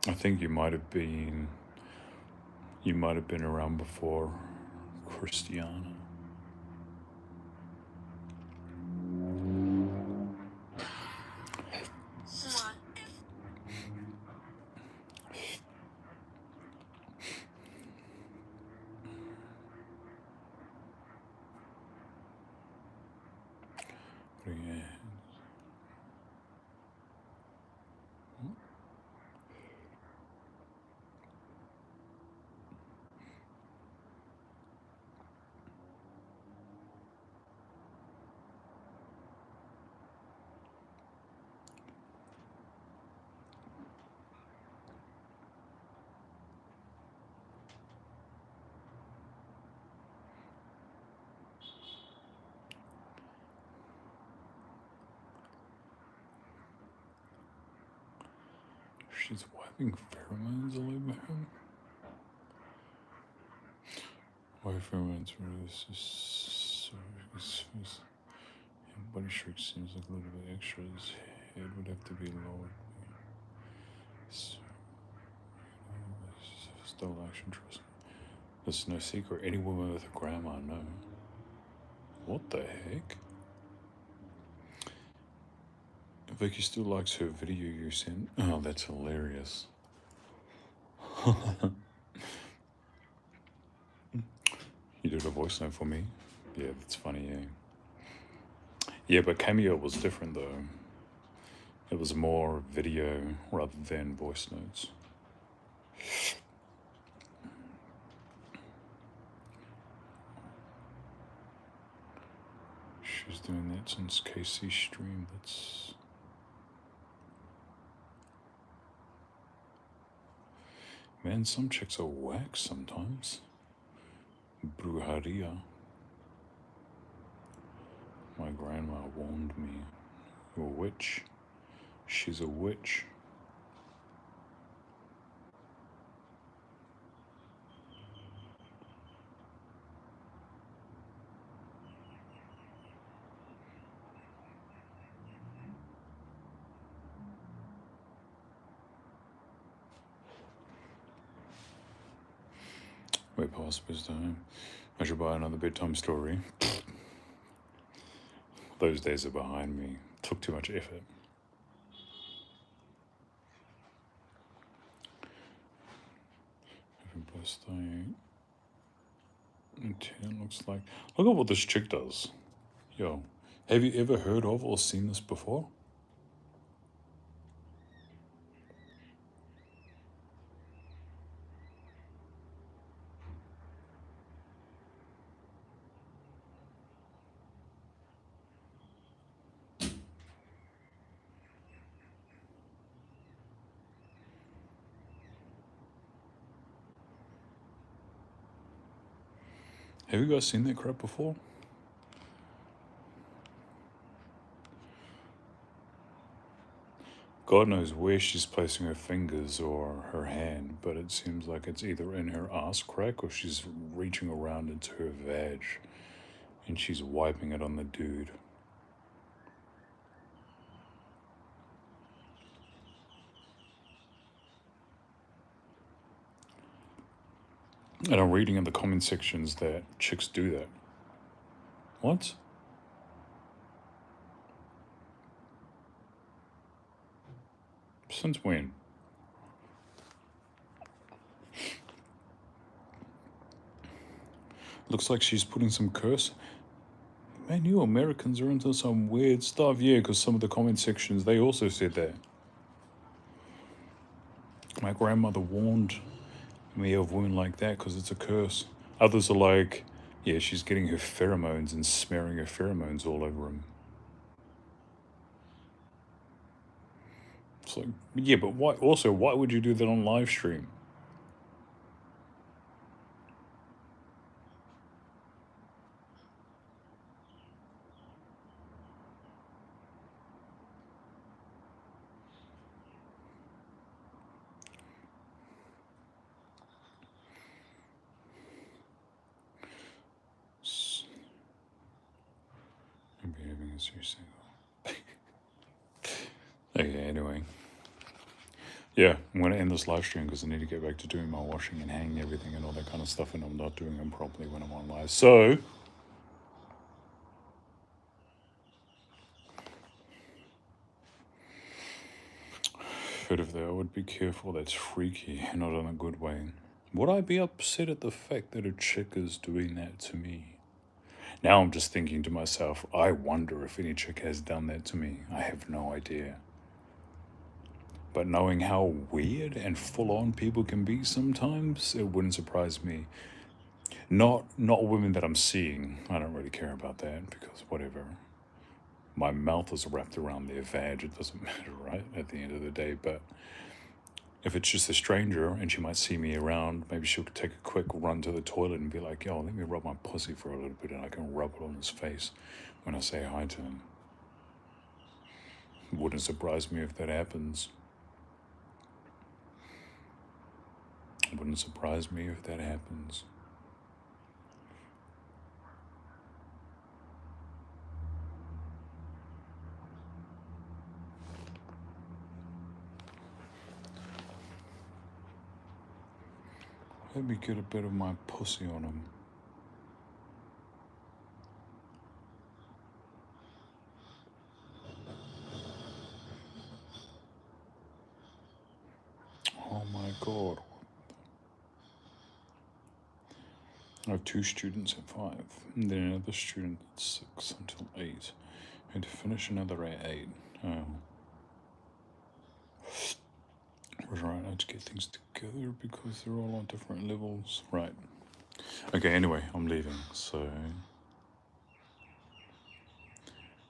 I think you might have been around before Christiana. Yeah. She's wiping pheromones all over him. Why pheromones release body shrink seems like a little bit extra. His head would have to be lowered. So, still action trust. There's no secret. Any woman with a grandma, no. What the heck? Vicky still likes her video you sent. Oh, that's hilarious. You did a voice note for me? Yeah, that's funny, yeah. Yeah, but Cameo was different though. It was more video rather than voice notes. She's doing that since KC stream. That's... Man, some chicks are whack sometimes. Brujeria. My grandma warned me. A witch. She's a witch. Way past bedtime. I should buy another bedtime story. Those days are behind me. Took too much effort. Happy birthday. 10 looks like. Look at what this chick does. Yo, have you ever heard of or seen this before? Have you guys seen that crap before? God knows where she's placing her fingers or her hand, but it seems like it's either in her ass crack or she's reaching around into her vag and she's wiping it on the dude. And I'm reading in the comment sections that chicks do that. What? Since when? Looks like she's putting some curse. Man, you Americans are into some weird stuff. Yeah, because some of the comment sections, they also said that. My grandmother warned me of women like that because it's a curse. Others are like, yeah, she's getting her pheromones and smearing her pheromones all over him. It's like, yeah, but why? Also, why would you do that on live stream? I'm behaving as you single. Okay, anyway. Yeah, I'm going to end this live stream because I need to get back to doing my washing and hanging everything and all that kind of stuff, and I'm not doing them properly when I'm on live. So, but if I would be careful, that's freaky, not in a good way. Would I be upset at the fact that a chick is doing that to me? Now I'm just thinking to myself, I wonder if any chick has done that to me. I have no idea. But knowing how weird and full on people can be sometimes, it wouldn't surprise me. Not women that I'm seeing. I don't really care about that because whatever. My mouth is wrapped around their vag. It doesn't matter, right? At the end of the day. But if it's just a stranger and she might see me around, maybe she'll take a quick run to the toilet and be like, yo, let me rub my pussy for a little bit, and I can rub it on his face when I say hi to him. Wouldn't surprise me if that happens. Wouldn't surprise me if that happens. Let me get a bit of my pussy on him. Oh my god. I have 2 students at 5, and then another student at 6 until 8, and to finish another at 8. Oh. Right, I had to get things together because they're all on different levels. Right. Okay, anyway, I'm leaving, so...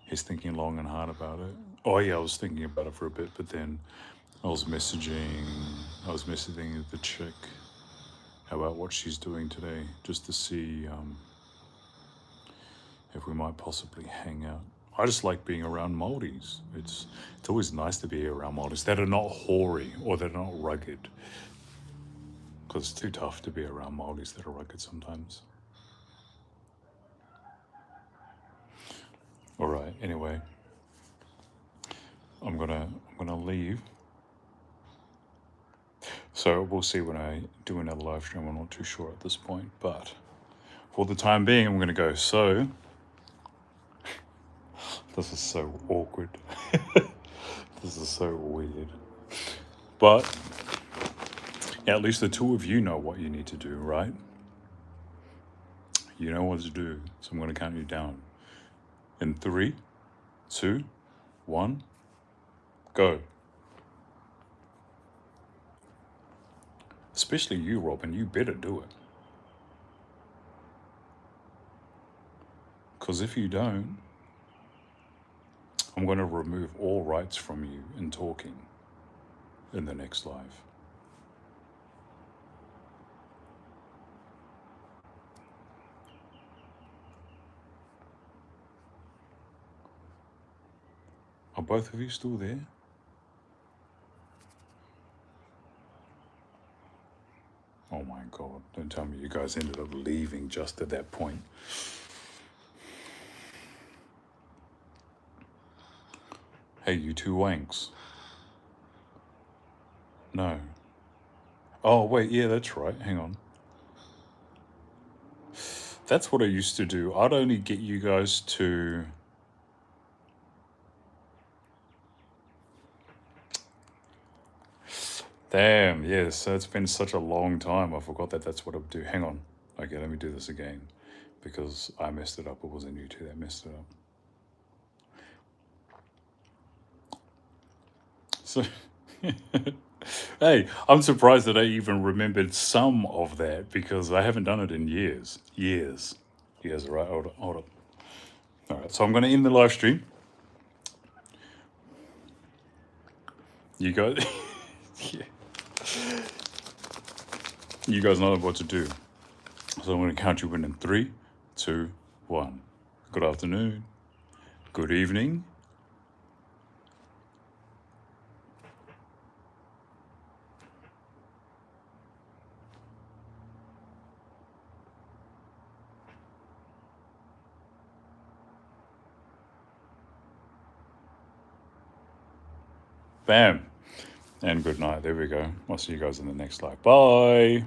He's thinking long and hard about it. Oh yeah, I was thinking about it for a bit, but then I was messaging the chick about what she's doing today, just to see if we might possibly hang out. I just like being around Māoris. It's always nice to be around Māoris that are not hoary or that are not rugged. Because it's too tough to be around Māoris that are rugged sometimes. Alright, anyway. I'm gonna leave. So we'll see when I do another live stream. I'm not too sure at this point, but for the time being, I'm going to go. So this is so awkward. This is so weird. But yeah, at least the two of you know what you need to do, right? You know what to do. So I'm going to count you down. In 3, 2, 1, go. Especially you, Robin. You better do it. Because if you don't, I'm going to remove all rights from you in talking in the next live. Are both of you still there? Oh my God, don't tell me you guys ended up leaving just at that point. Hey, you two wanks. No. Oh, wait, yeah, that's right. Hang on. That's what I used to do. I'd only get you guys to... Damn, yes, so it's been such a long time. I forgot that that's what I would do. Hang on. Okay, let me do this again. Because I messed it up. It wasn't you two that messed it up. So... Hey, I'm surprised that I even remembered some of that because I haven't done it in years. Years, right? Hold up. All right, so I'm going to end the live stream. You guys... yeah. You guys know what to do. So I'm going to count you in 3, 2, 1. Good afternoon. Good evening. Bam. And good night. There we go. I'll see you guys in the next live. Bye.